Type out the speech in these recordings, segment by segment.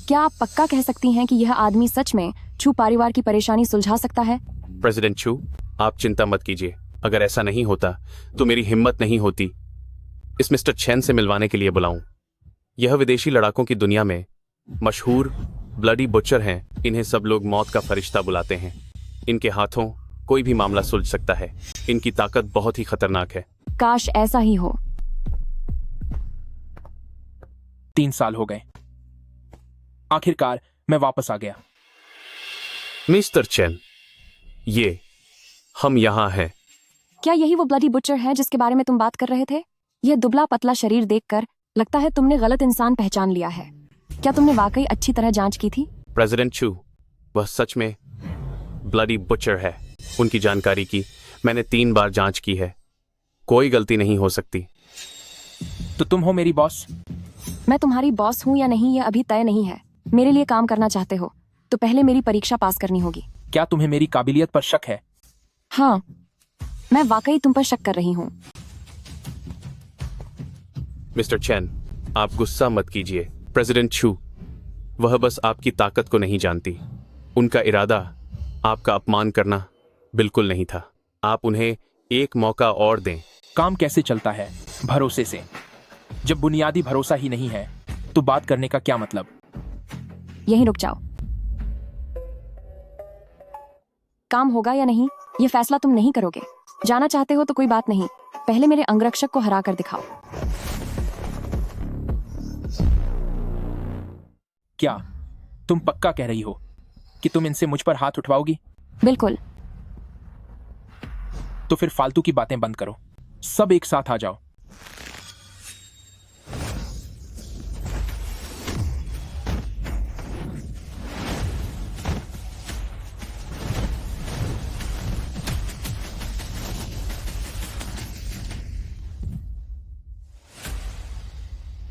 क्या आप पक्का कह सकती हैं कि यह आदमी सच में छू परिवार की परेशानी सुलझा सकता है? प्रेसिडेंट छू, आप चिंता मत कीजिए। अगर ऐसा नहीं होता तो मेरी हिम्मत नहीं होती इस मिस्टर चेन से मिलवाने के लिए बुलाऊं। यह विदेशी लड़ाकों की दुनिया में मशहूर ब्लडी बुचर हैं। इन्हें सब लोग मौत का फरिश्ता बुलाते हैं। इनके हाथों कोई भी मामला सुलझ सकता है। इनकी ताकत बहुत ही खतरनाक है। काश ऐसा ही हो। 3 साल हो गए, आखिरकार मैं वापस आ गया। मिस्टर चेन, ये हम यहाँ हैं। क्या यही वो ब्लडी बुचर है जिसके बारे में तुम बात कर रहे थे? यह दुबला पतला शरीर देखकर लगता है तुमने गलत इंसान पहचान लिया है। क्या तुमने वाकई अच्छी तरह जांच की थी? प्रेसिडेंट छू, वह सच में ब्लडी बुचर है। उनकी जानकारी की मैंने 3 बार जांच की है। कोई गलती नहीं हो सकती। तो तुम हो मेरी बॉस? मैं तुम्हारी बॉस हूँ या नहीं यह अभी तय नहीं है। मेरे लिए काम करना चाहते हो तो पहले मेरी परीक्षा पास करनी होगी। क्या तुम्हें मेरी काबिलियत पर शक है? हाँ, मैं वाकई तुम पर शक कर रही हूँ। मिस्टर चेन, आप गुस्सा मत कीजिए। प्रेसिडेंट छू, वह बस आपकी ताकत को नहीं जानती। उनका इरादा आपका अपमान करना बिल्कुल नहीं था। आप उन्हें एक मौका और दें। काम कैसे चलता है? भरोसे से। जब बुनियादी भरोसा ही नहीं है तो बात करने का क्या मतलब? यहीं रुक जाओ। काम होगा या नहीं ये फैसला तुम नहीं करोगे। जाना चाहते हो तो कोई बात नहीं, पहले मेरे अंगरक्षक को हरा कर दिखाओ। क्या तुम पक्का कह रही हो कि तुम इनसे मुझ पर हाथ उठवाओगी? बिल्कुल। तो फिर फालतू की बातें बंद करो। सब एक साथ आ जाओ।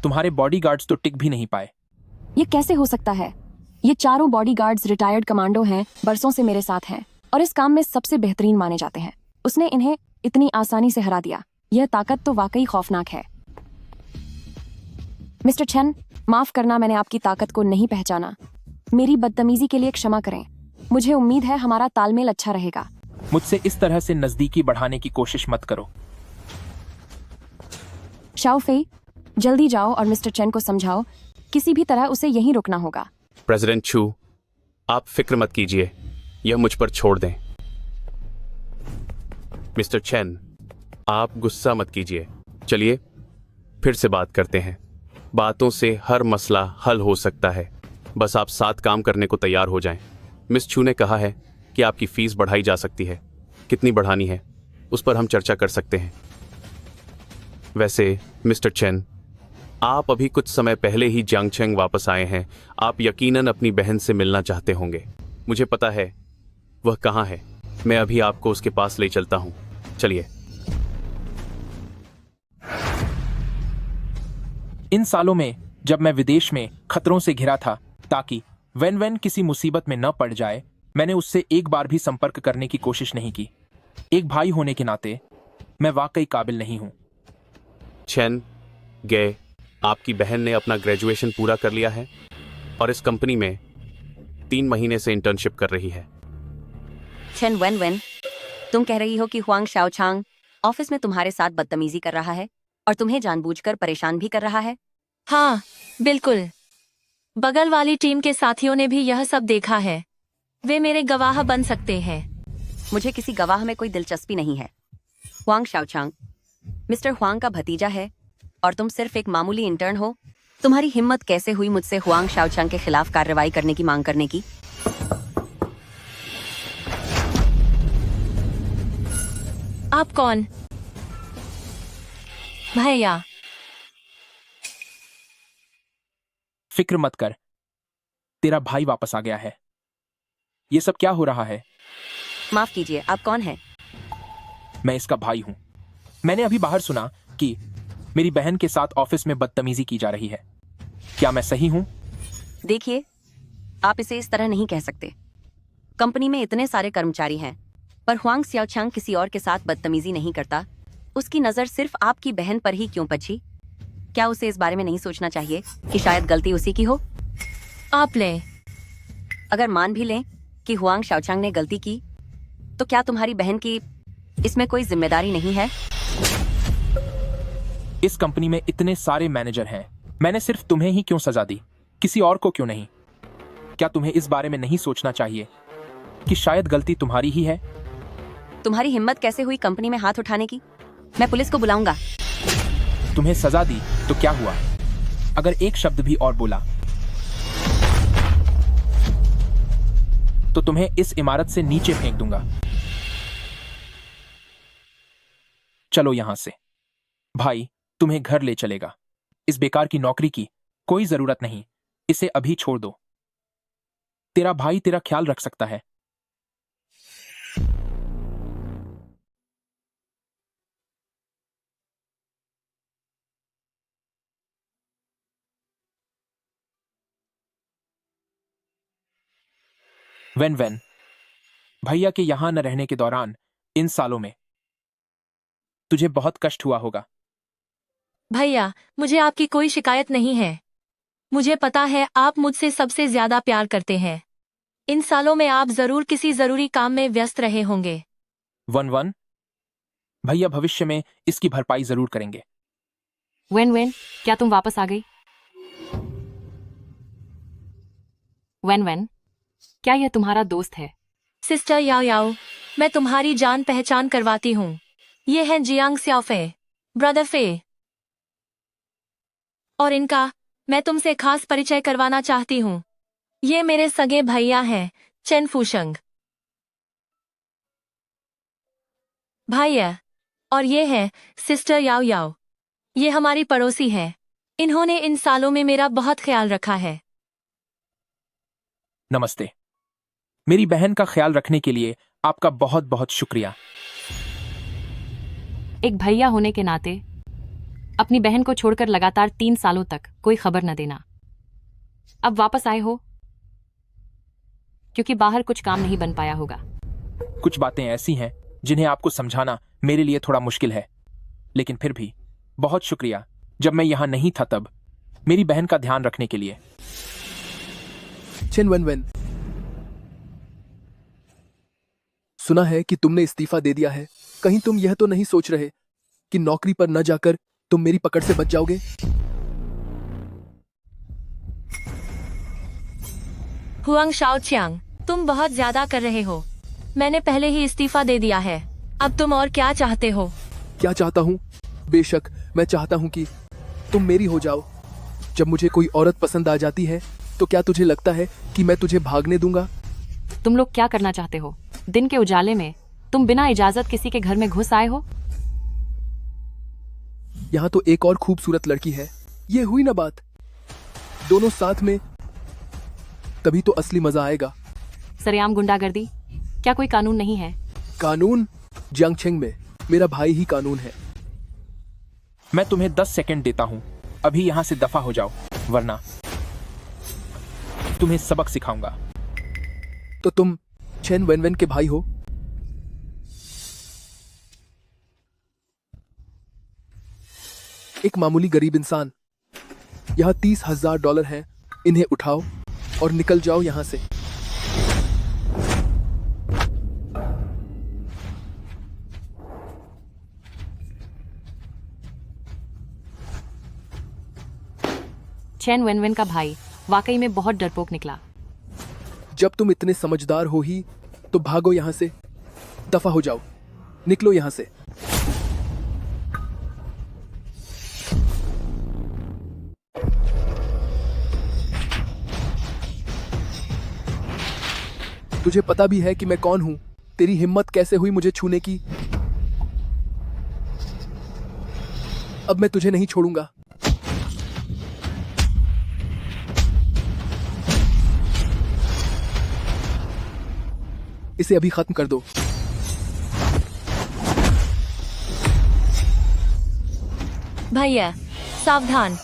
तुम्हारे बॉडीगार्ड्स तो टिक भी नहीं पाए। ये कैसे हो सकता है? ये चारों बॉडीगार्ड्स रिटायर्ड कमांडो हैं, बरसों से मेरे साथ हैं और इस काम में सबसे बेहतरीन माने जाते हैं। उसने इन्हें इतनी आसानी से हरा दिया। यह ताकत तो वाकई खौफनाक है। मिस्टर चेन, माफ करना, मैंने आपकी ताकत को नहीं पहचाना। मेरी बदतमीजी के लिए क्षमा करें। मुझे उम्मीद है हमारा तालमेल अच्छा रहेगा। मुझसे इस तरह से नजदीकी बढ़ाने की कोशिश मत करो। शाओ फेई, जल्दी जाओ और मिस्टर चेन को समझाओ किसी भी तरह उसे यहीं रुकना होगा। प्रेसिडेंट छू, आप फिक्र मत कीजिए, यह मुझ पर छोड़ दें। मिस्टर चेन, आप गुस्सा मत कीजिए। चलिए फिर से बात करते हैं। बातों से हर मसला हल हो सकता है। बस आप साथ काम करने को तैयार हो जाएं। मिस छू ने कहा है कि आपकी फीस बढ़ाई जा सकती है। कितनी बढ़ानी है उस पर हम चर्चा कर सकते हैं। वैसे मिस्टर चेन, आप अभी कुछ समय पहले ही जियांगचेंग वापस आए हैं। आप यकीनन अपनी बहन से मिलना चाहते होंगे। मुझे पता है वह कहाँ है। मैं अभी आपको उसके पास ले चलता हूँ। चलिए। इन सालों में जब मैं विदेश में खतरों से घिरा था ताकि वेन किसी मुसीबत में न पड़ जाए, मैंने उससे एक बार भी संपर्क करने की कोशिश नहीं की। एक भाई होने के नाते मैं वाकई काबिल नहीं हूं। चेन गे, आपकी बहन ने अपना ग्रेजुएशन पूरा कर लिया है और इस कंपनी में 3 महीने से इंटर्नशिप कर रही है। चेन वेन, तुम कह रही हो कि हुआंग शाओचांग ऑफिस में तुम्हारे साथ बदतमीजी कर रहा है और तुम्हें जानबूझकर परेशान भी कर रहा है? हाँ, बिल्कुल। बगल वाली टीम के साथियों ने भी यह सब देखा है। वे मेरे गवाह बन सकते हैं। मुझे किसी गवाह में कोई दिलचस्पी नहीं है। हुआंग शाओचांग मिस्टर हुआंग का भतीजा है और तुम सिर्फ एक मामूली इंटर्न हो। तुम्हारी हिम्मत कैसे हुई मुझसे हुआंग शाओचांग के खिलाफ कार्रवाई करने की मांग करने की? आप कौन? भैया। फिक्र मत कर, तेरा भाई वापस आ गया है। ये सब क्या हो रहा है? माफ कीजिए, आप कौन हैं? मैं इसका भाई हूं। मैंने अभी बाहर सुना कि मेरी बहन के साथ ऑफिस में बदतमीजी की जा रही है। क्या मैं सही हूं? देखिए, आप इसे इस तरह नहीं कह सकते। कंपनी में इतने सारे कर्मचारी हैं, पर हुआंग शाओचांग किसी और के साथ बदतमीजी नहीं करता। उसकी नजर सिर्फ आपकी बहन पर ही क्यों पची? क्या उसे इस बारे में नहीं सोचना चाहिए कि शायद गलती उसी की हो? आप ले। अगर मान भी लें कि हुआंग शाओचांग ने गलती की, तो क्या तुम्हारी बहन की इसमें कोई जिम्मेदारी नहीं है? इस कंपनी में इतने सारे मैनेजर हैं, मैंने सिर्फ तुम्हें ही क्यों सजा दी, किसी और को क्यों नहीं? क्या तुम्हें इस बारे में नहीं सोचना चाहिए कि शायद गलती तुम्हारी ही है? तुम्हारी हिम्मत कैसे हुई कंपनी में हाथ उठाने की? मैं पुलिस को बुलाऊंगा। तुम्हें सजा दी तो क्या हुआ? अगर एक शब्द भी और बोला तो तुम्हें इस इमारत से नीचे फेंक दूंगा। चलो यहां से। भाई तुम्हें घर ले चलेगा। इस बेकार की नौकरी की कोई जरूरत नहीं, इसे अभी छोड़ दो। तेरा भाई तेरा ख्याल रख सकता है। वेन वेन, भैया के यहां न रहने के दौरान इन सालों में तुझे बहुत कष्ट हुआ होगा। भैया, मुझे आपकी कोई शिकायत नहीं है। मुझे पता है आप मुझसे सबसे ज्यादा प्यार करते हैं। इन सालों में आप जरूर किसी जरूरी काम में व्यस्त रहे होंगे। वन वन, भैया भविष्य में इसकी भरपाई जरूर करेंगे। वेन वेन, क्या तुम वापस आ गई? वेन वेन, क्या यह तुम्हारा दोस्त है? सिस्टर याओ याओ, मैं तुम्हारी जान पहचान करवाती हूँ। ये हैं जियांग स्याओफे, ब्रदर फे। और इनका मैं तुमसे खास परिचय करवाना चाहती हूँ। ये मेरे सगे भैया हैं, चेन फूशंग भैया। और ये है सिस्टर याओ याओ। ये हमारी पड़ोसी है। इन्होंने इन सालों में मेरा बहुत ख्याल रखा है। नमस्ते। मेरी बहन का ख्याल रखने के लिए आपका बहुत बहुत शुक्रिया। एक भैया होने के नाते अपनी बहन को छोड़कर लगातार 3 सालों तक कोई खबर न देना। अब वापस आए हो क्योंकि बाहर कुछ काम नहीं बन पाया होगा। कुछ बातें ऐसी हैं जिन्हें आपको समझाना मेरे लिए थोड़ा मुश्किल है, लेकिन फिर भी बहुत शुक्रिया जब मैं यहां नहीं था तब मेरी बहन का ध्यान रखने के लिए। चेन वन वन, सुना है कि तुमने इस्तीफा दे दिया है। कहीं तुम यह तो नहीं सोच रहे कि नौकरी पर न जाकर तुम मेरी पकड़ से बच जाओगे? हुआंग शाओचियांग, तुम बहुत ज्यादा कर रहे हो। मैंने पहले ही इस्तीफा दे दिया है। अब तुम और क्या चाहते हो? क्या चाहता हूँ? बेशक मैं चाहता हूँ कि तुम मेरी हो जाओ। जब मुझे कोई औरत पसंद आ जाती है तो क्या तुझे लगता है कि मैं तुझे भागने दूंगा? तुम लोग क्या करना चाहते हो? दिन के उजाले में तुम बिना इजाजत किसी के घर में घुस आए हो। यहाँ तो एक और खूबसूरत लड़की है। ये हुई ना बात, दोनों साथ में, तभी तो असली मजा आएगा। सरेआम गुंडागर्दी, क्या कोई कानून नहीं है? कानून? जियांगछेंग में मेरा भाई ही कानून है। मैं तुम्हें 10 सेकंड देता हूं, अभी यहां से दफा हो जाओ, वरना तुम्हें सबक सिखाऊंगा। तो तुम चेन वेनवेन के भाई हो? एक मामूली गरीब इंसान। यहाँ $30,000 हैं, इन्हें उठाओ और निकल जाओ यहाँ से। चेन वेनवेन का भाई वाकई में बहुत डरपोक निकला। जब तुम इतने समझदार हो ही तो भागो यहाँ से, दफा हो जाओ, निकलो यहाँ से। तुझे पता भी है कि मैं कौन हूं? तेरी हिम्मत कैसे हुई मुझे छूने की? अब मैं तुझे नहीं छोड़ूंगा। इसे अभी खत्म कर दो। भैया सावधान।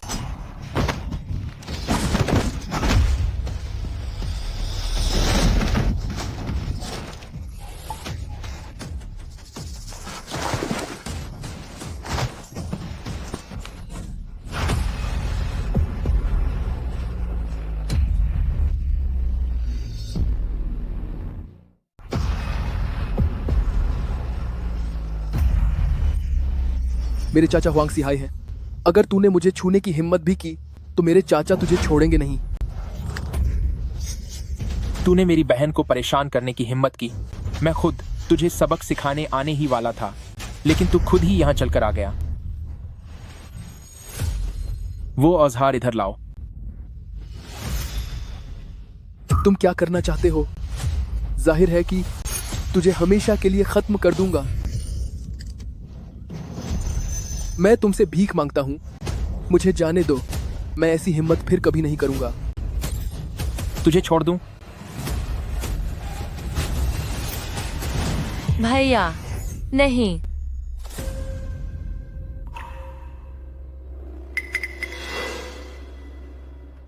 मेरे चाचा हुआंग सिहाई हैं। अगर तूने मुझे छूने की हिम्मत भी की तो मेरे चाचा तुझे छोड़ेंगे नहीं। तूने मेरी बहन को परेशान करने की हिम्मत की। मैं खुद तुझे सबक सिखाने आने ही वाला था, लेकिन तू खुद ही यहां चलकर आ गया। वो औजार इधर लाओ। तुम क्या करना चाहते हो? जाहिर है कि तुझे हमेशा के लिए खत्म कर दूंगा। मैं तुमसे भीख मांगता हूं, मुझे जाने दो। मैं ऐसी हिम्मत फिर कभी नहीं करूंगा। तुझे छोड़ दूं? भैया नहीं।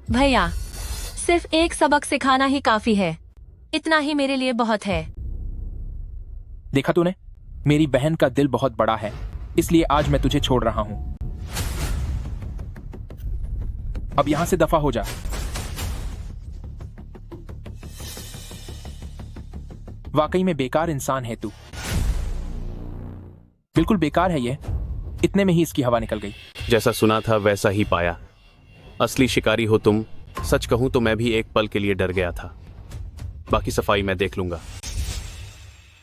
भैया सिर्फ एक सबक सिखाना ही काफी है। इतना ही मेरे लिए बहुत है। देखा तूने, मेरी बहन का दिल बहुत बड़ा है, इसलिए आज मैं तुझे छोड़ रहा हूं। अब यहां से दफा हो जा। वाकई में बेकार इंसान है तू। बिल्कुल बेकार है ये। इतने में ही इसकी हवा निकल गई। जैसा सुना था वैसा ही पाया। असली शिकारी हो तुम। सच कहूं तो मैं भी एक पल के लिए डर गया था। बाकी सफाई मैं देख लूंगा।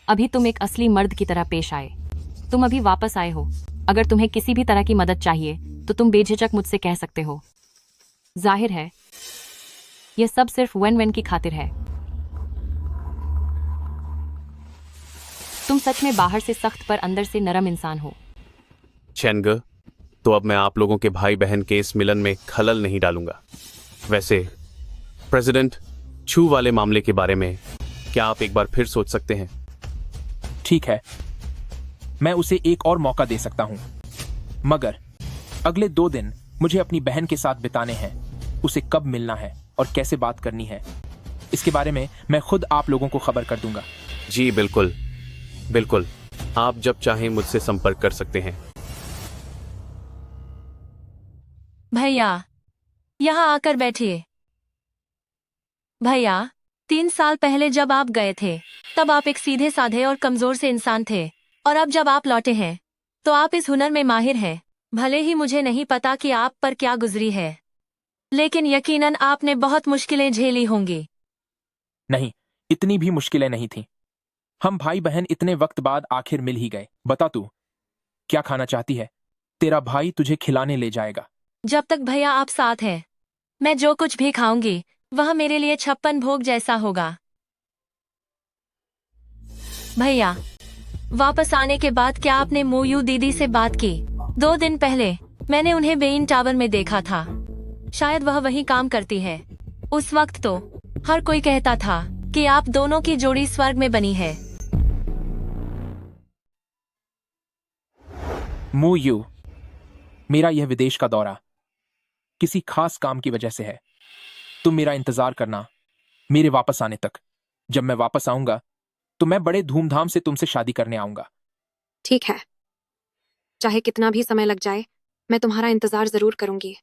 अभी तुम एक असली मर्द की तरह पेश आए। तुम अभी वापस आए हो। अगर तुम्हें किसी भी तरह की मदद चाहिए तो तुम बेझिझक मुझसे कह सकते हो। जाहिर है यह सब सिर्फ wen wen की खातिर है। तुम सच में बाहर से सख्त पर अंदर से नरम इंसान हो। चैनग, तो अब मैं आप लोगों के भाई बहन के इस मिलन में खलल नहीं डालूंगा। वैसे प्रेसिडेंट छू वाले मामले के बारे में क्या आप एक बार फिर सोच सकते हैं? ठीक है, मैं उसे एक और मौका दे सकता हूं, मगर अगले 2 दिन मुझे अपनी बहन के साथ बिताने हैं। उसे कब मिलना है और कैसे बात करनी है, इसके बारे में मैं खुद आप लोगों को खबर कर दूंगा। जी बिल्कुल बिल्कुल, आप जब चाहें मुझसे संपर्क कर सकते हैं। भैया यहाँ आकर बैठिए। भैया 3 साल पहले जब आप गए थे तब आप एक सीधे साधे और कमजोर से इंसान थे, और अब जब आप लौटे हैं तो आप इस हुनर में माहिर हैं। भले ही मुझे नहीं पता कि आप पर क्या गुजरी है, लेकिन यकीनन आपने बहुत मुश्किलें झेली होंगी। नहीं, इतनी भी मुश्किलें नहीं थीं। हम भाई बहन इतने वक्त बाद आखिर मिल ही गए। बता तू क्या खाना चाहती है? तेरा भाई तुझे खिलाने ले जाएगा। जब तक भैया आप साथ हैं, मैं जो कुछ भी खाऊंगी वह मेरे लिए 56 भोग जैसा होगा। भैया वापस आने के बाद क्या आपने मोयू दीदी से बात की? 2 दिन पहले मैंने उन्हें बेइन टावर में देखा था। शायद वह वहीं काम करती है। उस वक्त तो हर कोई कहता था कि आप दोनों की जोड़ी स्वर्ग में बनी है। मोयू, मेरा यह विदेश का दौरा किसी खास काम की वजह से है। तुम मेरा इंतजार करना मेरे वापस आने तक। जब मैं वापस आऊंगा तो मैं बड़े धूमधाम से तुमसे शादी करने आऊंगा। ठीक है, चाहे कितना भी समय लग जाए, मैं तुम्हारा इंतजार जरूर करूंगी।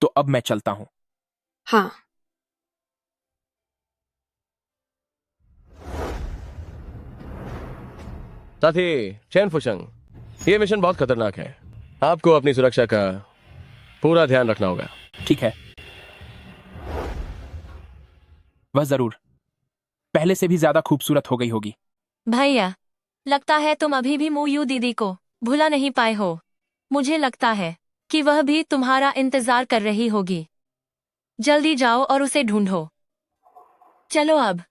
तो अब मैं चलता हूं। हाँ। साथी चैन फुशंग, ये मिशन बहुत खतरनाक है। आपको अपनी सुरक्षा का पूरा ध्यान रखना होगा। ठीक है, वह जरूर पहले से भी ज्यादा खूबसूरत हो गई होगी। भैया लगता है तुम अभी भी मोयू दीदी को भुला नहीं पाए हो। मुझे लगता है कि वह भी तुम्हारा इंतजार कर रही होगी। जल्दी जाओ और उसे ढूंढो। चलो अब।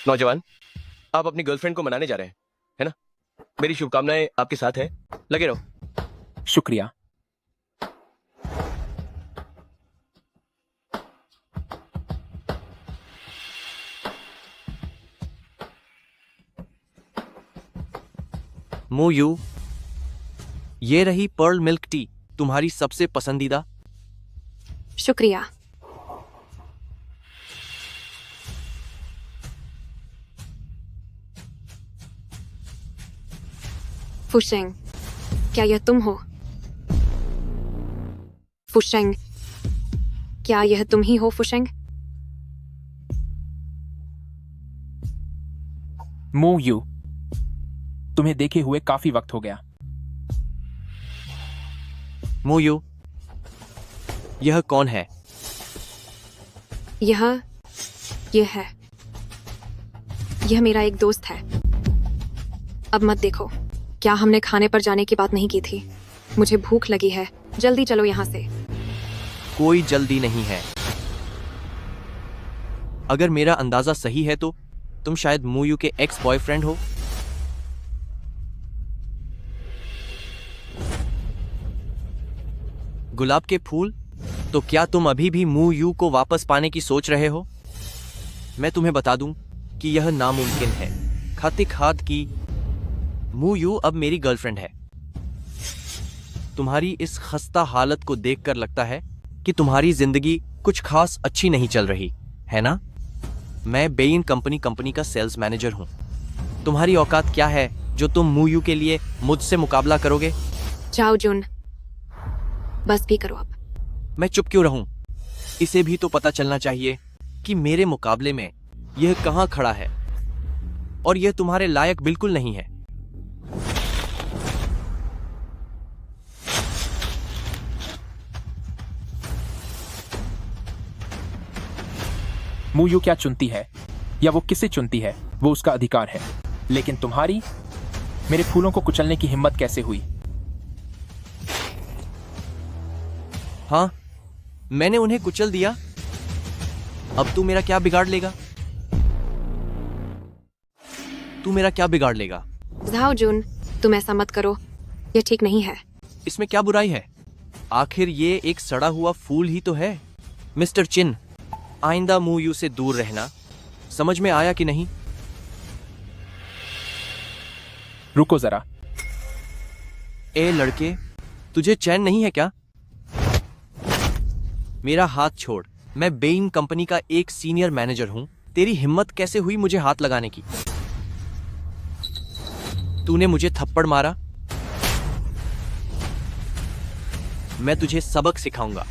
नौजवान, आप अपनी गर्लफ्रेंड को मनाने जा रहे हैं, है ना? मेरी शुभकामनाएं आपके साथ है। लगे रहो। शुक्रिया। मोयू, ये रही पर्ल मिल्क टी, तुम्हारी सबसे पसंदीदा। शुक्रिया। फुशेंग, क्या यह तुम हो? फुशेंग, क्या यह तुम ही हो फुशेंग? मू यू, तुम्हें देखे हुए काफी वक्त हो गया। मोयू, यह कौन है? यह है, यह मेरा एक दोस्त है। अब मत देखो, क्या हमने खाने पर जाने की बात नहीं की थी? मुझे भूख लगी है, जल्दी चलो यहाँ से। कोई जल्दी नहीं है। अगर मेरा अंदाजा सही है तो तुम शायद मोयू के एक्स बॉयफ्रेंड हो। गुलाब के फूल, तो क्या तुम अभी भी मोयू को वापस पाने की सोच रहे हो? मैं तुम्हें बता दूं कि यह नामुमकिन है। खाते खाद की मोयू अब मेरी गर्लफ्रेंड है। तुम्हारी इस खस्ता हालत को देखकर लगता है कि तुम्हारी जिंदगी कुछ खास अच्छी नहीं चल रही है ना? मैं बेइन कंपनी का सेल्स मैनेजर हूं। तुम्हारी औकात क्या है जो तुम मोयू के लिए मुझसे मुकाबला करोगे? जाओ जुन, बस भी करो अब। मैं चुप क्यों रहूं? इसे भी तो पता चलना चाहिए कि मेरे मुकाबले में यह कहां खड़ा है, और यह तुम्हारे लायक बिल्कुल नहीं है। मूयू क्या चुनती है या वो किसे चुनती है, वो उसका अधिकार है। लेकिन तुम्हारी मेरे फूलों को कुचलने की हिम्मत कैसे हुई? हाँ, मैंने उन्हें कुचल दिया। अब तू मेरा क्या बिगाड़ लेगा? तू मेरा क्या बिगाड़ लेगा? जाओ जुन, तुम ऐसा मत करो, ये ठीक नहीं है। इसमें क्या बुराई है? आखिर ये एक सड़ा हुआ फूल ही तो है। मिस्टर चिन, आइंदा मोयू से दूर रहना। समझ में आया कि नहीं? रुको जरा। ए लड़के, तुझे चैन नहीं है क्या? मेरा हाथ छोड़। मैं बेइन कंपनी का एक सीनियर मैनेजर हूं। तेरी हिम्मत कैसे हुई मुझे हाथ लगाने की? तूने मुझे थप्पड़ मारा। मैं तुझे सबक सिखाऊंगा।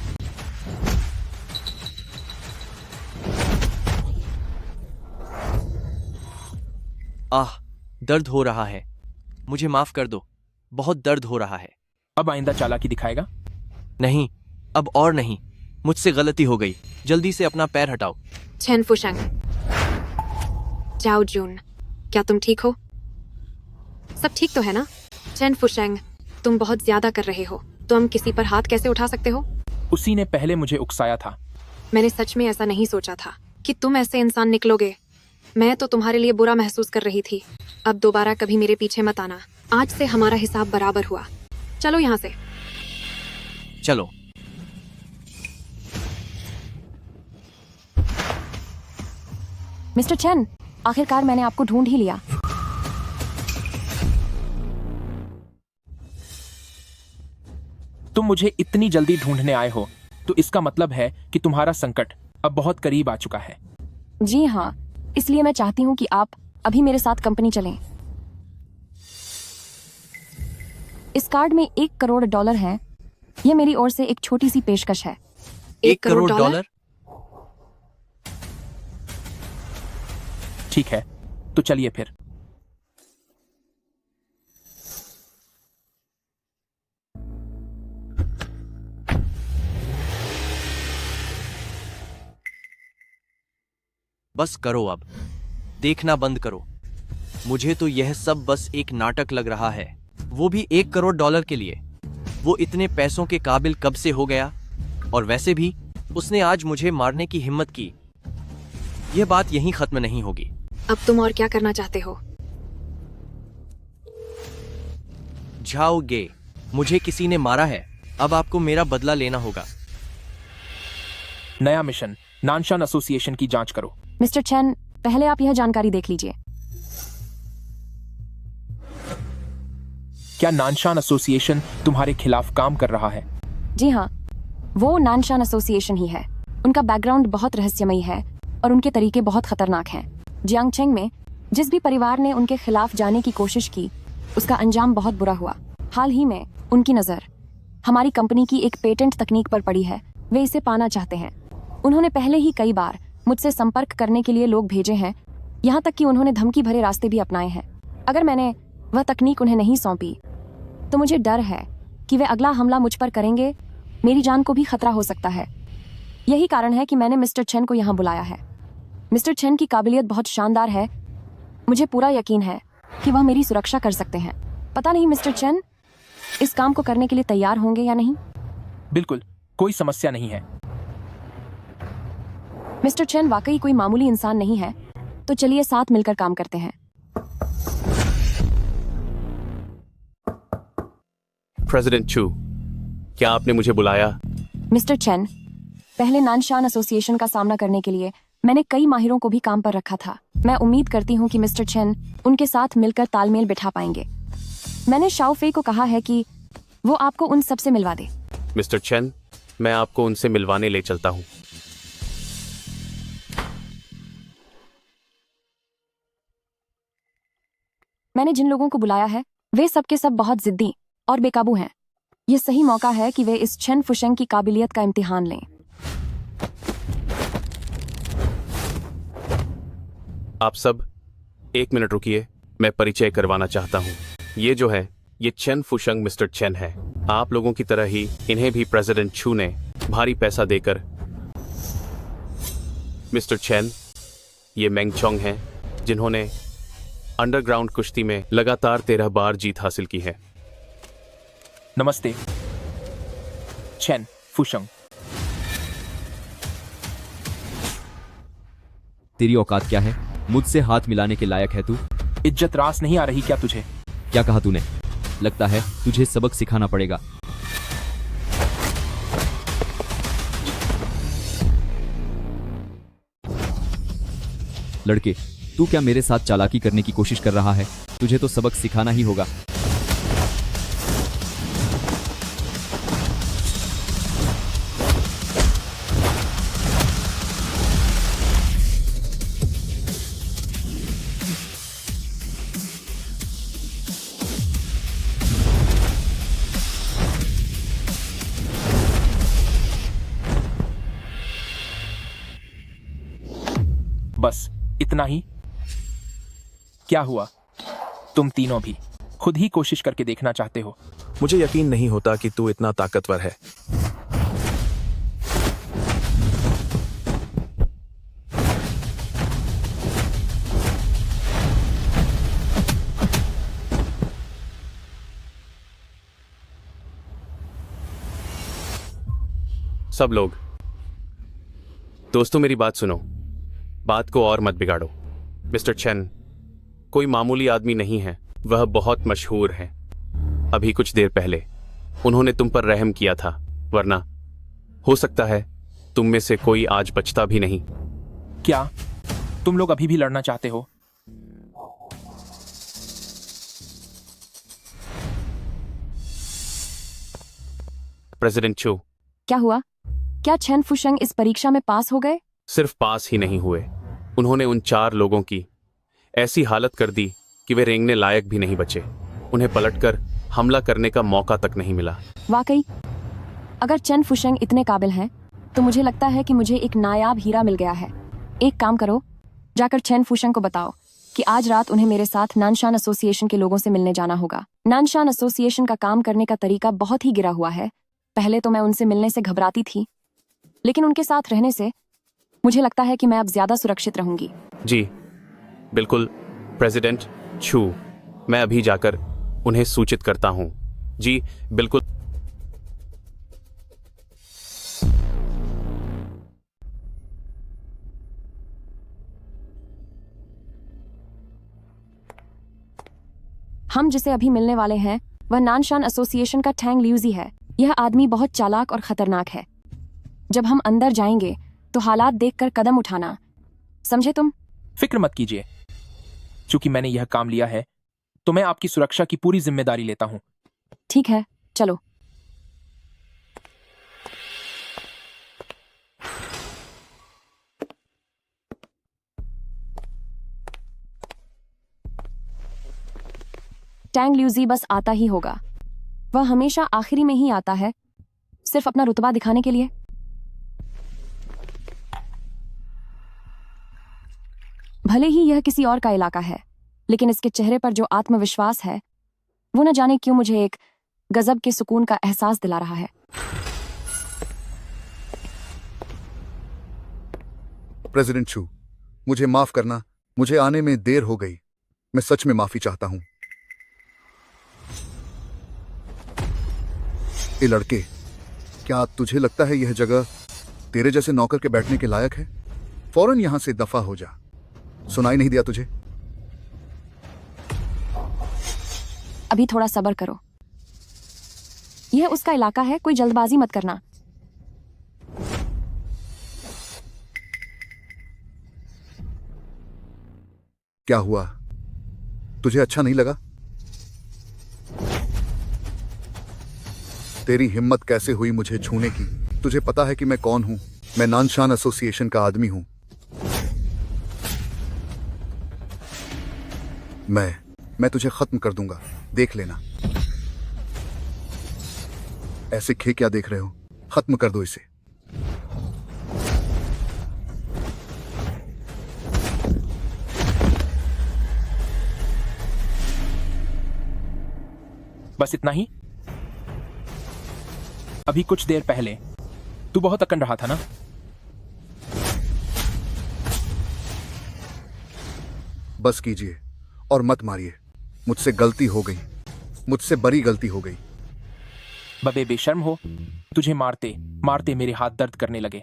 आह, दर्द हो रहा है। मुझे माफ कर दो, बहुत दर्द हो रहा है। अब आइंदा चालाकी दिखाएगा? नहीं, अब और नहीं। मुझसे गलती हो गई। जल्दी से अपना पैर हटाओ। चेन फुशंग। जाओ जून, क्या तुम ठीक हो? सब ठीक तो है ना? चेन फुशंग, तुम बहुत ज्यादा कर रहे हो। तुम किसी पर हाथ कैसे उठा सकते हो? उसी ने पहले मुझे उकसाया था। मैंने सच में ऐसा नहीं सोचा था कि तुम ऐसे इंसान निकलोगे। मैं तो तुम्हारे लिए बुरा महसूस कर रही थी। अब दोबारा कभी मेरे पीछे मत आना। आज से हमारा हिसाब बराबर हुआ। चलो यहाँ से। चलो। मिस्टर चेन, आखिरकार मैंने आपको ढूंढ ही लिया। तुम मुझे इतनी जल्दी ढूंढने आए हो तो इसका मतलब है कि तुम्हारा संकट अब बहुत करीब आ चुका है। जी हाँ, इसलिए मैं चाहती हूँ कि आप अभी मेरे साथ कंपनी चलें। इस कार्ड में $1 करोड़ है। यह मेरी ओर से एक छोटी सी पेशकश है। 1 करोड़ डॉलर? ठीक है, तो चलिए फिर। बस करो अब। देखना बंद करो। मुझे तो यह सब बस एक नाटक लग रहा है, वो भी $1 करोड़ के लिए। वो इतने पैसों के काबिल कब से हो गया? और वैसे भी उसने आज मुझे मारने की हिम्मत की। यह बात यहीं खत्म नहीं होगी। अब तुम और क्या करना चाहते हो? जाओगे। मुझे किसी ने मारा है, अब आपको मेरा बदला लेना होगा। नया मिशन, नानशान एसोसिएशन की जांच करो। मिस्टर चेन, पहले आप यह जानकारी देख लीजिए। क्या नानशान एसोसिएशन तुम्हारे खिलाफ काम कर रहा है? जी हाँ, वो नानशान एसोसिएशन ही है। उनका बैकग्राउंड बहुत रहस्यमयी है और उनके तरीके बहुत खतरनाक हैं। जियांगचेंग में जिस भी परिवार ने उनके खिलाफ जाने की कोशिश की, उसका अंजाम बहुत बुरा हुआ। हाल ही में उनकी नज़र हमारी कंपनी की एक पेटेंट तकनीक पर पड़ी है। वे इसे पाना चाहते हैं। उन्होंने पहले ही कई बार मुझसे संपर्क करने के लिए लोग भेजे हैं, यहाँ तक कि उन्होंने धमकी भरे रास्ते भी अपनाए हैं। अगर मैंने वह तकनीक उन्हें नहीं सौंपी तो मुझे डर है कि वे अगला हमला मुझ पर करेंगे। मेरी जान को भी खतरा हो सकता है। यही कारण है कि मैंने मिस्टर चेन को यहाँ बुलाया है। मिस्टर चेन की काबिलियत बहुत शानदार है। मुझे पूरा यकीन है कि वह मेरी सुरक्षा कर सकते हैं। पता नहीं मिस्टर चेन इस काम को करने के लिए तैयार होंगे या नहीं। बिल्कुल, कोई समस्या नहीं है। मिस्टर चेन वाकई कोई मामूली इंसान नहीं है, तो चलिए साथ मिलकर काम करते हैं। प्रेसिडेंट चू, क्या आपने मुझे बुलाया? मिस्टर चेन, पहले नानशान एसोसिएशन का सामना करने के लिए मैंने कई माहिरों को भी काम पर रखा था। मैं उम्मीद करती हूँ कि मिस्टर चेन उनके साथ मिलकर तालमेल बिठा पाएंगे। मैंने शाओफे को कहा है कि वो आपको उन सब से मिलवा दे। मिस्टर चेन, मैं आपको उनसे मिलवाने ले चलता हूँ। मैंने जिन लोगों को बुलाया है वे सब के सब बहुत जिद्दी और बेकाबू हैं। यह सही मौका है कि वे इस चेन फुशेंग की काबिलियत का इम्तिहान लें। आप सब 1 मिनट रुकिए, मैं परिचय करवाना चाहता हूँ। ये जो है ये चेन फुशंग मिस्टर चेन है। आप लोगों की तरह ही इन्हें भी प्रेसिडेंट छू ने भारी पैसा देकर। मिस्टर चेन, ये मेंगचोंग हैं जिन्होंने अंडरग्राउंड कुश्ती में लगातार 13 बार जीत हासिल की है। नमस्ते चेन फुशंग। तेरी औकात क्या है? मुझसे हाथ मिलाने के लायक है तू? इज्जत रास नहीं आ रही क्या तुझे? क्या कहा तूने? लगता है तुझे सबक सिखाना पड़ेगा। लड़के, तू क्या मेरे साथ चालाकी करने की कोशिश कर रहा है? तुझे तो सबक सिखाना ही होगा। बस इतना ही? क्या हुआ? तुम तीनों भी खुद ही कोशिश करके देखना चाहते हो? मुझे यकीन नहीं होता कि तू इतना ताकतवर है। सब लोग दोस्तों, मेरी बात सुनो। बात को और मत बिगाड़ो। मिस्टर चेन कोई मामूली आदमी नहीं है, वह बहुत मशहूर है। अभी कुछ देर पहले उन्होंने तुम पर रहम किया था, वरना हो सकता है तुम में से कोई आज बचता भी नहीं। क्या तुम लोग अभी भी लड़ना चाहते हो? प्रेसिडेंट चू, क्या हुआ? क्या चेन फुशंग इस परीक्षा में पास हो गए? सिर्फ पास ही नहीं हुए, उन्होंने उन 4 लोगों की ऐसी हालत कर दी कि वे रेंगने लायक भी नहीं बचे। उन्हें पलटकर हमला करने का मौका तक नहीं मिला। वाकई अगर चेन फुशंग इतने काबिल हैं तो मुझे लगता है कि मुझे एक नायाब हीरा मिल गया है। एक काम करो, जाकर चेन फुशंग को बताओ कि आज रात उन्हें मेरे साथ नानशान एसोसिएशन के लोगों से मिलने जाना होगा। नानशान एसोसिएशन का काम करने का तरीका बहुत ही गिरा हुआ है। पहले तो मैं उनसे मिलने से घबराती थी, लेकिन उनके साथ रहने से मुझे लगता है कि मैं अब ज्यादा सुरक्षित रहूंगी। जी बिल्कुल प्रेसिडेंट छू, मैं अभी जाकर उन्हें सूचित करता हूं। जी बिल्कुल। हम जिसे अभी मिलने वाले हैं वह नानशान एसोसिएशन का टैंग ल्यूजी है। यह आदमी बहुत चालाक और खतरनाक है। जब हम अंदर जाएंगे तो हालात देखकर कदम उठाना, समझे तुम? फिक्र मत कीजिए, चूंकि मैंने यह काम लिया है तो मैं आपकी सुरक्षा की पूरी जिम्मेदारी लेता हूं। ठीक है, चलो। टैंग ल्यूजी बस आता ही होगा। वह हमेशा आखिरी में ही आता है, सिर्फ अपना रुतबा दिखाने के लिए। भले ही यह किसी और का इलाका है, लेकिन इसके चेहरे पर जो आत्मविश्वास है वो न जाने क्यों मुझे एक गजब के सुकून का एहसास दिला रहा है। प्रेसिडेंट चू, मुझे माफ करना, मुझे आने में देर हो गई। मैं सच में माफी चाहता हूं। ये लड़के, क्या तुझे लगता है यह जगह तेरे जैसे नौकर के बैठने के लायक है? फौरन यहां से दफा हो जा। सुनाई नहीं दिया तुझे? अभी थोड़ा सब्र करो, यह उसका इलाका है, कोई जल्दबाजी मत करना। क्या हुआ, तुझे अच्छा नहीं लगा? तेरी हिम्मत कैसे हुई मुझे छूने की? तुझे पता है कि मैं कौन हूं? मैं नानशान एसोसिएशन का आदमी हूं। मैं तुझे खत्म कर दूंगा, देख लेना। ऐसे खे क्या देख रहे हो? खत्म कर दो इसे। बस इतना ही? अभी कुछ देर पहले तू बहुत अकड़ रहा था ना? बस कीजिए और मत मारिए। मुझसे गलती हो गई, मुझसे बड़ी गलती हो गई। बबे बेशर्म हो, तुझे मारते मारते मेरे हाथ दर्द करने लगे।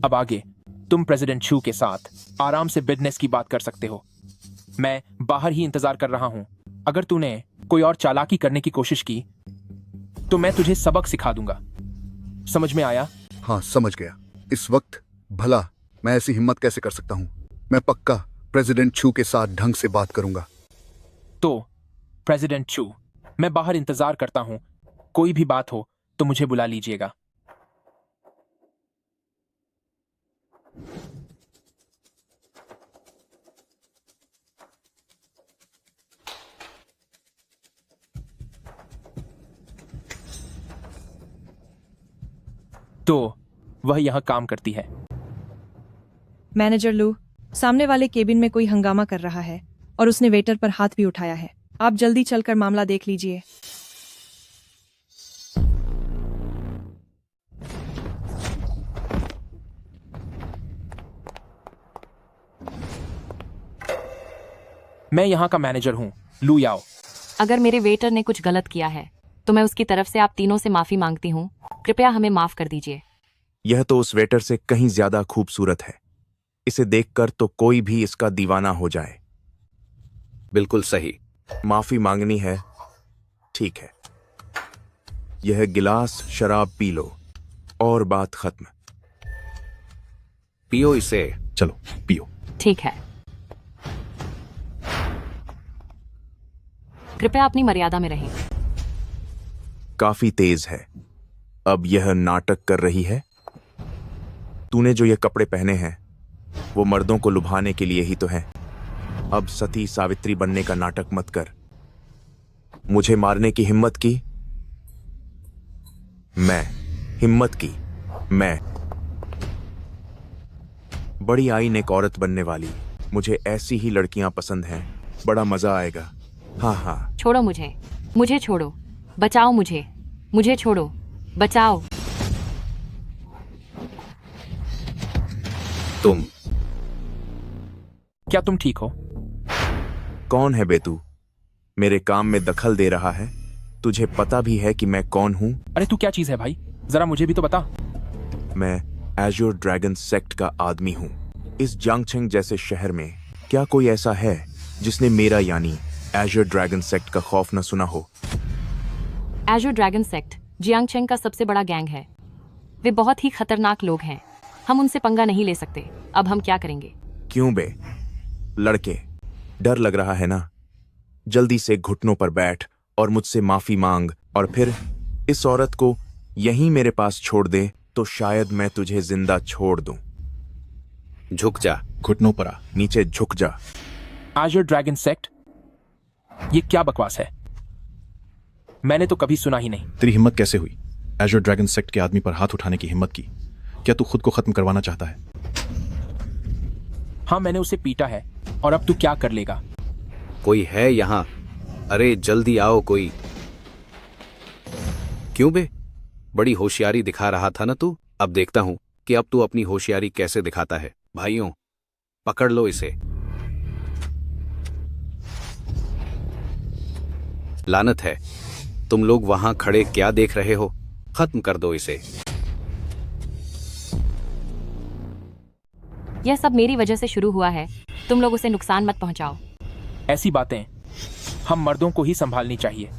अब आगे तुम प्रेसिडेंट छू के साथ आराम से बिजनेस की बात कर सकते हो। मैं बाहर ही इंतजार कर रहा हूं। अगर तूने कोई और चालाकी करने की कोशिश की तो मैं तुझे सबक सिखा दूंगा। समझ में आया? हाँ, समझ गया। इस वक्त भला मैं ऐसी हिम्मत कैसे कर सकता हूं? मैं पक्का प्रेसिडेंट छू के साथ ढंग से बात करूंगा। तो प्रेसिडेंट छू, मैं बाहर इंतजार करता हूं। कोई भी बात हो तो मुझे बुला लीजिएगा। तो वह यहां काम करती है। मैनेजर लू, सामने वाले केबिन में कोई हंगामा कर रहा है और उसने वेटर पर हाथ भी उठाया है। आप जल्दी चलकर मामला देख लीजिए। मैं यहाँ का मैनेजर हूँ, लू याओ। अगर मेरे वेटर ने कुछ गलत किया है तो मैं उसकी तरफ से आप तीनों से माफी मांगती हूँ। कृपया हमें माफ कर दीजिए। यह तो उस वेटर से कहीं ज्यादा खूबसूरत है। इसे देखकर तो कोई भी इसका दीवाना हो जाए। बिल्कुल सही। माफी मांगनी है, ठीक है। यह गिलास शराब पी लो और बात खत्म। पियो इसे। चलो पियो। ठीक है। कृपया अपनी मर्यादा में रहें। काफी तेज है। अब यह नाटक कर रही है। तूने जो ये कपड़े पहने हैं वो मर्दों को लुभाने के लिए ही तो हैं। अब सती सावित्री बनने का नाटक मत कर। मुझे मारने की हिम्मत की? मैं बड़ी आईन एक औरत बनने वाली। मुझे ऐसी ही लड़कियां पसंद हैं। बड़ा मजा आएगा। हाँ। छोड़ो मुझे छोड़ो। बचाओ मुझे छोड़ो। बचाओ। तुम क्या तुम ठीक हो? कौन है बे तू? मेरे काम में दखल दे रहा है। तुझे पता भी है कि मैं कौन हूं? अरे तू क्या चीज है भाई, जरा मुझे भी तो बता। मैं एज्योर ड्रैगन सेक्ट का आदमी हूं। इस जांगचेंग जैसे शहर में क्या कोई ऐसा है जिसने मेरा यानी एज्योर ड्रैगन सेक्ट का खौफ न सुना हो? एज्योर ड्रैगन सेक्ट जियांगचेंग का सबसे बड़ा गैंग है। वे बहुत ही खतरनाक लोग हैं। हम उनसे पंगा नहीं ले सकते। अब हम क्या करेंगे? क्यों बे लड़के, डर लग रहा है ना? जल्दी से घुटनों पर बैठ और मुझसे माफी मांग, और फिर इस औरत को यहीं मेरे पास छोड़ दे तो शायद मैं तुझे जिंदा छोड़ दूं। झुक जा। घुटनों पर आ। नीचे झुक जा। एज्योर ड्रैगन सेक्ट, ये क्या बकवास है? मैंने तो कभी सुना ही नहीं। तेरी हिम्मत कैसे हुई एज्योर ड्रैगन सेक्ट के आदमी पर हाथ उठाने की हिम्मत की? क्या तू खुद को खत्म करवाना चाहता है? हाँ, मैंने उसे पीटा है। और अब तू क्या कर लेगा? कोई है यहाँ? अरे जल्दी आओ कोई। क्यों बे? बड़ी होशियारी दिखा रहा था ना तू। अब देखता हूं कि अब तू अपनी होशियारी कैसे दिखाता है। भाइयों, पकड़ लो इसे। लानत है, तुम लोग वहां खड़े क्या देख रहे हो? खत्म कर दो इसे। यह सब मेरी वजह से शुरू हुआ है। तुम लोग उसे नुकसान मत पहुंचाओ। ऐसी बातें हम मर्दों को ही संभालनी चाहिए।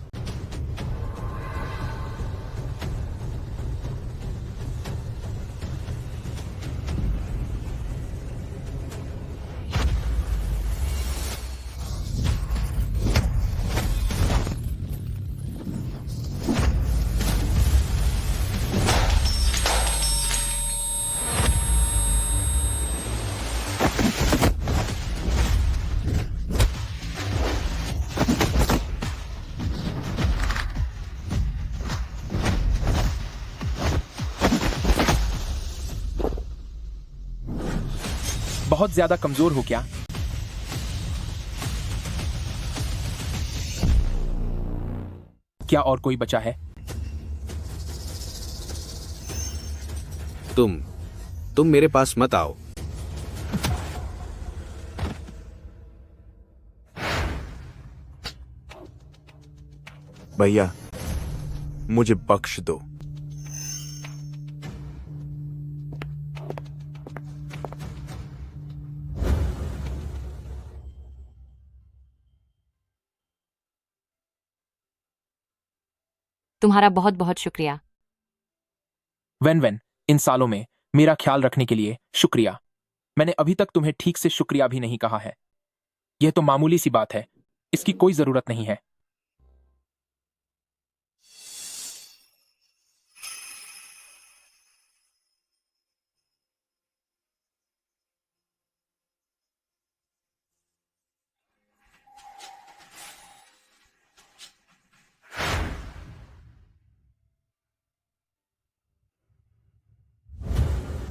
बहुत ज्यादा कमजोर हो क्या? क्या और कोई बचा है? तुम मेरे पास मत आओ। भैया, मुझे बख्श दो। तुम्हारा बहुत बहुत शुक्रिया। वेन, इन सालों में मेरा ख्याल रखने के लिए शुक्रिया। मैंने अभी तक तुम्हें ठीक से शुक्रिया भी नहीं कहा है। यह तो मामूली सी बात है, इसकी कोई जरूरत नहीं है।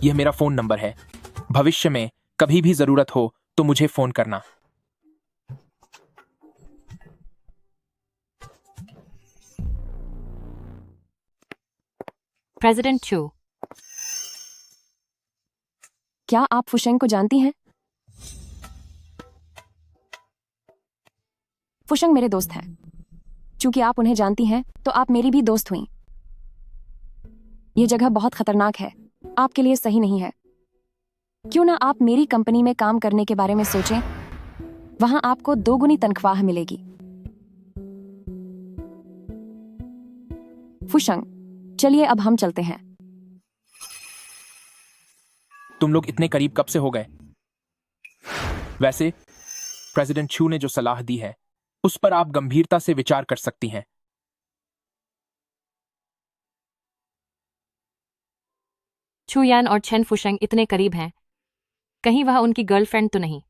यह मेरा फोन नंबर है। भविष्य में कभी भी जरूरत हो तो मुझे फोन करना। प्रेसिडेंट चू, क्या आप फुशेंग को जानती हैं? फुशेंग मेरे दोस्त हैं। चूंकि आप उन्हें जानती हैं, तो आप मेरी भी दोस्त हुई। यह जगह बहुत खतरनाक है, आपके लिए सही नहीं है। क्यों ना आप मेरी कंपनी में काम करने के बारे में सोचें? वहां आपको 2 गुनी तनख्वाह मिलेगी। फुशेंग, चलिए अब हम चलते हैं। तुम लोग इतने करीब कब से हो गए? वैसे प्रेसिडेंट छू ने जो सलाह दी है उस पर आप गंभीरता से विचार कर सकती हैं। छुयान और छेन फुशेंग इतने करीब हैं, कहीं वह उनकी गर्लफ्रेंड तो नहीं?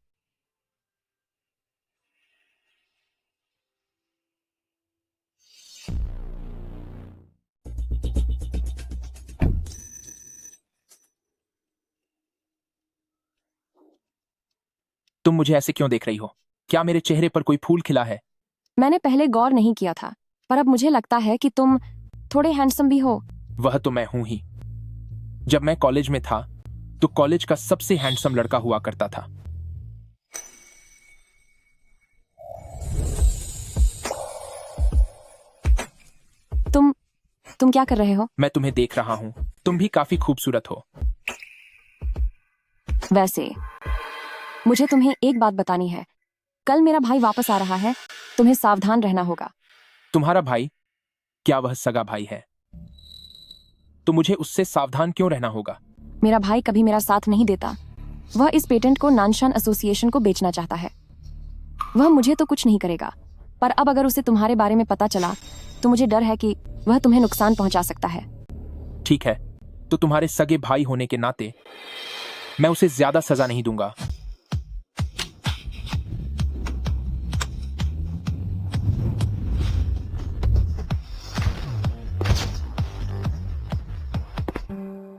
तुम मुझे ऐसे क्यों देख रही हो? क्या मेरे चेहरे पर कोई फूल खिला है? मैंने पहले गौर नहीं किया था, पर अब मुझे लगता है कि तुम थोड़े हैंडसम भी हो। वह तो मैं हूं ही। जब मैं कॉलेज में था तो कॉलेज का सबसे हैंडसम लड़का हुआ करता था। तुम क्या कर रहे हो? मैं तुम्हें देख रहा हूं। तुम भी काफी खूबसूरत हो। वैसे मुझे तुम्हें एक बात बतानी है। कल मेरा भाई वापस आ रहा है, तुम्हें सावधान रहना होगा। तुम्हारा भाई? क्या वह सगा भाई है? तो मुझे उससे सावधान क्यों रहना होगा? मेरा भाई कभी मेरा साथ नहीं देता। वह इस पेटेंट को नानशान एसोसिएशन को बेचना चाहता है। वह मुझे तो कुछ नहीं करेगा, पर अब अगर उसे तुम्हारे बारे में पता चला तो मुझे डर है कि वह तुम्हें नुकसान पहुंचा सकता है। ठीक है, तो तुम्हारे सगे भाई होने के नाते मैं उसे ज्यादा सजा नहीं दूंगा।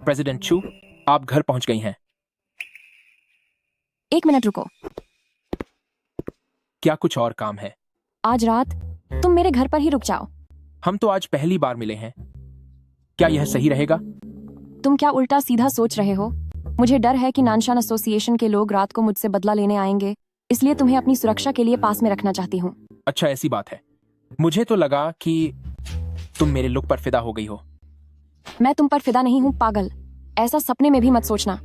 प्रेसिडेंट चू, आप घर पहुंच गई हैं। एक मिनट रुको। क्या कुछ और काम है? आज रात तुम मेरे घर पर ही रुक जाओ। हम तो आज पहली बार मिले हैं, क्या यह सही रहेगा? तुम क्या उल्टा सीधा सोच रहे हो? मुझे डर है कि नानशान एसोसिएशन के लोग रात को मुझसे बदला लेने आएंगे, इसलिए तुम्हें अपनी सुरक्षा के लिए पास में रखना चाहती हूँ। अच्छा, ऐसी बात है। मुझे तो लगा कि तुम मेरे लुक पर फिदा हो गई हो। मैं तुम पर फिदा नहीं हूँ पागल, ऐसा सपने में भी मत सोचना।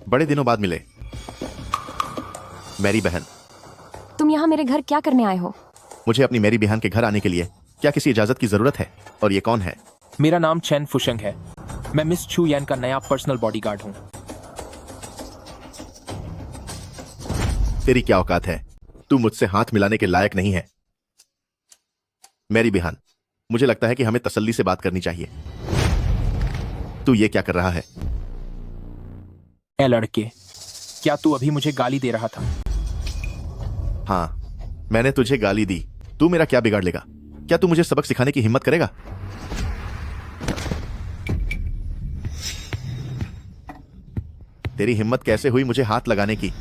बड़े दिनों बाद मिले मेरी बहन। तुम यहाँ मेरे घर क्या करने आए हो? मुझे अपनी मेरी बहन के घर आने के लिए क्या किसी इजाजत की जरूरत है? और ये कौन है? मेरा नाम चैन फुशंग है। मैं मिस छू यान का नया पर्सनल बॉडीगार्ड हूँ। तेरी क्या औकात है? तू मुझसे हाथ मिलाने के लायक नहीं है। मेरी बहन, मुझे लगता है कि हमें तसल्ली से बात करनी चाहिए। तू ये क्या कर रहा है? ए लड़के, क्या तू अभी मुझे गाली दे रहा था? हाँ, मैंने तुझे गाली दी। तू मेरा क्या बिगाड़ लेगा? क्या तू मुझे सबक सिखाने की हिम्मत करेगा? तेरी हिम्मत कैसे हुई मुझे हाथ लगाने की?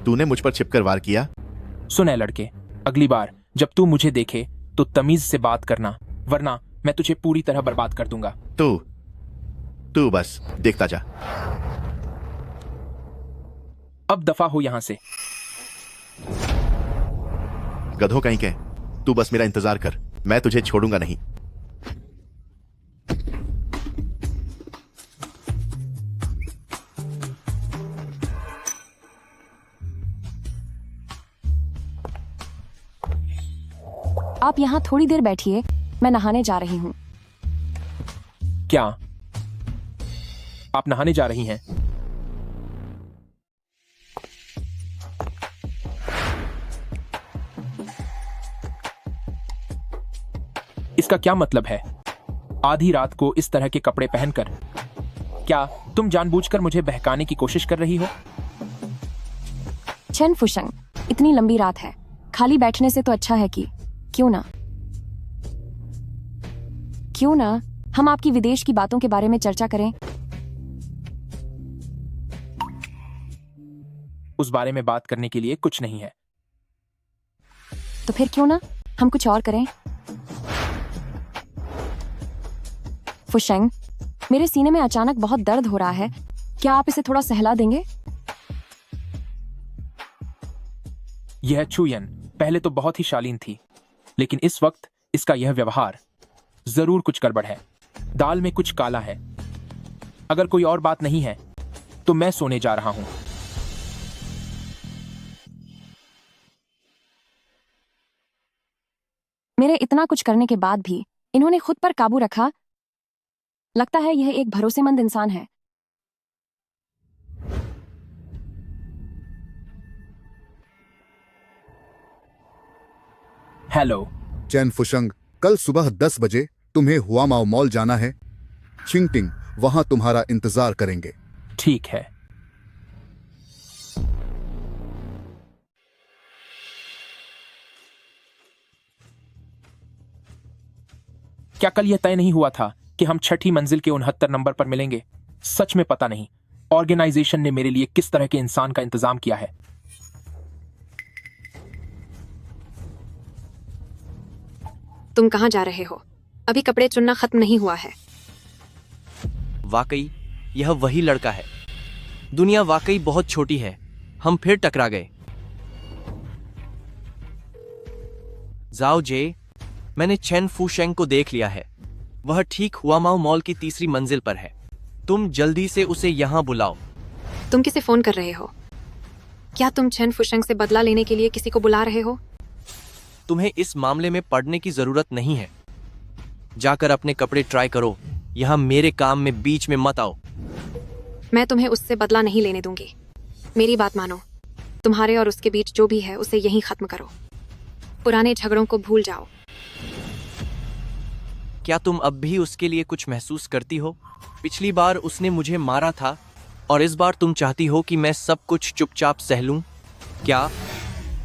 तूने मुझ पर छिपकर वार किया। सुन ए लड़के, अगली बार जब तू मुझे देखे तो तमीज से बात करना, वरना मैं तुझे पूरी तरह बर्बाद कर दूंगा। तू बस देखता जा। अब दफा हो यहां से। गधों कहीं के, तू बस मेरा इंतजार कर, मैं तुझे छोड़ूंगा नहीं। आप यहाँ थोड़ी देर बैठिए, मैं नहाने जा रही हूँ। क्या आप नहाने जा रही हैं? इसका क्या मतलब है? आधी रात को इस तरह के कपड़े पहनकर? क्या तुम जानबूझकर मुझे बहकाने की कोशिश कर रही हो? चैन फुशंग, इतनी लंबी रात है, खाली बैठने से तो अच्छा है कि क्यों ना हम आपकी विदेश की बातों के बारे में चर्चा करें। उस बारे में बात करने के लिए कुछ नहीं है। तो फिर क्यों ना हम कुछ और करें? फुशंग, मेरे सीने में अचानक बहुत दर्द हो रहा है, क्या आप इसे थोड़ा सहला देंगे? यह छुयन पहले तो बहुत ही शालीन थी, लेकिन इस वक्त इसका यह व्यवहार, जरूर कुछ गड़बड़ है। दाल में कुछ काला है। अगर कोई और बात नहीं है तो मैं सोने जा रहा हूं। मेरे इतना कुछ करने के बाद भी इन्होंने खुद पर काबू रखा। लगता है यह एक भरोसेमंद इंसान है। हेलो चैन फुशंग, कल सुबह 10 बजे तुम्हें हुआमाओ मॉल जाना है। चिंगटिंग वहां तुम्हारा इंतजार करेंगे। ठीक है। क्या कल यह तय नहीं हुआ था कि हम छठी मंजिल के 69 नंबर पर मिलेंगे? सच में पता नहीं ऑर्गेनाइजेशन ने मेरे लिए किस तरह के इंसान का इंतजाम किया है। तुम कहाँ जा रहे हो? अभी कपड़े चुनना खत्म नहीं हुआ है। वाकई यह वही लड़का है। दुनिया वाकई बहुत छोटी है। हम फिर टकरा गए। जाओ जे, मैंने चैन फुशेंग को देख लिया है। वह ठीक हुआमाओ मॉल की तीसरी मंजिल पर है। तुम जल्दी से उसे यहाँ बुलाओ। तुम किसे फोन कर रहे हो? क्या तुम चैन फुशंग से बदला लेने के लिए किसी को बुला रहे हो? तुम्हें इस मामले में पढ़ने की जरूरत नहीं है। जाकर अपने कपड़े ट्राई करो। यहाँ मेरे काम में बीच में मत आओ। मैं तुम्हें उससे बदला नहीं लेने दूंगी। मेरी बात मानो। तुम्हारे और उसके बीच जो भी है उसे यहीं खत्म करो। पुराने झगड़ों को भूल जाओ। क्या तुम अब भी उसके लिए कुछ महसूस करती हो? पिछली बार उसने मुझे मारा था और इस बार तुम चाहती हो कि मैं सब कुछ चुपचाप सह लूं? क्या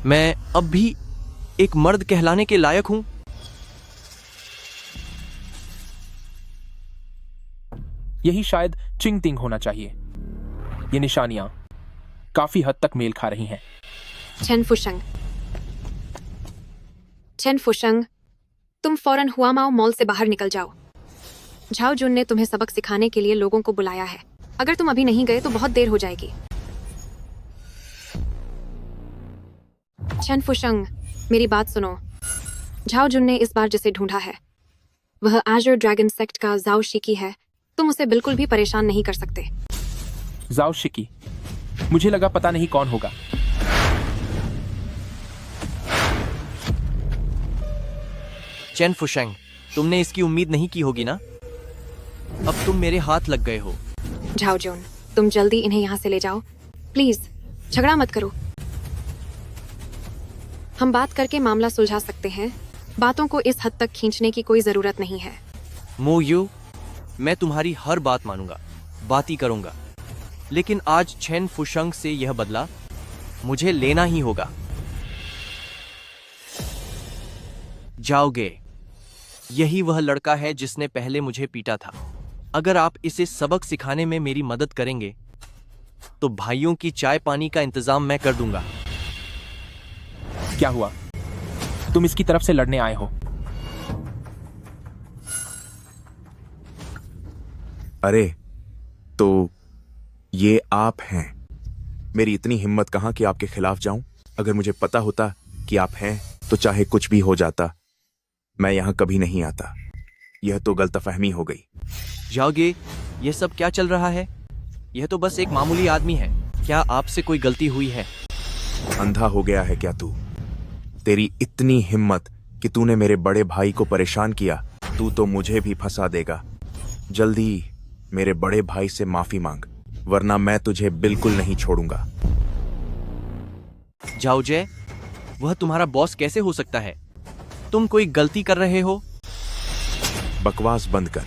मैं अब भी एक मर्द कहलाने के लायक हूं? यही शायद चिंग तिंग होना चाहिए। ये निशानियां काफी हद तक मेल खा रही हैं। चेन फुशंग, तुम फौरन हुआमाओ मॉल से बाहर निकल जाओ। झाओ जुन ने तुम्हें सबक सिखाने के लिए लोगों को बुलाया है। अगर तुम अभी नहीं गए तो बहुत देर हो जाएगी। चेन फुशंग, मेरी बात सुनो। झाओ जुन ने इस बार जिसे ढूंढा है वह एजर ड्रैगन सेक्ट का जाओ शिकी है। तुम उसे बिल्कुल भी परेशान नहीं कर सकते। जाओ शिकी, मुझे लगा पता नहीं कौन होगा। चेन फुशेंग, तुमने इसकी उम्मीद नहीं की होगी ना? अब तुम मेरे हाथ लग गए हो। झाओ जुन, तुम जल्दी इन्हें यहाँ से ले जाओ प्लीज। झगड़ा मत करो। हम बात करके मामला सुलझा सकते हैं। बातों को इस हद तक खींचने की कोई जरूरत नहीं है। मो यू, मैं तुम्हारी हर बात मानूंगा, बात ही करूंगा, लेकिन आज चेन फुशंग से यह बदला मुझे लेना ही होगा। जाओगे, यही वह लड़का है जिसने पहले मुझे पीटा था। अगर आप इसे सबक सिखाने में मेरी मदद करेंगे तो भाइयों की चाय पानी का इंतजाम मैं कर दूंगा। क्या हुआ? तुम इसकी तरफ से लड़ने आए हो? अरे तो ये आप हैं। मेरी इतनी हिम्मत कहां कि आपके खिलाफ जाऊं। अगर मुझे पता होता कि आप हैं तो चाहे कुछ भी हो जाता, मैं यहां कभी नहीं आता। यह तो गलतफहमी हो गई। जाओगे, यह सब क्या चल रहा है? यह तो बस एक मामूली आदमी है। क्या आपसे कोई गलती हुई है? अंधा हो गया है क्या तू? तेरी इतनी हिम्मत कि तूने मेरे बड़े भाई को परेशान किया। तू तो मुझे भी फंसा देगा। जल्दी मेरे बड़े भाई से माफी मांग, वरना मैं तुझे बिल्कुल नहीं छोड़ूंगा। जाओ जय, वह तुम्हारा बॉस कैसे हो सकता है? तुम कोई गलती कर रहे हो? बकवास बंद कर।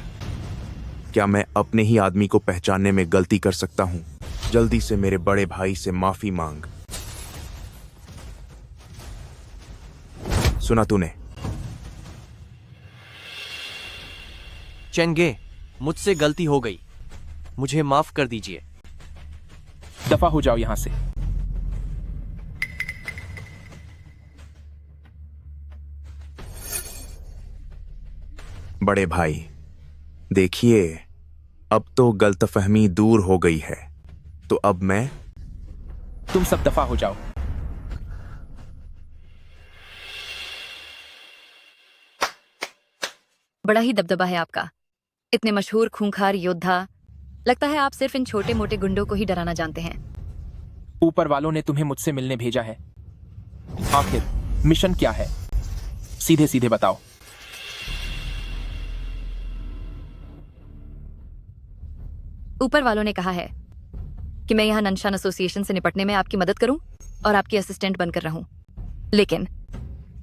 क्या मैं अपने ही आदमी को पहचानने में गलती कर सकता हूं? जल्दी से मेरे बड़े भाई से माफी मांग। सुना तूने? चेंगे, मुझसे गलती हो गई, मुझे माफ कर दीजिए। दफा हो जाओ यहां से। बड़े भाई, देखिए, अब तो गलतफहमी दूर हो गई है, तो अब मैं। तुम सब दफा हो जाओ। बड़ा ही दबदबा है आपका। इतने मशहूर खूंखार योद्धा, लगता है आप सिर्फ इन छोटे मोटे गुंडों को ही डराना जानते हैं। ऊपर वालों ने तुम्हें मुझसे मिलने भेजा है। आखिर मिशन क्या है? सीधे सीधे बताओ। ऊपर वालों ने कहा है कि मैं यहाँ ननशान एसोसिएशन से निपटने में आपकी मदद करूं और आपकी असिस्टेंट बनकर रहूं। लेकिन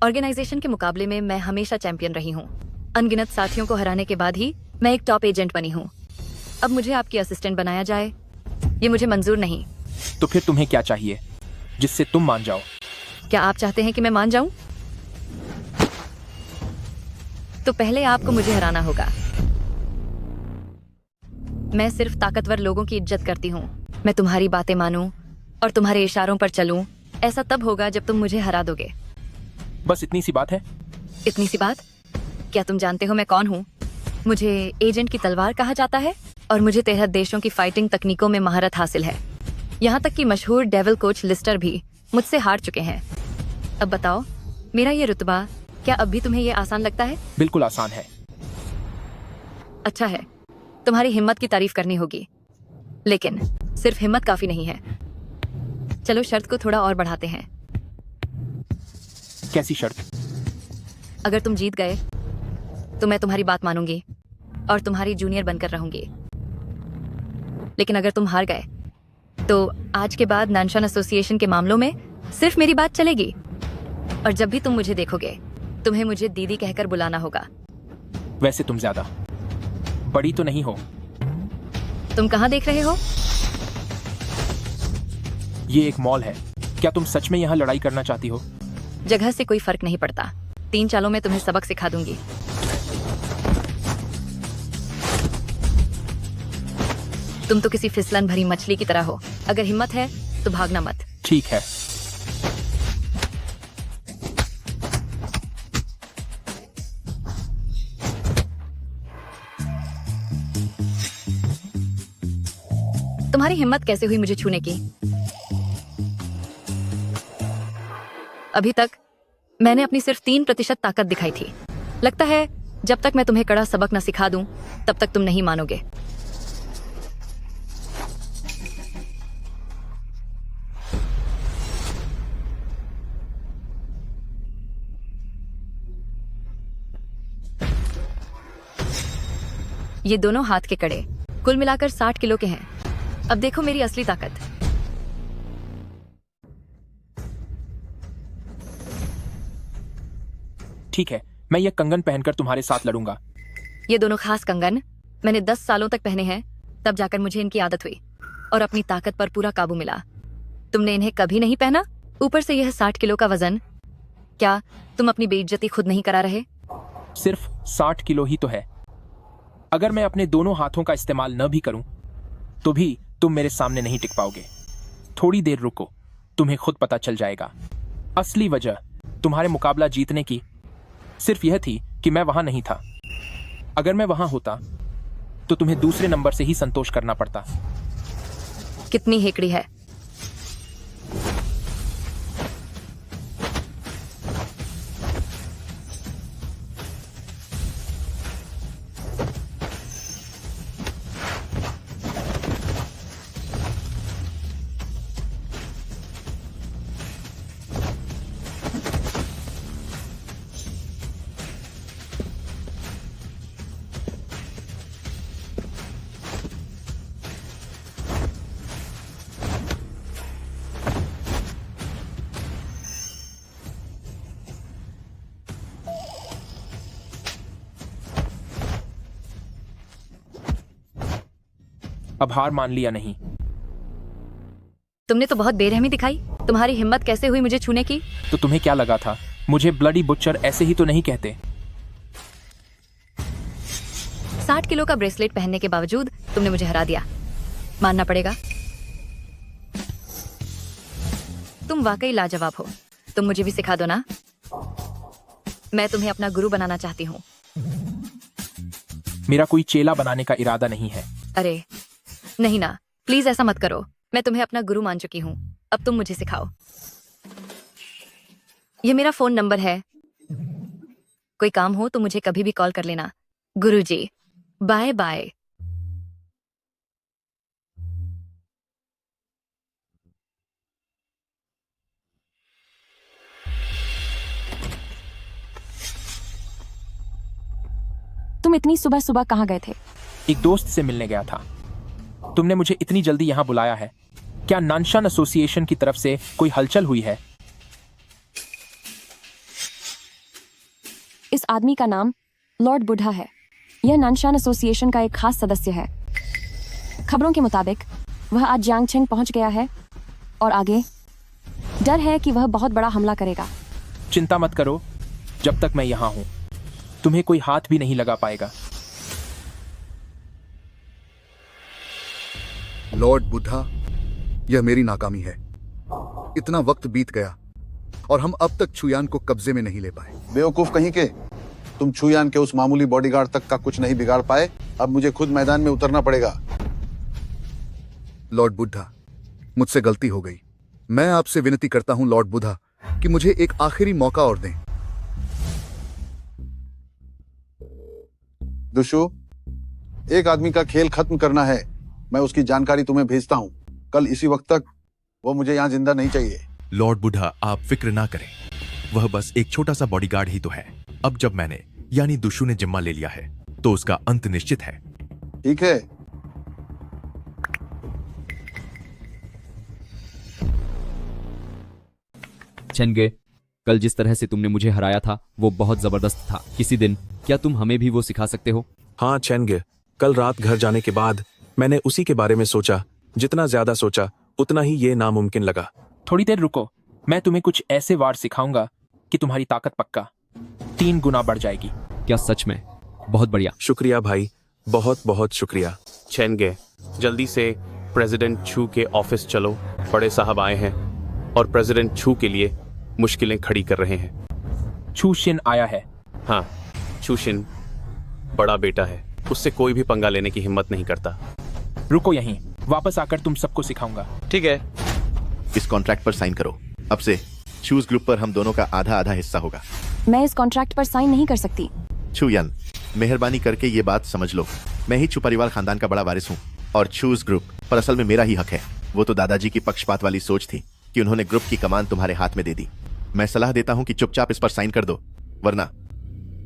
ऑर्गेनाइजेशन के मुकाबले में मैं हमेशा चैंपियन रही हूं। अनगिनत साथियों को हराने के बाद ही मैं एक टॉप एजेंट बनी हूं। अब मुझे आपकी असिस्टेंट बनाया जाए, ये मुझे मंजूर नहीं। तो फिर तुम्हें क्या चाहिए जिससे तुम मान जाओ? क्या आप चाहते हैं कि मैं मान जाऊं? तो पहले आपको मुझे हराना होगा। मैं सिर्फ ताकतवर लोगों की इज्जत करती हूँ। मैं तुम्हारी बातें मानूं और तुम्हारे इशारों पर चलूं, ऐसा तब होगा जब तुम मुझे हरा दोगे। बस इतनी सी बात है? इतनी सी बात? क्या तुम जानते हो मैं कौन हूँ? मुझे एजेंट की तलवार कहा जाता है और मुझे 13 देशों की फाइटिंग तकनीकों में महारत हासिल है। यहाँ तक कि मशहूर डेविल कोच लिस्टर भी मुझसे हार चुके हैं। अब बताओ, मेरा ये रुतबा क्या अब भी तुम्हें ये आसान लगता है? बिल्कुल आसान है। अच्छा है, तुम्हारी हिम्मत की तारीफ करनी होगी, लेकिन सिर्फ हिम्मत काफी नहीं है। चलो शर्त को थोड़ा और बढ़ाते हैं। कैसी शर्त? अगर तुम जीत गए तो मैं तुम्हारी बात मानूंगी और तुम्हारी जूनियर बनकर रहूंगी। लेकिन अगर तुम हार गए तो आज के बाद ननशान एसोसिएशन के मामलों में सिर्फ मेरी बात चलेगी। और जब भी तुम मुझे देखोगे, तुम्हें मुझे दीदी कहकर बुलाना होगा। वैसे तुम ज्यादा बड़ी तो नहीं हो। तुम कहाँ देख रहे हो? ये एक मॉल है। क्या तुम सच में यहाँ लड़ाई करना चाहती हो? जगह से कोई फर्क नहीं पड़ता। 3 चालों में तुम्हें सबक सिखा दूंगी। तुम तो किसी फिसलन भरी मछली की तरह हो। अगर हिम्मत है तो भागना मत। ठीक है। तुम्हारी हिम्मत कैसे हुई मुझे छूने की? अभी तक मैंने अपनी सिर्फ 3% ताकत दिखाई थी। लगता है जब तक मैं तुम्हें कड़ा सबक न सिखा दूं तब तक तुम नहीं मानोगे। ये दोनों हाथ के कड़े कुल मिलाकर 60 किलो के हैं। अब देखो मेरी असली ताकत। ठीक है, मैं ये कंगन पहनकर तुम्हारे साथ लड़ूंगा। ये दोनों खास कंगन मैंने 10 सालों तक पहने हैं, तब जाकर मुझे इनकी आदत हुई और अपनी ताकत पर पूरा काबू मिला। तुमने इन्हें कभी नहीं पहना, ऊपर से यह 60 किलो का वजन। क्या तुम अपनी बेइज्जती खुद नहीं करा रहे? सिर्फ 60 किलो ही तो है। अगर मैं अपने दोनों हाथों का इस्तेमाल न भी करूं तो भी तुम मेरे सामने नहीं टिक पाओगे। थोड़ी देर रुको, तुम्हें खुद पता चल जाएगा। असली वजह तुम्हारे मुकाबला जीतने की सिर्फ यह थी कि मैं वहां नहीं था। अगर मैं वहां होता तो तुम्हें दूसरे नंबर से ही संतोष करना पड़ता। कितनी हेकड़ी है। अब हार मान लिया नहीं? तुमने तो बहुत बेरहमी दिखाई। तुम्हारी हिम्मत कैसे हुई मुझे छूने की? तो तुम्हें क्या लगा था मुझे ब्लडी बुच्चर ऐसे ही तो नहीं कहते? 60 किलो का ब्रेसलेट पहनने के बावजूद तुमने मुझे हरा दिया, मानना पड़ेगा। तुम वाकई लाजवाब हो। तुम मुझे भी सिखा दो ना। मैं तुम्हें अपना गुरु बनाना चाहती हूँ। मेरा कोई चेला बनाने का इरादा नहीं है। अरे नहीं ना, प्लीज ऐसा मत करो। मैं तुम्हें अपना गुरु मान चुकी हूँ, अब तुम मुझे सिखाओ। यह मेरा फोन नंबर है। कोई काम हो तो मुझे कभी भी कॉल कर लेना। गुरुजी, बाय बाय। तुम इतनी सुबह सुबह कहाँ गए थे? एक दोस्त से मिलने गया था। तुमने मुझे इतनी जल्दी यहाँ बुलाया है। क्या नानशान एसोसिएशन की तरफ से कोई हलचल हुई है? इस आदमी का नाम लॉर्ड बुढ़ा है। यह नानशान एसोसिएशन का एक खास सदस्य है। खबरों के मुताबिक वह आज जियांगचेंग पहुंच गया है और आगे डर है कि वह बहुत बड़ा हमला करेगा। चिंता मत करो, जब तक मैं यहाँ हूँ तुम्हें कोई हाथ भी नहीं लगा पाएगा। लॉर्ड बुद्धा, यह मेरी नाकामी है। इतना वक्त बीत गया और हम अब तक छुयान को कब्जे में नहीं ले पाए। बेवकूफ कहीं के, तुम छुयान के उस मामूली बॉडीगार्ड तक का कुछ नहीं बिगाड़ पाए। अब मुझे खुद मैदान में उतरना पड़ेगा। लॉर्ड बुद्धा, मुझसे गलती हो गई। मैं आपसे विनती करता हूं लॉर्ड बुद्धा कि मुझे एक आखिरी मौका और दें। दुशु, एक आदमी का खेल खत्म करना है। मैं उसकी जानकारी तुम्हें भेजता हूँ। कल इसी वक्त तक वो मुझे यहाँ जिंदा नहीं चाहिए। लॉर्ड बुढ़ा, आप फिक्र ना करें। वह बस एक छोटा सा बॉडीगार्ड ही तो है। अब जब मैंने यानी दुशु ने जिम्मा ले लिया है तो उसका अंत निश्चित है। ठीक है। चेंगे, कल जिस तरह से तुमने मुझे हराया था वो बहुत जबरदस्त था। किसी दिन क्या तुम हमें भी वो सिखा सकते हो? हाँ चेंगे, कल रात घर जाने के बाद मैंने उसी के बारे में सोचा। जितना ज्यादा सोचा उतना ही ये नामुमकिन लगा। थोड़ी देर रुको, मैं तुम्हें कुछ ऐसे वार सिखाऊंगा कि तुम्हारी ताकत पक्का 3 गुना बढ़ जाएगी। क्या सच में? बहुत बढ़िया। शुक्रिया भाई, बहुत बहुत शुक्रिया। चेंगे, जल्दी से प्रेसिडेंट छू के ऑफिस चलो। बड़े साहब आए हैं और प्रेसिडेंट छू के लिए मुश्किलें खड़ी कर रहे हैं। छू शिन आया है? हाँ, छू शिन बड़ा बेटा है, उससे कोई भी पंगा लेने की हिम्मत नहीं करता। रुको यहीं, वापस आकर तुम सबको सिखाऊंगा। ठीक है, इस कॉन्ट्रैक्ट पर साइन करो। अब से शूज ग्रुप पर हम दोनों का आधा आधा हिस्सा होगा। मैं इस कॉन्ट्रैक्ट पर साइन नहीं कर सकती। छुयन, मेहरबानी करके ये बात समझ लो, मैं ही छू परिवार खानदान का बड़ा वारिस हूँ और छूज ग्रुप पर असल में मेरा ही हक है। वो तो दादाजी की पक्षपात वाली सोच थी कि उन्होंने ग्रुप की कमान तुम्हारे हाथ में दे दी। मैं सलाह देता हूँ कि चुपचाप इस पर साइन कर दो, वरना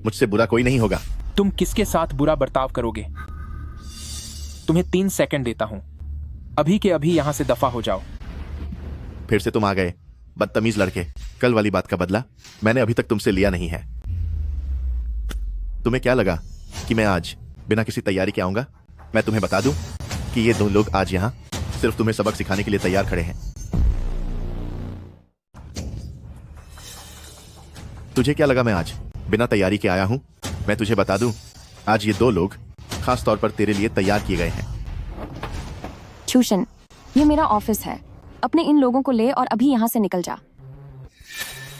मुझसे बुरा कोई नहीं होगा। तुम किसके साथ बुरा बर्ताव करोगे? तुम्हें 3 सेकंड देता हूँ, अभी के अभी यहाँ से दफा हो जाओ। फिर से तुम आ गए, बदतमीज लड़के। कल वाली बात का बदला मैंने अभी तक तुमसे लिया नहीं है। तुम्हें क्या लगा कि मैं आज बिना किसी तैयारी के आऊंगा? मैं तुम्हें बता दूं कि ये 2 लोग आज यहाँ सिर्फ तुम्हें सबक सिखाने के लिए तैयार खड़े हैं। तुझे क्या लगा मैं आज बिना तैयारी के आया हूं? मैं तुझे बता दूं, आज ये 2 लोग खास तौर पर तेरे लिए तैयार किए गए हैं। छूशन, ये मेरा ऑफिस है, अपने इन लोगों को ले और अभी यहाँ से निकल जा।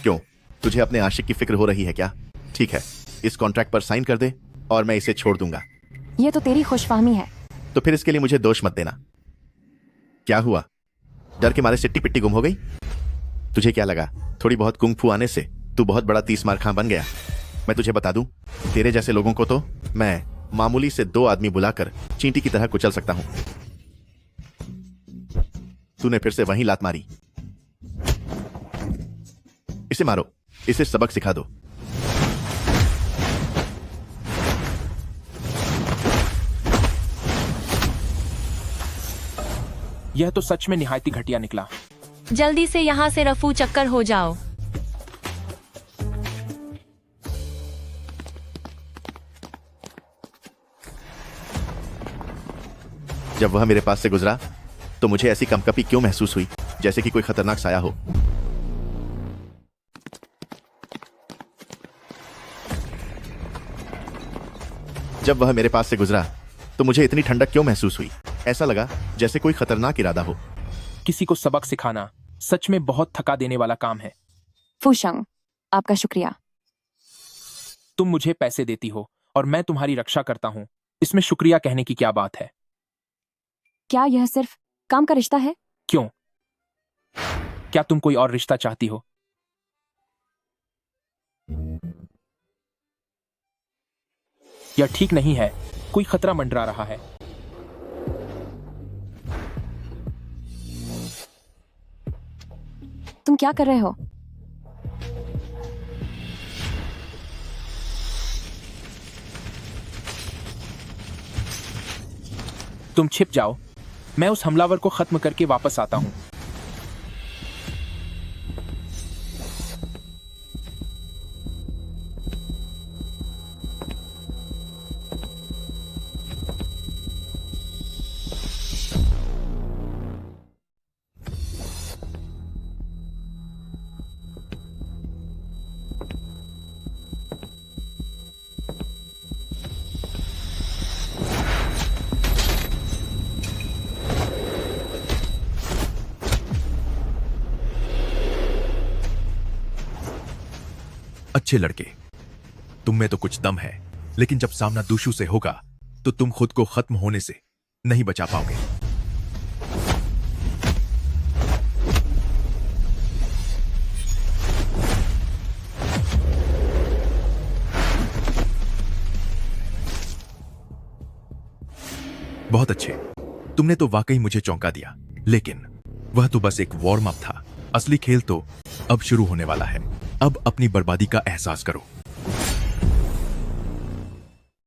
क्यों, तुझे अपने आशिक की फिक्र हो रही है क्या? ठीक है, इस कॉन्ट्रैक्ट पर साइन कर दे और मैं इसे छोड़ दूंगा। ये तो तेरी खुशफहमी है। तो फिर इसके लिए मुझे दोष मत देना। क्या हुआ, डर के मारे सिट्टी पिट्टी गुम हो गई? तुझे क्या लगा थोड़ी बहुत कुंग फू आने से तू बहुत बड़ा 30 मार खां बन गया? मैं तुझे बता दूं, तेरे जैसे लोगों को तो मैं मामूली से 2 आदमी बुलाकर चींटी की तरह कुचल सकता हूं। तूने फिर से वहीं लात मारी। इसे मारो, इसे सबक सिखा दो। यह तो सच में निहायती घटिया निकला। जल्दी से यहाँ से रफू चक्कर हो जाओ। जब वह मेरे पास से गुजरा तो मुझे ऐसी कंपकपी क्यों महसूस हुई, जैसे कि कोई खतरनाक साया हो। जब वह मेरे पास से गुजरा तो मुझे इतनी ठंडक क्यों महसूस हुई? ऐसा लगा जैसे कोई खतरनाक इरादा हो। किसी को सबक सिखाना सच में बहुत थका देने वाला काम है। फूशंग, आपका शुक्रिया। तुम मुझे पैसे देती हो और मैं तुम्हारी रक्षा करता हूँ, इसमें शुक्रिया कहने की क्या बात है? क्या यह सिर्फ काम का रिश्ता है? क्यों, क्या तुम कोई और रिश्ता चाहती हो? यह ठीक नहीं है, कोई खतरा मंडरा रहा है। तुम क्या कर रहे हो? तुम छिप जाओ, मैं उस हमलावर को खत्म करके वापस आता हूं। अच्छे लड़के, तुम में तो कुछ दम है, लेकिन जब सामना दूशु से होगा तो तुम खुद को खत्म होने से नहीं बचा पाओगे। बहुत अच्छे, तुमने तो वाकई मुझे चौंका दिया, लेकिन वह तो बस एक वार्म अप था। असली खेल तो अब शुरू होने वाला है। अब अपनी बर्बादी का एहसास करो।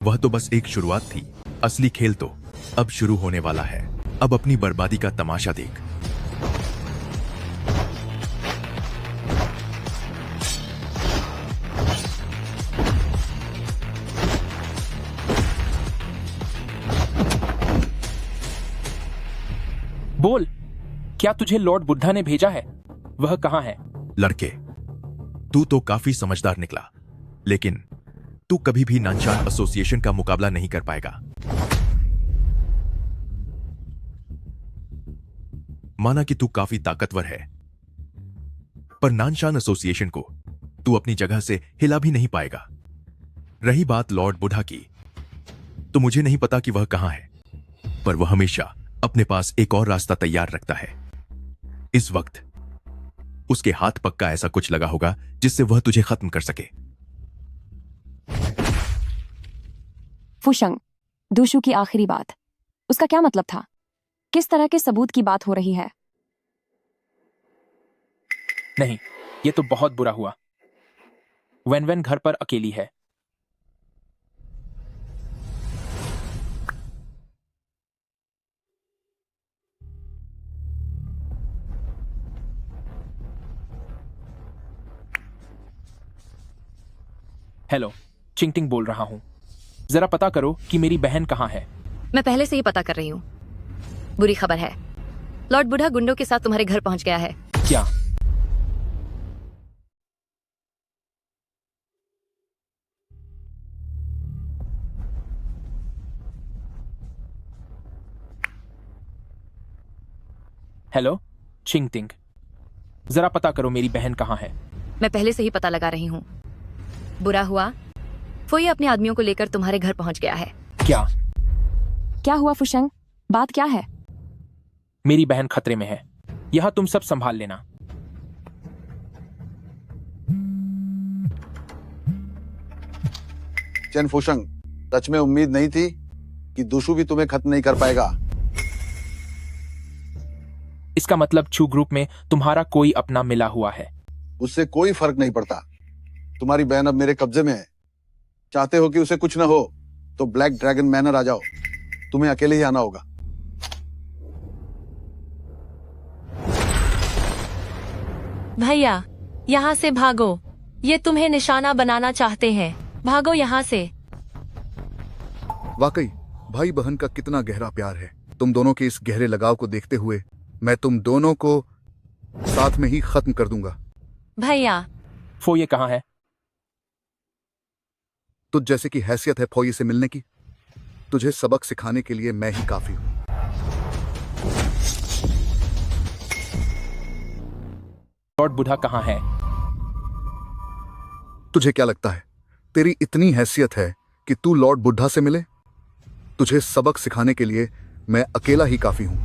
वह तो बस एक शुरुआत थी, असली खेल तो अब शुरू होने वाला है। अब अपनी बर्बादी का तमाशा देख। बोल, क्या तुझे लॉर्ड बुद्धा ने भेजा है? वह कहाँ है? लड़के, तू तो काफी समझदार निकला, लेकिन तू कभी भी नानशान एसोसिएशन का मुकाबला नहीं कर पाएगा। माना कि तू काफी ताकतवर है, पर नानशान एसोसिएशन को तू अपनी जगह से हिला भी नहीं पाएगा। रही बात लॉर्ड बुढ़ा की, तो मुझे नहीं पता कि वह कहां है, पर वह हमेशा अपने पास एक और रास्ता तैयार रखता है। इस वक्त उसके हाथ पक्का ऐसा कुछ लगा होगा जिससे वह तुझे खत्म कर सके। फुशंग, दूशु की आखिरी बात, उसका क्या मतलब था? किस तरह के सबूत की बात हो रही है? नहीं, ये तो बहुत बुरा हुआ। वेन वेन घर पर अकेली है। हेलो, चिंगटिंग बोल रहा हूं। जरा पता करो कि मेरी बहन कहां है। मैं पहले से ही पता कर रही हूँ। बुरी खबर है, लॉर्ड बुढ़ा गुंडों के साथ तुम्हारे घर पहुंच गया है। क्या? हेलो, चिंगटिंग, जरा पता करो मेरी बहन कहां है। मैं पहले से ही पता लगा रही हूँ। बुरा हुआ, फोई अपने आदमियों को लेकर तुम्हारे घर पहुंच गया है। क्या? क्या हुआ फुशंग? बात क्या है? मेरी बहन खतरे में है। यहां तुम सब संभाल लेना। चेन फुशंग, सच में उम्मीद नहीं थी कि दुशु भी तुम्हें खत्म नहीं कर पाएगा। इसका मतलब छू ग्रुप में तुम्हारा कोई अपना मिला हुआ है। उससे कोई फर्क नहीं पड़ता। तुम्हारी बहन अब मेरे कब्जे में है। चाहते हो कि उसे कुछ न हो तो ब्लैक ड्रैगन मैनर आ जाओ। तुम्हें अकेले ही आना होगा। भैया, यहाँ से भागो। ये तुम्हें निशाना बनाना चाहते हैं। भागो यहाँ से। वाकई भाई बहन का कितना गहरा प्यार है। तुम दोनों के इस गहरे लगाव को देखते हुए मैं तुम दोनों को साथ में ही खत्म कर दूंगा। भैया, फोये कहाँ है? तुझ जैसे की हैसियत है फोये से मिलने की? तुझे सबक सिखाने के लिए मैं ही काफी हूं। लॉर्ड बुढ़ा कहाँ है? तुझे क्या लगता है तेरी इतनी हैसियत है कि तू लॉर्ड बुढ़ा से मिले? तुझे सबक सिखाने के लिए मैं अकेला ही काफी हूं।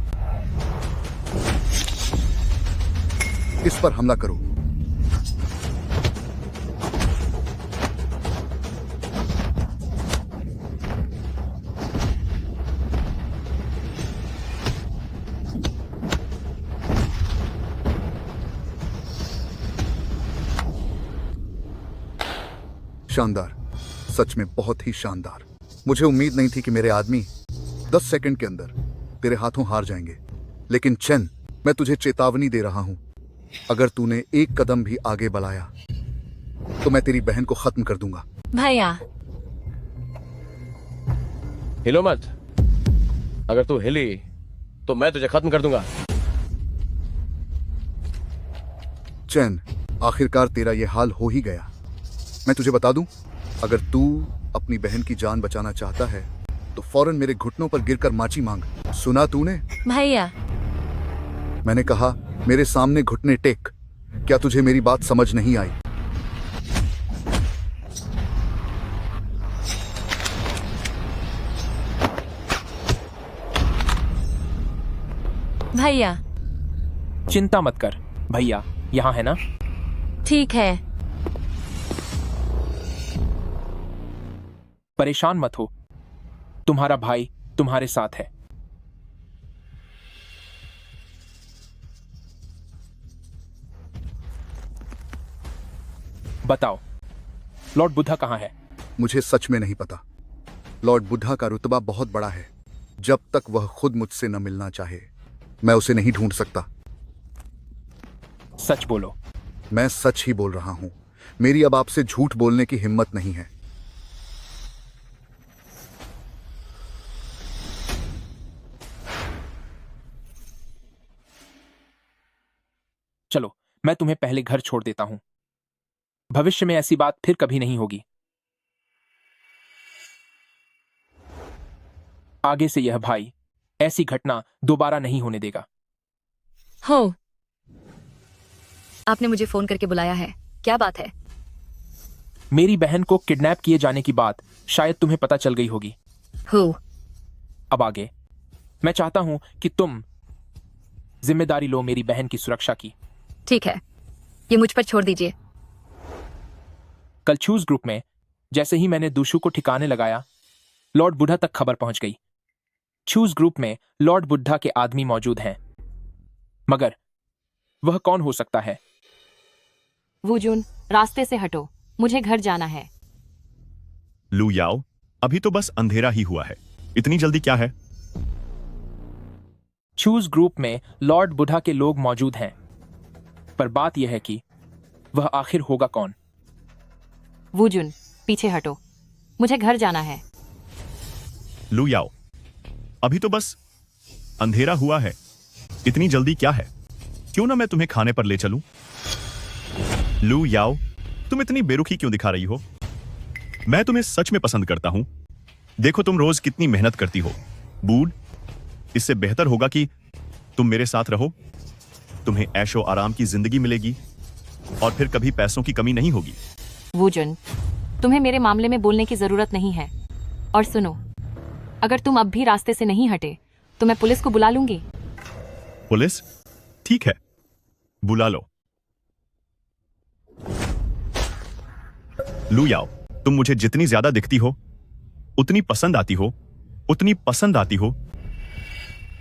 इस पर हमला करो। शानदार, सच में बहुत ही शानदार। मुझे उम्मीद नहीं थी कि मेरे आदमी 10 सेकंड के अंदर तेरे हाथों हार जाएंगे। लेकिन चेन, मैं तुझे चेतावनी दे रहा हूं, अगर तूने एक कदम भी आगे बढ़ाया तो मैं तेरी बहन को खत्म कर दूंगा। भैया, हिलो मत। अगर तू हिली तो मैं तुझे खत्म कर दूंगा। चैन, आखिरकार तेरा ये हाल हो ही गया। मैं तुझे बता दूं, अगर तू अपनी बहन की जान बचाना चाहता है तो फौरन मेरे घुटनों पर गिरकर माची मांग। सुना तूने? भैया, मैंने कहा मेरे सामने घुटने टेक। क्या तुझे मेरी बात समझ नहीं आई? भैया, चिंता मत कर। भैया यहाँ है ना? ठीक है। परेशान मत हो, तुम्हारा भाई तुम्हारे साथ है। बताओ, लॉर्ड बुद्धा कहाँ है? मुझे सच में नहीं पता। लॉर्ड बुद्धा का रुतबा बहुत बड़ा है। जब तक वह खुद मुझसे न मिलना चाहे मैं उसे नहीं ढूंढ सकता। सच बोलो। मैं सच ही बोल रहा हूं। मेरी अब आपसे झूठ बोलने की हिम्मत नहीं है। चलो, मैं तुम्हें पहले घर छोड़ देता हूं। भविष्य में ऐसी बात फिर कभी नहीं होगी। आगे से यह भाई ऐसी घटना दोबारा नहीं होने देगा। हो, आपने मुझे फोन करके बुलाया है, क्या बात है? मेरी बहन को किडनैप किए जाने की बात शायद तुम्हें पता चल गई होगी। हो, अब आगे मैं चाहता हूं कि तुम जिम्मेदारी लो मेरी बहन की सुरक्षा की। ठीक है, ये मुझ पर छोड़ दीजिए। कल चूज ग्रुप में जैसे ही मैंने दूशु को ठिकाने लगाया, लॉर्ड बुढ़ा तक खबर पहुंच गई। चूज ग्रुप में लॉर्ड बुढ़ा के आदमी मौजूद हैं, मगर वह कौन हो सकता है? वूजुन, रास्ते से हटो, मुझे घर जाना है। लू याओ, अभी तो बस अंधेरा ही हुआ है, इतनी जल्दी क्या है? चूज ग्रुप में लॉर्ड बुढ़ा के लोग मौजूद हैं, पर बात यह है कि वह आखिर होगा कौन? वूजुन, पीछे हटो, मुझे घर जाना है। लू याओ, अभी तो बस अंधेरा हुआ है, इतनी जल्दी क्या है? क्यों ना मैं तुम्हें खाने पर ले चलूं? लू याओ, तुम इतनी बेरुखी क्यों दिखा रही हो? मैं तुम्हें सच में पसंद करता हूं। देखो तुम रोज कितनी मेहनत करती हो। बूढ़, इससे बेहतर होगा कि तुम मेरे साथ रहो। तुम्हें ऐशो आराम की जिंदगी मिलेगी और फिर कभी पैसों की कमी नहीं होगी। वूजुन, तुम्हें मेरे मामले में बोलने की जरूरत नहीं है। और सुनो, अगर तुम अब भी रास्ते से नहीं हटे तो मैं पुलिस को बुला लूंगी। पुलिस? ठीक है, बुला लो। लू याओ, तुम मुझे जितनी ज्यादा दिखती हो उतनी पसंद आती हो, उतनी पसंद आती हो।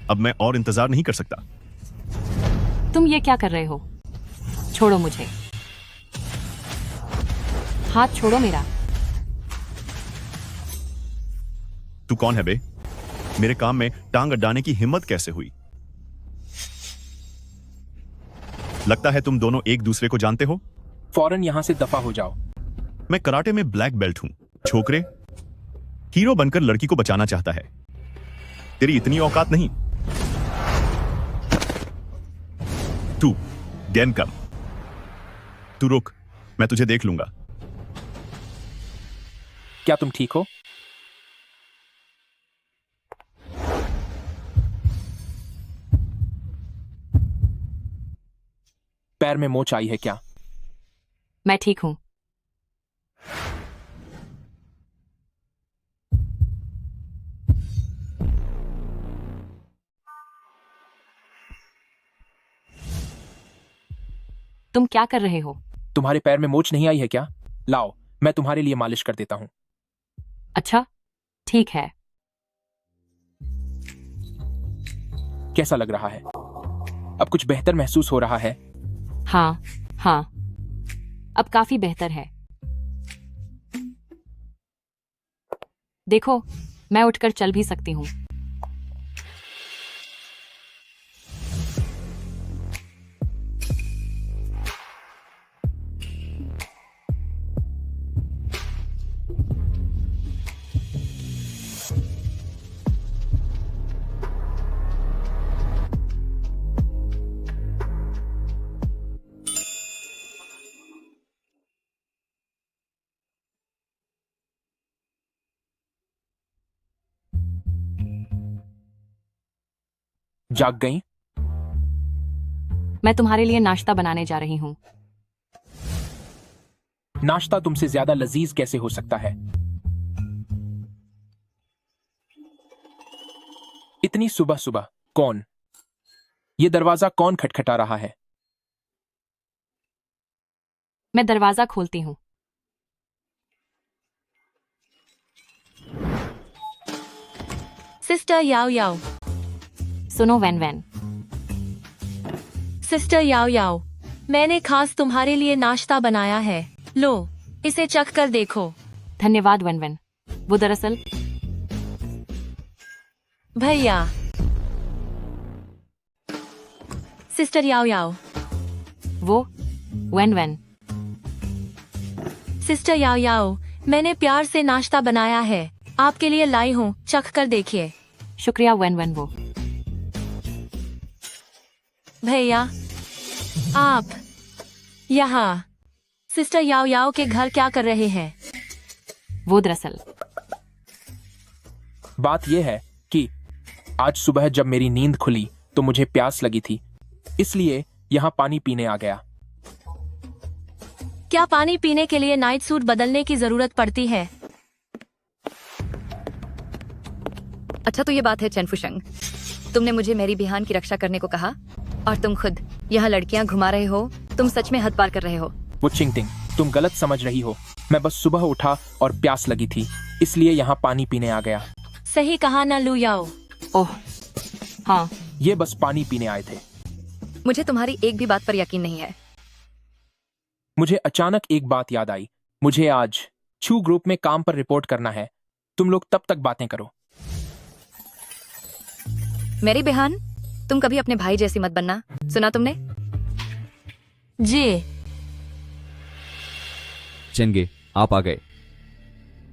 अब मैं और इंतजार नहीं कर सकता। तुम ये क्या कर रहे हो? छोड़ो मुझे, हाथ छोड़ो मेरा। तू कौन है बे? मेरे काम में टांग अड्डाने की हिम्मत कैसे हुई? लगता है तुम दोनों एक दूसरे को जानते हो। फौरन यहां से दफा हो जाओ। मैं कराटे में ब्लैक बेल्ट हूं। छोकरे, हीरो बनकर लड़की को बचाना चाहता है। तेरी इतनी औकात नहीं। तू गेम कम। तू रुक, मैं तुझे देख लूंगा। क्या तुम ठीक हो? पैर में मोच आई है क्या? मैं ठीक हूं। तुम क्या कर रहे हो? तुम्हारे पैर में मोच नहीं आई है क्या? लाओ, मैं तुम्हारे लिए मालिश कर देता हूं। अच्छा, ठीक है। कैसा लग रहा है? अब कुछ बेहतर महसूस हो रहा है? हाँ हाँ, अब काफी बेहतर है। देखो, मैं उठकर चल भी सकती हूँ। जाग गई? मैं तुम्हारे लिए नाश्ता बनाने जा रही हूँ। नाश्ता तुमसे ज्यादा लजीज कैसे हो सकता है? इतनी सुबह सुबह कौन? ये दरवाजा कौन खटखटा रहा है? मैं दरवाजा खोलती हूँ। सिस्टर याओ याओ, सुनो वैन वैन। सिस्टर याओ याओ, मैंने खास तुम्हारे लिए नाश्ता बनाया है। लो, इसे चख कर देखो। धन्यवाद वैन वैन। वो दरअसल भैया। सिस्टर याओ याओ। वो वैन वैन। सिस्टर याओ याओ, मैंने प्यार से नाश्ता बनाया है, आपके लिए लाई हूँ, चख कर देखिए। शुक्रिया वैन वैन। वो भैया, आप यहाँ। सिस्टर याओ याओ के घर क्या कर रहे हैं? वो दरअसल बात यह है कि आज सुबह जब मेरी नींद खुली तो मुझे प्यास लगी थी, इसलिए यहाँ पानी पीने आ गया। क्या पानी पीने के लिए नाइट सूट बदलने की जरूरत पड़ती है? अच्छा तो ये बात है चैन फुशंग, तुमने मुझे मेरी बिहान की रक्षा करने को कहा और तुम खुद यहाँ लड़कियाँ घुमा रहे हो। तुम सच में हद पार कर रहे हो। वो चिंगटिंग, तुम गलत समझ रही हो। मैं बस सुबह उठा और प्यास लगी थी, इसलिए यहाँ पानी पीने आ गया। सही कहा ना लू याओ। ओह हाँ, ये बस पानी पीने आए थे। मुझे तुम्हारी एक भी बात पर यकीन नहीं है। मुझे अचानक एक बात याद आई। मुझे आज छू ग्रुप में काम पर रिपोर्ट करना है। तुम लोग तब तक बातें करो। मेरी बिहान, तुम कभी अपने भाई जैसी मत बनना, सुना तुमने? जी। चेंगे, आप आ गए।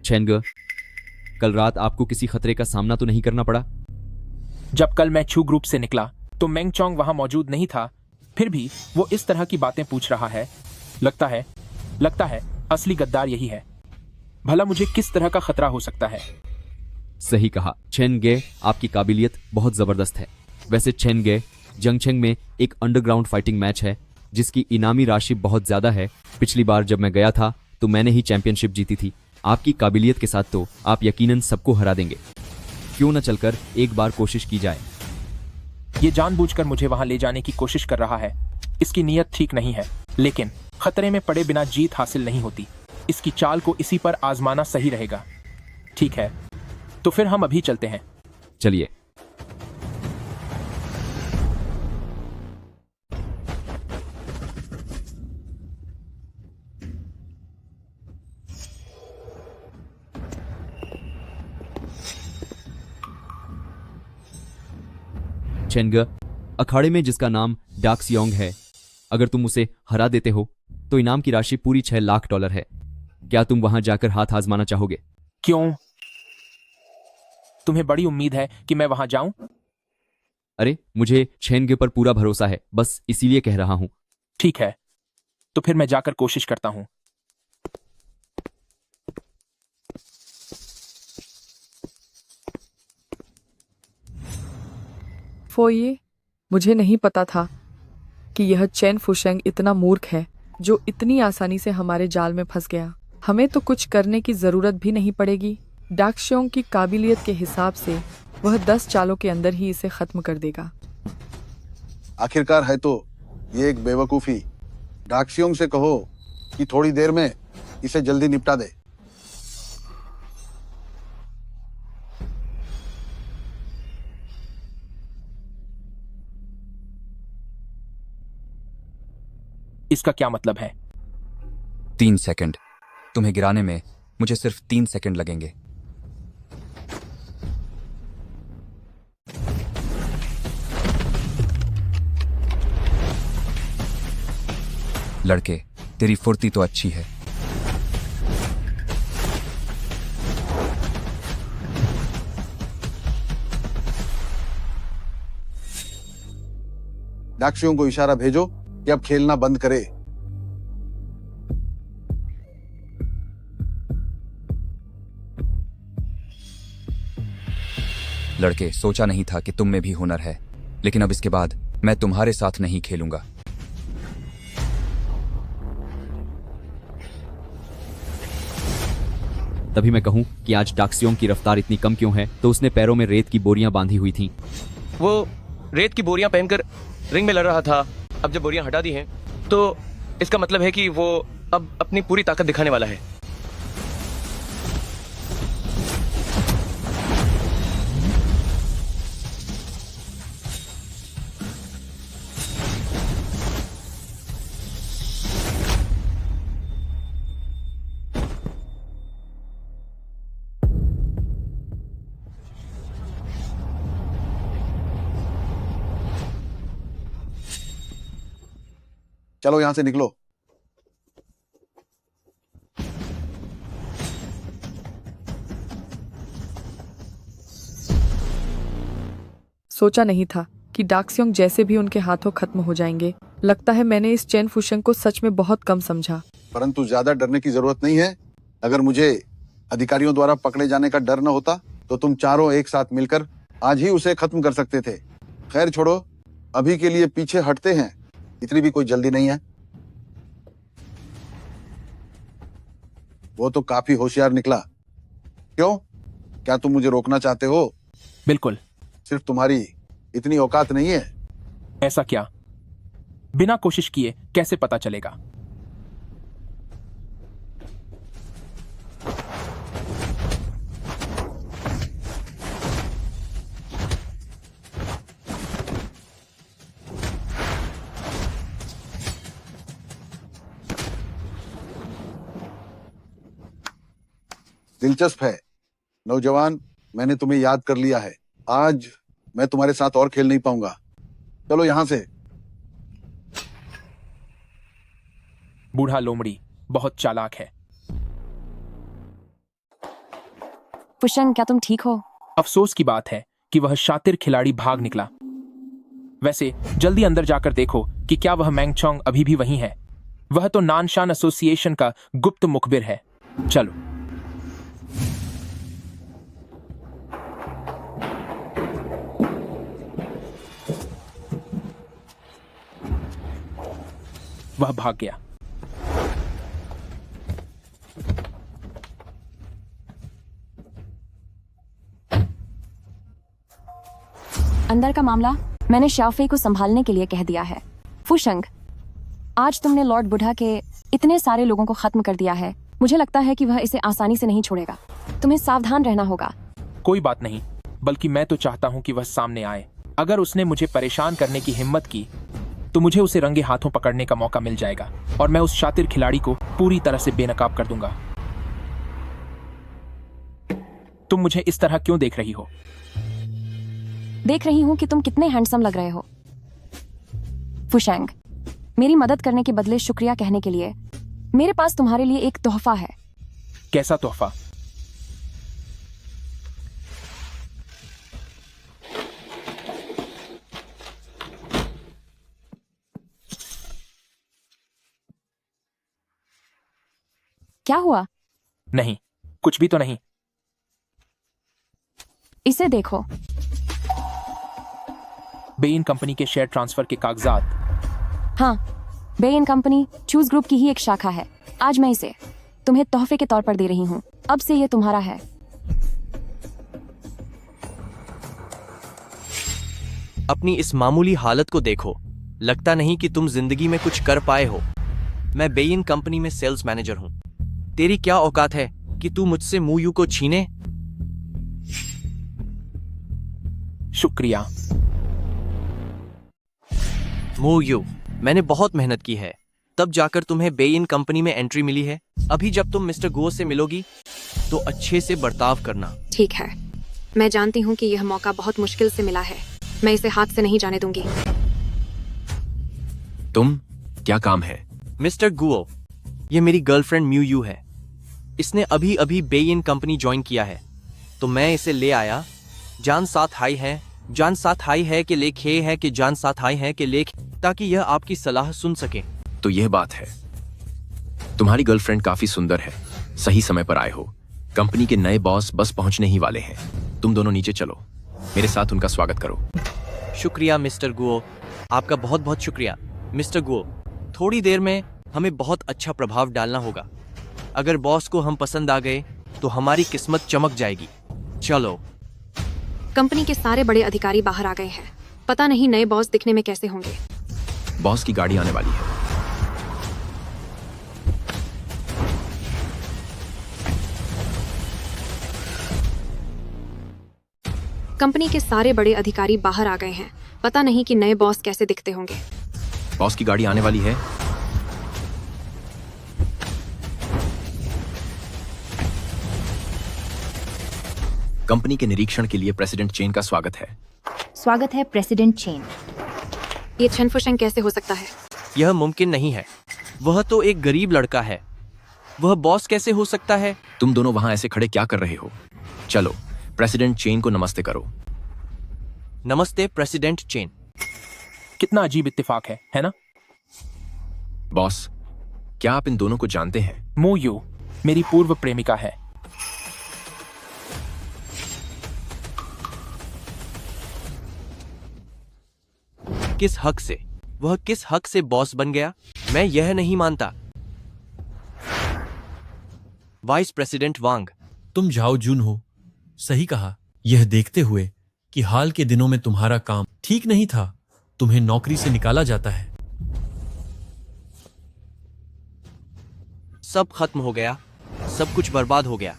चेंग, कल रात आपको किसी खतरे का सामना तो नहीं करना पड़ा? जब कल मैं छू ग्रुप से निकला तो मेंग चोंग वहां मौजूद नहीं था, फिर भी वो इस तरह की बातें पूछ रहा है। लगता है असली गद्दार यही है। भला मुझे किस तरह का खतरा हो सकता है? सही कहा चेंगे, आपकी काबिलियत बहुत जबरदस्त है। वैसे चेंगे, जंगचेंग में एक अंडरग्राउंड फाइटिंग मैच है जिसकी इनामी राशि बहुत ज्यादा है। पिछली बार जब मैं गया था तो मैंने ही चैंपियनशिप जीती थी। आपकी काबिलियत के साथ तो आप यकीनन सबको हरा देंगे। क्यों न चलकर एक बार कोशिश की जाए? ये जानबूझकर मुझे वहां ले जाने की कोशिश कर रहा है। इसकी नीयत ठीक नहीं है, लेकिन खतरे में पड़े बिना जीत हासिल नहीं होती। इसकी चाल को इसी पर आजमाना सही रहेगा। ठीक है, तो फिर हम अभी चलते हैं। चलिए। चेंग, अखाड़े में जिसका नाम डाक्सियोंग है, अगर तुम उसे हरा देते हो तो इनाम की राशि पूरी 6 लाख डॉलर है। क्या तुम वहां जाकर हाथ आजमाना चाहोगे? क्यों? तुम्हें बड़ी उम्मीद है कि मैं वहां जाऊं? अरे, मुझे चेंगे पर पूरा भरोसा है, बस इसीलिए कह रहा हूं। ठीक है, तो फिर मैं जाकर कोशिश करता हूं। फोये, मुझे नहीं पता था कि यह चैन फुशेंग इतना मूर्ख है जो इतनी आसानी से हमारे जाल में फंस गया। हमें तो कुछ करने की जरूरत भी नहीं पड़ेगी। डाक्सियोंग की काबिलियत के हिसाब से वह 10 चालों के अंदर ही इसे खत्म कर देगा। आखिरकार है तो ये एक बेवकूफी। डाक्सियोंग से कहो कि थोड़ी देर में इसे जल्दी निपटा दे। इसका क्या मतलब है? 3 सेकंड। तुम्हें गिराने में मुझे सिर्फ 3 सेकंड लगेंगे। लड़के, तेरी फुर्ती तो अच्छी है। डाक्सियों को इशारा भेजो कि अब खेलना बंद करे। लड़के, सोचा नहीं था कि तुम में भी हुनर है, लेकिन अब इसके बाद मैं तुम्हारे साथ नहीं खेलूंगा। तभी मैं कहूं कि आज डाक्सियोंग की रफ्तार इतनी कम क्यों है, तो उसने पैरों में रेत की बोरियां बांधी हुई थीं। वो रेत की बोरियां पहनकर रिंग में लड़ रहा था। अब जब बोरियां हटा दी हैं तो इसका मतलब है कि वो अब अपनी पूरी ताकत दिखाने वाला है। चलो यहां से निकलो। सोचा नहीं था कि डाक्सियोंग जैसे भी उनके हाथों खत्म हो जाएंगे। लगता है मैंने इस चैन फुशेंग को सच में बहुत कम समझा। परंतु ज्यादा डरने की जरूरत नहीं है। अगर मुझे अधिकारियों द्वारा पकड़े जाने का डर न होता तो तुम चारों एक साथ मिलकर आज ही उसे खत्म कर सकते थे। खैर छोड़ो, अभी के लिए पीछे हटते हैं, इतनी भी कोई जल्दी नहीं है। वो तो काफी होशियार निकला। क्यों, क्या तुम मुझे रोकना चाहते हो? बिल्कुल। सिर्फ तुम्हारी इतनी औकात नहीं है? ऐसा क्या? बिना कोशिश किए कैसे पता चलेगा? दिलचस्प है नौजवान, मैंने तुम्हें याद कर लिया है। आज मैं तुम्हारे साथ और खेल नहीं पाऊंगा। चलो यहां से। बूढ़ा लोमड़ी बहुत चालाक है। फुशंग, क्या तुम ठीक हो? अफसोस की बात है कि वह शातिर खिलाड़ी भाग निकला। वैसे जल्दी अंदर जाकर देखो कि क्या वह मैंगचोंग अभी भी वहीं है। वह तो नानशान एसोसिएशन का गुप्त मुखबिर है। चलो। वह भाग गया। अंदर का मामला मैंने शाफे को संभालने के लिए कह दिया है। फुशंग, आज तुमने लॉर्ड बुढ़ा के इतने सारे लोगों को खत्म कर दिया है। मुझे लगता है कि वह इसे आसानी से नहीं छोड़ेगा। तुम्हें सावधान रहना होगा। कोई बात नहीं, बल्कि मैं तो चाहता हूं कि वह सामने आए। अगर उसने मुझे परेशान करने की हिम्मत की तो मुझे उसे रंगे हाथों पकड़ने का मौका मिल जाएगा और मैं उस शातिर खिलाड़ी को पूरी तरह से बेनकाब कर दूंगा। तुम मुझे इस तरह क्यों देख रही हो? देख रही हूँ कि तुम कितने हैंडसम लग रहे हो। फुशंग, मेरी मदद करने के बदले शुक्रिया कहने के लिए मेरे पास तुम्हारे लिए एक तोहफा है। कैसा तोहफा? क्या हुआ? नहीं, कुछ भी तो नहीं। इसे देखो। बेइन कंपनी के शेयर ट्रांसफर के कागजात। हाँ, बेइन कंपनी चूज ग्रुप की ही एक शाखा है। आज मैं इसे तुम्हें तोहफे के तौर पर दे रही हूँ। अब से ये तुम्हारा है। अपनी इस मामूली हालत को देखो। लगता नहीं कि तुम जिंदगी में कुछ कर पाए हो। मैं बेइन कंपनी में सेल्स मैनेजर हूं। तेरी क्या औकात है कि तू मुझसे मूयू को छीने? शुक्रिया। मूयू, मैंने बहुत मेहनत की है, तब जाकर तुम्हें बेइन कंपनी में एंट्री मिली है। अभी जब तुम मिस्टर गुओ से मिलोगी तो अच्छे से बर्ताव करना। ठीक है, मैं जानती हूँ कि यह मौका बहुत मुश्किल से मिला है। मैं इसे हाथ से नहीं जाने दूंगी। तुम क्या काम है? मिस्टर गुओ, ये मेरी गर्लफ्रेंड म्यूयू है। इसने अभी अभी बेइन कंपनी ज्वाइन किया है, तो मैं इसे ले आया। जान साथ आई है, जान साथ आई है कि लेख है कि जान साथ आई है कि लेख, ताकि यह आपकी सलाह सुन सके। तो यह बात है, तुम्हारी गर्लफ्रेंड काफी सुंदर है। सही समय पर आए हो। कंपनी के नए बॉस बस पहुंचने ही वाले हैं। तुम दोनों नीचे चलो, मेरे साथ उनका स्वागत करो। शुक्रिया मिस्टर गुओ, आपका बहुत बहुत शुक्रिया। मिस्टर गुओ, थोड़ी देर में हमें बहुत अच्छा प्रभाव डालना होगा। अगर बॉस को हम पसंद आ गए तो हमारी किस्मत चमक जाएगी। चलो। कंपनी के सारे बड़े अधिकारी बाहर आ गए हैं। पता नहीं नए बॉस दिखने में कैसे होंगे। बॉस की गाड़ी आने वाली है। कंपनी के सारे बड़े अधिकारी बाहर आ गए हैं। पता नहीं कि नए बॉस कैसे दिखते होंगे। बॉस की गाड़ी आने वाली है। कंपनी के निरीक्षण के लिए प्रेसिडेंट चेन का स्वागत है। स्वागत है प्रेसिडेंट चेन। ये चेन फुशेंग कैसे हो सकता है? यह मुमकिन नहीं है। वह तो एक गरीब लड़का है। वह बॉस कैसे हो सकता है? तुम दोनों वहां ऐसे खड़े क्या कर रहे हो? चलो, प्रेसिडेंट चेन को नमस्ते करो। नमस्ते प्रेसिडेंट चेन। कितना अजीब इत्तेफाक है ना? बॉस, क्या आप इन दोनों को जानते हैं? मू यू मेरी पूर्व प्रेमिका है। किस हक से? वह किस हक से बॉस बन गया? मैं यह नहीं मानता। वाइस प्रेसिडेंट वांग, तुम झाओ जून हो, सही कहा। यह देखते हुए कि हाल के दिनों में तुम्हारा काम ठीक नहीं था, तुम्हें नौकरी से निकाला जाता है। सब खत्म हो गया, सब कुछ बर्बाद हो गया।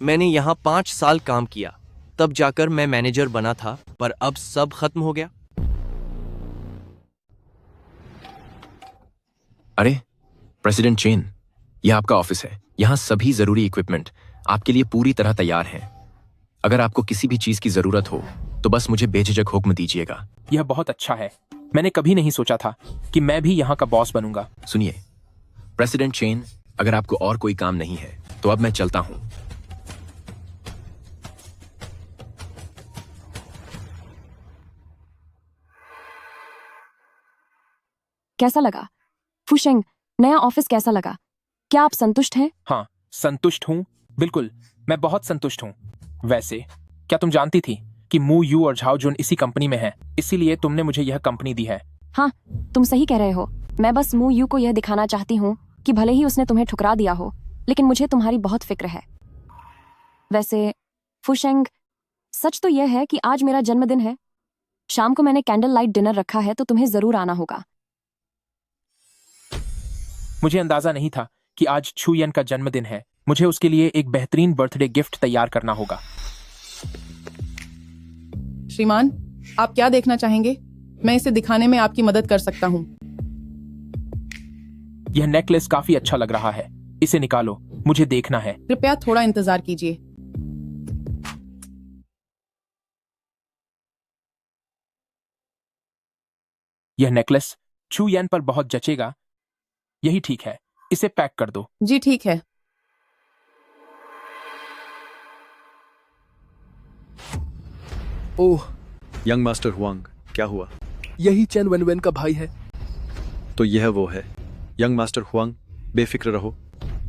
मैंने यहाँ 5 साल काम किया, तब जाकर मैं मैनेजर बना था, पर अब सब खत्म हो गया। अरे प्रेसिडेंट चेन, यह आपका ऑफिस है। यहाँ सभी जरूरी इक्विपमेंट आपके लिए पूरी तरह तैयार हैं। अगर आपको किसी भी चीज की जरूरत हो तो बस मुझे बेझिझक हुक्म दीजिएगा। यह बहुत अच्छा है। मैंने कभी नहीं सोचा था कि मैं भी यहाँ का बॉस बनूंगा। सुनिए प्रेसिडेंट चेन, अगर आपको और कोई काम नहीं है तो अब मैं चलता हूं। कैसा लगा फुशेंग? नया ऑफिस कैसा लगा? क्या आप संतुष्ट हैं? हाँ, संतुष्ट हूँ, बिल्कुल, मैं बहुत संतुष्ट हूँ। वैसे क्या तुम जानती थी कि मू यू और झाओ जुन इसी कंपनी में हैं, इसीलिए तुमने मुझे यह कंपनी दी है। हाँ, तुम सही कह रहे हो। मैं बस मू यू को यह दिखाना चाहती हूँ कि भले ही उसने तुम्हें ठुकरा दिया हो, लेकिन मुझे तुम्हारी बहुत फिक्र है। वैसे फुशेंग, सच तो यह है कि आज मेरा जन्मदिन है। शाम को मैंने कैंडल लाइट डिनर रखा है, तो तुम्हें जरूर आना होगा। मुझे अंदाजा नहीं था कि आज छुयन का जन्मदिन है। मुझे उसके लिए एक बेहतरीन बर्थडे गिफ्ट तैयार करना होगा। श्रीमान, आप क्या देखना चाहेंगे? मैं इसे दिखाने में आपकी मदद कर सकता हूँ। यह नेकलेस काफी अच्छा लग रहा है, इसे निकालो, मुझे देखना है। कृपया थोड़ा इंतजार कीजिए। यह नेकलेस छुयन पर बहुत जचेगा। यही ठीक है, इसे पैक कर दो। जी ठीक है। ओह, यंग मास्टर हुआंग, क्या हुआ? यही चेन वेनवेन का भाई है। तो यह वो है। यंग मास्टर हुआंग, बेफिक्र रहो,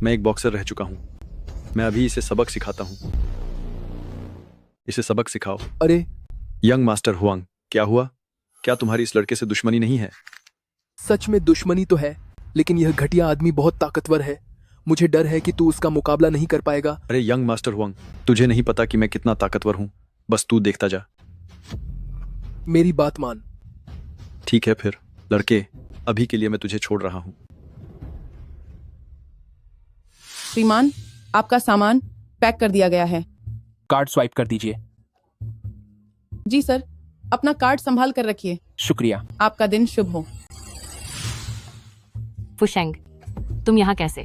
मैं एक बॉक्सर रह चुका हूँ। मैं अभी इसे सबक सिखाता हूँ। इसे सबक सिखाओ। अरे यंग मास्टर हुआंग, क्या हुआ? क्या तुम्हारी इस लड़के से दुश्मनी नहीं है? सच में दुश्मनी तो है, लेकिन यह घटिया आदमी बहुत ताकतवर है। मुझे डर है कि तू उसका मुकाबला नहीं कर पाएगा। अरे यंग मास्टर हुआंग, तुझे नहीं पता कि मैं कितना ताकतवर हूँ, बस तू देखता जा। मेरी बात मान। ठीक है फिर लड़के, अभी के लिए मैं तुझे छोड़ रहा हूँ। श्रीमान, आपका सामान पैक कर दिया गया है। कार्ड स्वाइप कर दीजिए। जी सर, अपना कार्ड संभाल कर रखिए। शुक्रिया। आपका दिन शुभ हो। फुशेंग, तुम यहाँ कैसे?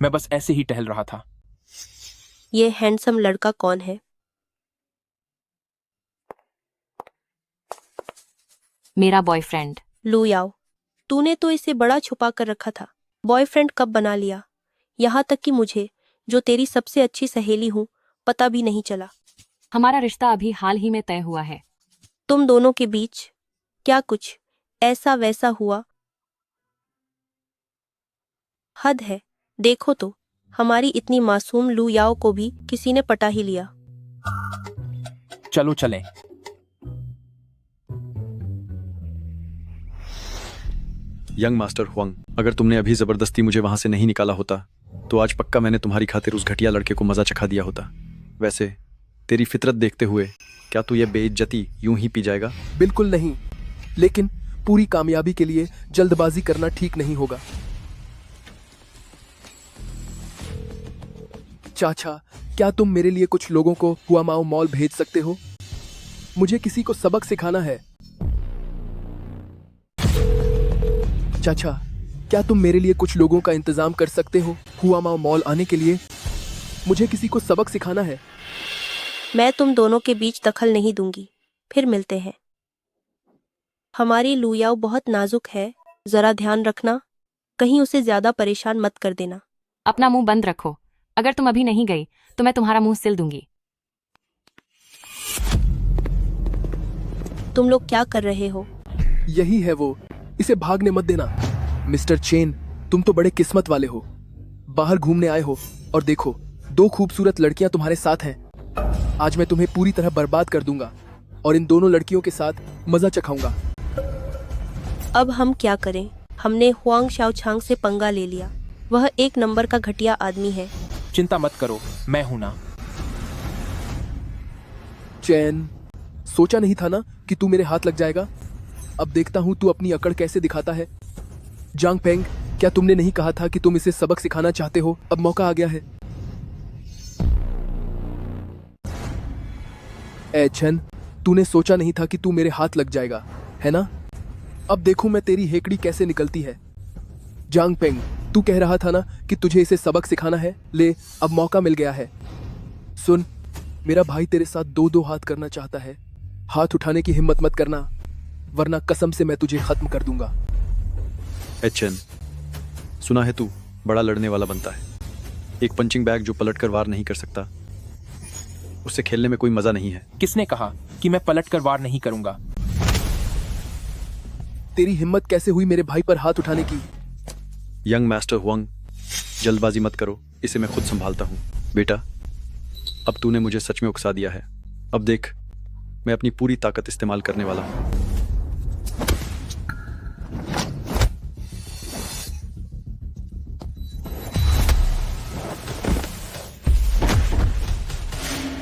मैं बस ऐसे ही टहल रहा था। ये हैंडसम लड़का कौन है? मेरा बॉयफ्रेंड। लू याओ, तूने तो इसे बड़ा छुपा कर रखा था। बॉयफ्रेंड कब बना लिया? यहाँ तक कि मुझे, जो तेरी सबसे अच्छी सहेली हूँ, पता भी नहीं चला। हमारा रिश्ता अभी हाल ही में तय हुआ है। तुम दोनों के बीच क्या कुछ ऐसा वैसा हुआ? हद है। देखो तो, हमारी इतनी मासूम लू याओ को भी किसी ने पटा ही लिया। चलो चलें। यंग मास्टर हुआंग, अगर तुमने अभी जबरदस्ती मुझे वहां से नहीं निकाला होता तो आज पक्का मैंने तुम्हारी खातिर उस घटिया लड़के को मजा चखा दिया होता। वैसे तेरी फितरत देखते हुए क्या तू ये बेइज्जती यूं ही पी जाएगा? बिल्कुल नहीं, लेकिन पूरी कामयाबी के लिए जल्दबाजी करना ठीक नहीं होगा। चाचा, क्या तुम मेरे लिए कुछ लोगों को हुआमाओ मॉल भेज सकते हो? मुझे किसी को सबक सिखाना है। चाचा, क्या तुम मेरे लिए कुछ लोगों का इंतजाम कर सकते हो हुआमाओ मॉल आने के लिए? मुझे किसी को सबक सिखाना है। मैं तुम दोनों के बीच दखल नहीं दूंगी। फिर मिलते हैं। हमारी लू याओ बहुत नाजुक है, जरा ध्यान रखना, कहीं उसे ज्यादा परेशान मत कर देना। अपना मुंह बंद रखो। अगर तुम अभी नहीं गई तो मैं तुम्हारा मुंह सिल दूंगी। तुम लोग क्या कर रहे हो? यही है वो, इसे भागने मत देना। मिस्टर चेन, तुम तो बड़े किस्मत वाले हो। बाहर घूमने आए हो और देखो 2 खूबसूरत लड़कियां तुम्हारे साथ हैं। आज मैं तुम्हें पूरी तरह बर्बाद कर दूंगा और इन दोनों लड़कियों के साथ मजा चखाऊंगा। अब हम क्या करें? हमने हुआंग शाओचांग से पंगा ले लिया। वह 1 नंबर का घटिया आदमी है। चिंता मत करो, मैं हूं ना। चैन, सोचा नहीं था ना कि तू मेरे हाथ लग जाएगा। अब देखता हूँ तू अपनी अकड़ कैसे दिखाता है। जांग पेंग, क्या तुमने नहीं कहा था कि तुम इसे सबक सिखाना चाहते हो? अब मौका आ गया है। ए चैन, तूने सोचा नहीं था कि तू मेरे हाथ लग जाएगा, है ना? अब देखूं मैं तेरी हेकड़ी कैसे निकलती है। जांग पेंग, तू कह रहा था ना कि तुझे इसे सबक सिखाना है। ले, अब मौका मिल गया है। सुन, मेरा भाई तेरे साथ 2-2 हाथ करना चाहता है। हाथ उठाने की हिम्मत मत करना, वरना कसम से मैं तुझे खत्म कर दूंगा। एचएन, सुना है तू बड़ा लड़ने वाला बनता है। एक पंचिंग बैग जो पलट कर वार नहीं कर सकता, उससे खेलने में कोई मजा नहीं है। किसने कहा कि मैं पलट कर वार नहीं करूंगा? तेरी हिम्मत कैसे हुई मेरे भाई पर हाथ उठाने की? यंग मास्टर हुआंग, जल्दबाजी मत करो, इसे मैं खुद संभालता हूँ। बेटा, अब तूने मुझे सच में उकसा दिया है। अब देख, मैं अपनी पूरी ताकत इस्तेमाल करने वाला हूँ।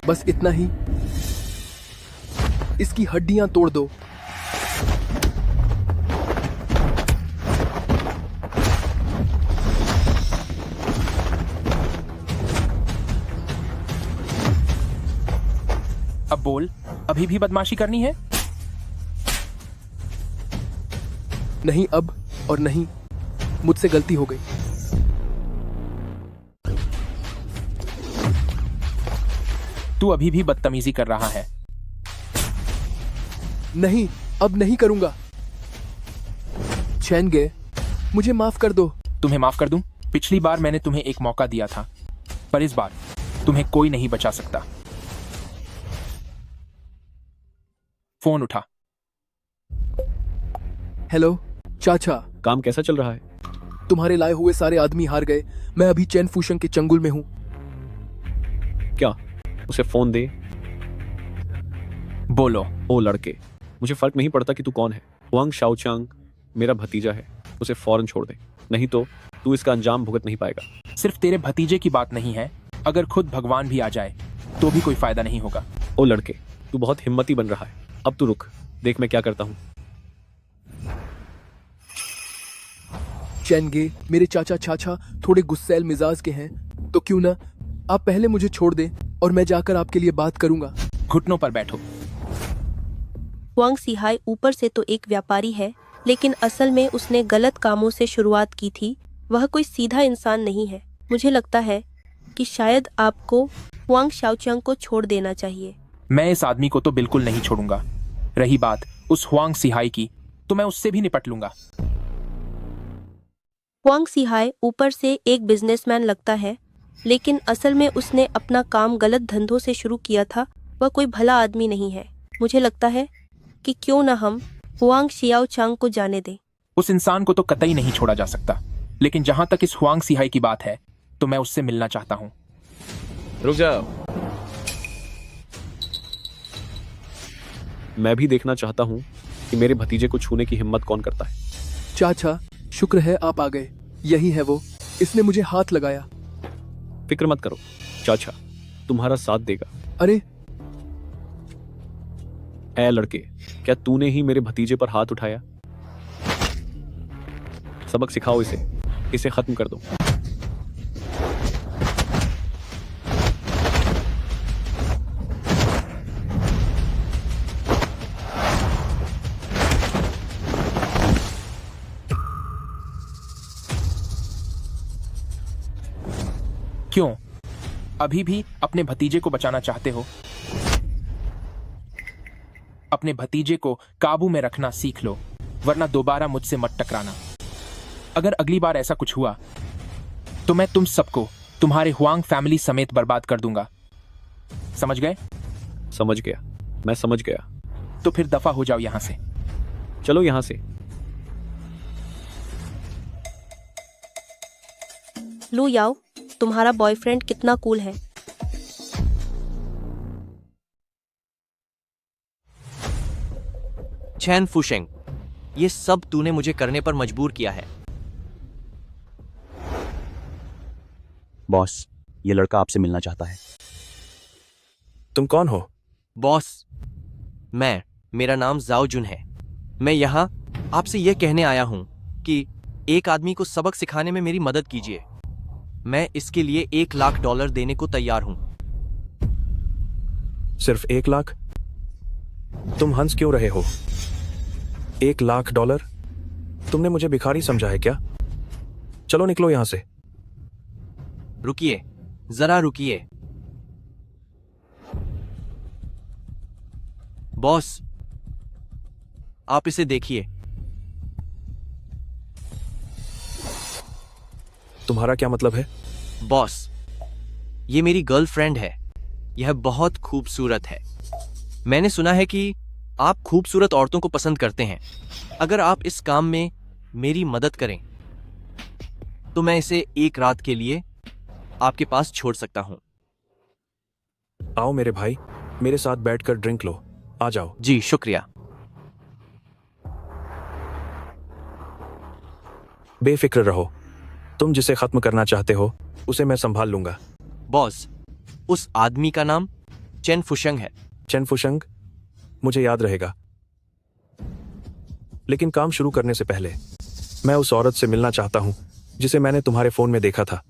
बस इतना ही, इसकी हड्डियां तोड़ दो। अब बोल, अभी भी बदमाशी करनी है? नहीं अब और नहीं, मुझसे गलती हो गई। तू अभी भी बदतमीजी कर रहा है। नहीं, अब नहीं करूंगा। चैनगे, मुझे माफ कर दो। तुम्हें माफ कर दूं? पिछली बार मैंने तुम्हें एक मौका दिया था, पर इस बार तुम्हें कोई नहीं बचा सकता। फोन उठा। हेलो चाचा, काम कैसा चल रहा है? तुम्हारे लाए हुए सारे आदमी हार गए। मैं अभी चैन फूशंग के चंगुल में हूँ। क्या? उसे फोन दे। बोलो। ओ लड़के, मुझे फर्क नहीं पड़ता कि तू कौन है। हुआंग शाओचांग मेरा भतीजा है, उसे फौरन छोड़ दे, नहीं तो तू इसका अंजाम भुगत नहीं पाएगा। सिर्फ तेरे भतीजे की बात नहीं है, अगर खुद भगवान भी आ जाए तो भी कोई फायदा नहीं होगा। ओ लड़के, तू बहुत हिम्मती बन रहा है। अब तू रुक, देख मैं क्या करता हूँ। चैनगे, मेरे चाचा छाछा थोड़े गुस्सैल मिजाज के हैं, तो क्यों ना आप पहले मुझे छोड़ दें और मैं जाकर आपके लिए बात करूंगा। घुटनों पर बैठो। हुआंग सिहाई ऊपर से तो एक व्यापारी है, लेकिन असल में उसने गलत कामों से शुरुआत की थी। वह कोई सीधा इंसान नहीं है। मुझे लगता है कि शायद आपको हुआंग शाओचांग को छोड़ देना चाहिए। मैं इस आदमी को तो बिल्कुल नहीं छोड़ूंगा। रही बात उस हुआंग सिहाई की, तो मैं उससे भी निपट लूंगा। हुआंग सिहाई ऊपर से एक बिजनेसमैन लगता है, लेकिन असल में उसने अपना काम गलत धंधों से शुरू किया था। वह कोई भला आदमी नहीं है। मुझे लगता है कि क्यों न हम हुआंग शाओचांग को जाने दें। उस इंसान को तो कतई नहीं छोड़ा जा सकता, लेकिन जहां तक इस हुआंग सिहाई की बात है तो मैं उससे मिलना चाहता हूं। रुक जाओ। मैं भी देखना चाहता हूँ कि मेरे भतीजे को छूने की हिम्मत कौन करता है। चाचा, शुक्र है आप आ गए। यही है वो, इसने मुझे हाथ लगाया। फिक्र मत करो, चाचा तुम्हारा साथ देगा। अरे ऐ लड़के, क्या तूने ही मेरे भतीजे पर हाथ उठाया? सबक सिखाओ इसे खत्म कर दो। क्यों? अभी भी अपने भतीजे को बचाना चाहते हो? अपने भतीजे को काबू में रखना सीख लो, वरना दोबारा मुझसे मत टकराना। अगर अगली बार ऐसा कुछ हुआ तो मैं तुम सबको तुम्हारे हुआंग फैमिली समेत बर्बाद कर दूंगा। समझ गए? समझ गया, मैं समझ गया। तो फिर दफा हो जाओ यहां से। चलो यहां से। लू याओ, तुम्हारा बॉयफ्रेंड कितना कूल है। चैन फुशेंग, ये सब तूने मुझे करने पर मजबूर किया है। बॉस, ये लड़का आपसे मिलना चाहता है। तुम कौन हो? बॉस, मेरा नाम जाओ जुन है। मैं यहाँ आपसे यह कहने आया हूं कि एक आदमी को सबक सिखाने में मेरी मदद कीजिए। मैं इसके लिए $1 लाख देने को तैयार हूं। सिर्फ 1 लाख? तुम हंस क्यों रहे हो? $1 लाख? तुमने मुझे भिखारी समझा है क्या? चलो निकलो यहां से। रुकिए, जरा रुकिए। बॉस, आप इसे देखिए। तुम्हारा क्या मतलब है? बॉस, ये मेरी गर्लफ्रेंड है। यह बहुत खूबसूरत है। मैंने सुना है कि आप खूबसूरत औरतों को पसंद करते हैं। अगर आप इस काम में मेरी मदद करें तो मैं इसे एक रात के लिए आपके पास छोड़ सकता हूं। आओ मेरे भाई, मेरे साथ बैठकर ड्रिंक लो। आ जाओ। जी शुक्रिया। बेफिक्र रहो, तुम जिसे खत्म करना चाहते हो उसे मैं संभाल लूंगा। बॉस, उस आदमी का नाम चेन फुशंग है। चेन फुशंग? मुझे याद रहेगा। लेकिन काम शुरू करने से पहले मैं उस औरत से मिलना चाहता हूं जिसे मैंने तुम्हारे फोन में देखा था।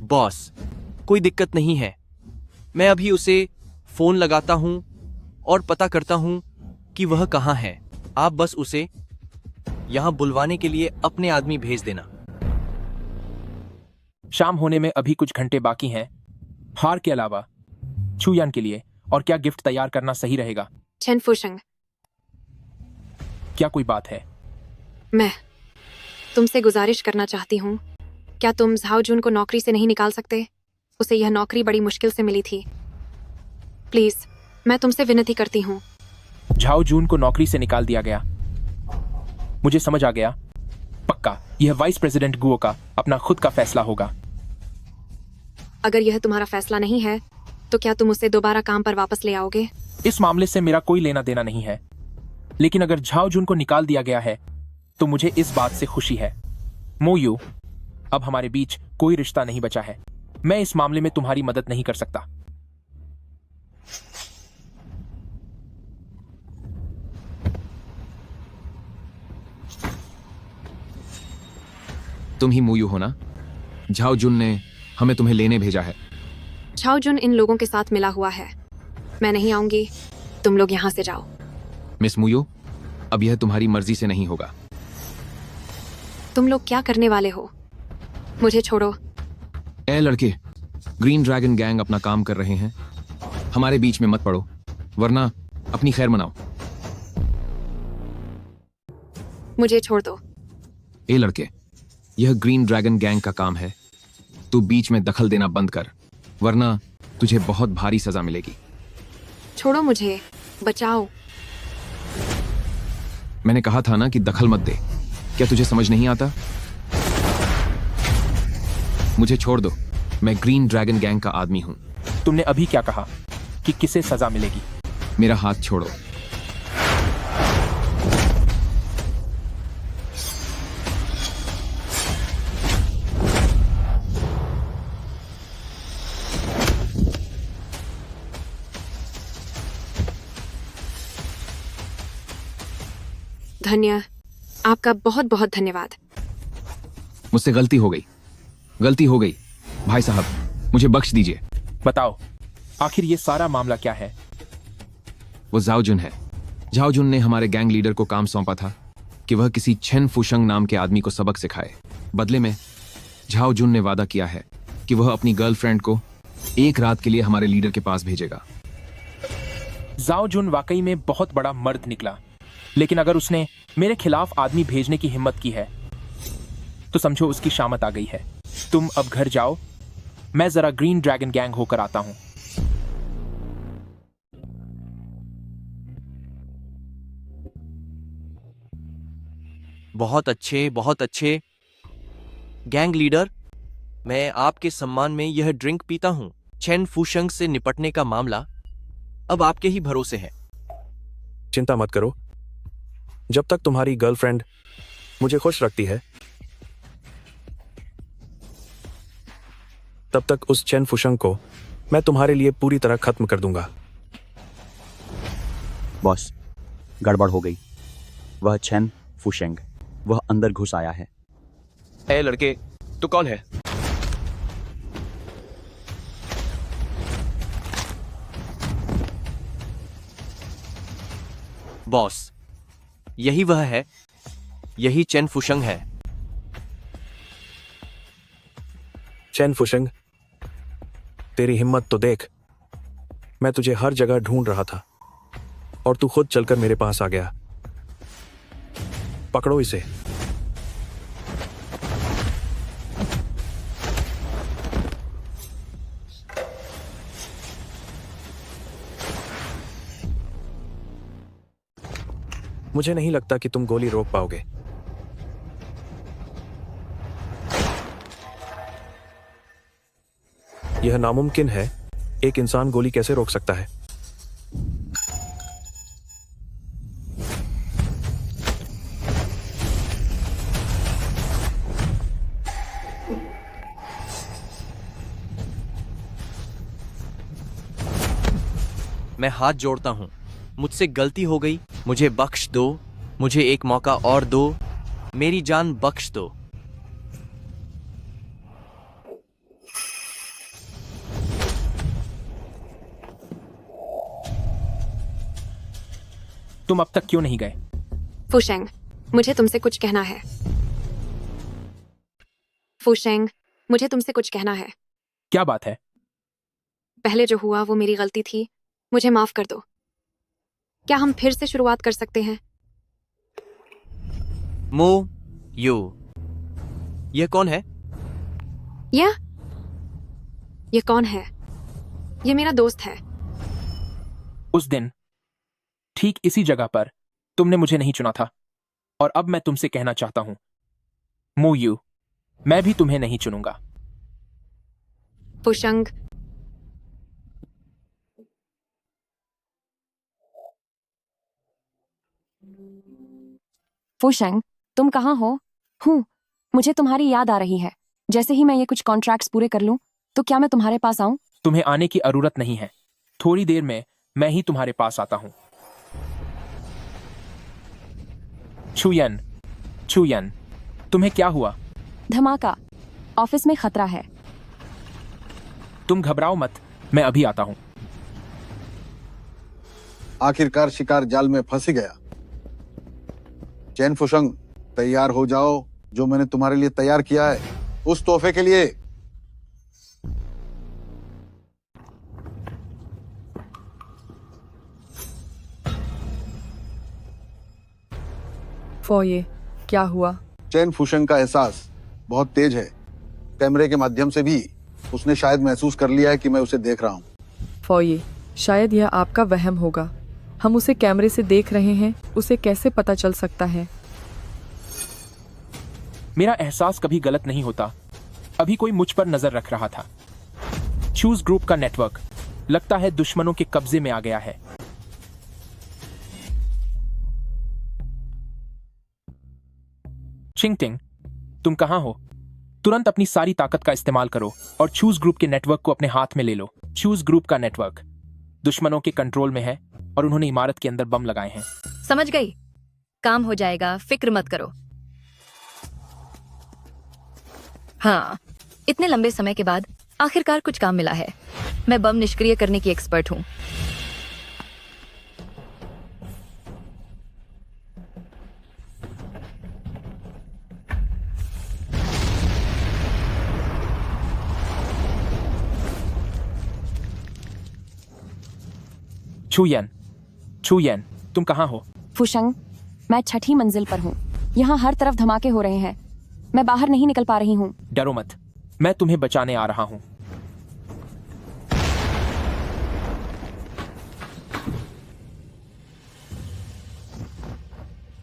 बॉस, कोई दिक्कत नहीं है। मैं अभी उसे फोन लगाता हूं और पता करता हूं कि वह कहां है। आप बस उसे यहां बुलवाने के लिए अपने आदमी भेज देना। शाम होने में अभी कुछ घंटे बाकी हैं। हार के अलावा छुयान के लिए और क्या गिफ्ट तैयार करना सही रहेगा? चेन फुशंग, क्या कोई बात है? मैं तुमसे गुजारिश करना चाहती हूँ। क्या तुम झाओ जुन को नौकरी से नहीं निकाल सकते? उसे यह नौकरी बड़ी मुश्किल से मिली थी। प्लीज, मैं तुमसे विनती करती हूँ। झाओ जून को नौकरी से निकाल दिया गया। मुझे समझ आ गया। पक्का यह वाइस प्रेसिडेंट गुओ का अपना खुद का फैसला होगा। अगर यह तुम्हारा फैसला नहीं है तो क्या तुम उसे दोबारा काम पर वापस ले आओगे? इस मामले से मेरा कोई लेना देना नहीं है, लेकिन अगर झाओ जुन को निकाल दिया गया है तो मुझे इस बात से खुशी है। मोयू, अब हमारे बीच कोई रिश्ता नहीं बचा है। मैं इस मामले में तुम्हारी मदद नहीं कर सकता। तुम ही मोयू हो ना? झाओ जुन ने हमें तुम्हें लेने भेजा है। झाओ जुन इन लोगों के साथ मिला हुआ है। मैं नहीं आऊंगी, तुम लोग यहाँ से जाओ। मिस मोयू, अब यह तुम्हारी मर्जी से नहीं होगा। तुम लोग क्या करने वाले हो? मुझे छोड़ो। ए लड़के, ग्रीन ड्रैगन गैंग अपना काम कर रहे हैं। हमारे बीच में मत पड़ो, वरना अपनी खैर मनाओ। मुझे छोड़ दो। ए लड़के, यह ग्रीन ड्रैगन गैंग का काम है। तू बीच में दखल देना बंद कर, वरना तुझे बहुत भारी सजा मिलेगी। छोड़ो मुझे, बचाओ। मैंने कहा था ना कि दखल मत दे। क्या तुझे समझ नहीं आता? मुझे छोड़ दो, मैं ग्रीन ड्रैगन गैंग का आदमी हूं। तुमने अभी क्या कहा कि किसे सजा मिलेगी? मेरा हाथ छोड़ो। धन्य, आपका बहुत बहुत धन्यवाद। मुझसे गलती हो गई, गलती हो गई। भाई साहब, मुझे बख्श दीजिए। बताओ, आखिर ये सारा मामला क्या है? वो झाओ जुन है। झाओ जुन ने हमारे गैंग लीडर को काम सौंपा था कि वह किसी चेन फुशंग नाम के आदमी को सबक सिखाए। बदले में झाओ जुन ने वादा किया है कि वह अपनी गर्लफ्रेंड को एक रात के लिए हमारे लीडर के पास भेजेगा। झाओ जुन वाकई में बहुत बड़ा मर्द निकला, लेकिन अगर उसने मेरे खिलाफ आदमी भेजने की हिम्मत की है तो समझो उसकी शामत आ गई है। तुम अब घर जाओ, मैं जरा ग्रीन ड्रैगन गैंग होकर आता हूं। बहुत अच्छे, बहुत अच्छे। गैंग लीडर, मैं आपके सम्मान में यह ड्रिंक पीता हूं। चेन फूशंग से निपटने का मामला अब आपके ही भरोसे है। चिंता मत करो, जब तक तुम्हारी गर्लफ्रेंड मुझे खुश रखती है तब तक उस चेन फुशंग को मैं तुम्हारे लिए पूरी तरह खत्म कर दूंगा। बॉस, गड़बड़ हो गई। वह चेन फुशेंग, वह अंदर घुस आया है। ए लड़के, तू कौन है? बॉस, यही वह है, यही चेन फुशंग है। चेन फुशंग, तेरी हिम्मत तो देख। मैं तुझे हर जगह ढूंढ रहा था और तू खुद चलकर मेरे पास आ गया। पकड़ो इसे। मुझे नहीं लगता कि तुम गोली रोक पाओगे। यह नामुमकिन है। एक इंसान गोली कैसे रोक सकता है? मैं हाथ जोड़ता हूं, मुझसे गलती हो गई, मुझे बख्श दो, मुझे एक मौका और दो, मेरी जान बख्श दो। तुम अब तक क्यों नहीं गए? फुशेंग, मुझे तुमसे कुछ कहना है। फुशेंग, मुझे तुमसे कुछ कहना है। क्या बात है? पहले जो हुआ वो मेरी गलती थी, मुझे माफ कर दो। क्या हम फिर से शुरुआत कर सकते हैं? मो यू, यह कौन है? ये कौन है? ये मेरा दोस्त है। उस दिन ठीक इसी जगह पर तुमने मुझे नहीं चुना था, और अब मैं तुमसे कहना चाहता हूं, मो यू, मैं भी तुम्हें नहीं चुनूंगा। फुशंग, फुशेंग, तुम कहाँ हो? मुझे तुम्हारी याद आ रही है। जैसे ही मैं ये कुछ कॉन्ट्रैक्ट्स पूरे कर लूं, तो क्या मैं तुम्हारे पास आऊं? तुम्हें आने की जरूरत नहीं है। थोड़ी देर में मैं ही तुम्हारे पास आता हूं। छुयन, छुयन, तुम्हें क्या हुआ? धमाका। ऑफिस में खतरा है। तुम घबराओ मत, मैं अभी आता हूं। आखिरकार शिकार जाल में फंस ही गया। चेन फुशंग, तैयार हो जाओ। जो मैंने तुम्हारे लिए तैयार किया है, उस तोहफे के लिए। फोये, क्या हुआ? चेन फुशंग का एहसास बहुत तेज है। कैमरे के माध्यम से भी उसने शायद महसूस कर लिया है कि मैं उसे देख रहा हूं। फोये, शायद यह आपका वहम होगा। हम उसे कैमरे से देख रहे हैं, उसे कैसे पता चल सकता है? मेरा एहसास कभी गलत नहीं होता। अभी कोई मुझ पर नजर रख रहा था। चूज ग्रुप का नेटवर्क लगता है दुश्मनों के कब्जे में आ गया है। चिंगटिंग, तुम कहां हो? तुरंत अपनी सारी ताकत का इस्तेमाल करो और चूज ग्रुप के नेटवर्क को अपने हाथ में ले लो। चूज ग्रुप का नेटवर्क दुश्मनों के कंट्रोल में है और उन्होंने इमारत के अंदर बम लगाए हैं। समझ गई, काम हो जाएगा, फिक्र मत करो। हाँ, इतने लंबे समय के बाद आखिरकार कुछ काम मिला है। मैं बम निष्क्रिय करने की एक्सपर्ट हूँ। छुयन, छुयन, तुम कहां हो? फुशंग, मैं 6ठी मंजिल पर हूँ। यहाँ हर तरफ धमाके हो रहे हैं। मैं बाहर नहीं निकल पा रही हूँ। डरो मत, मैं तुम्हें बचाने आ रहा हूं।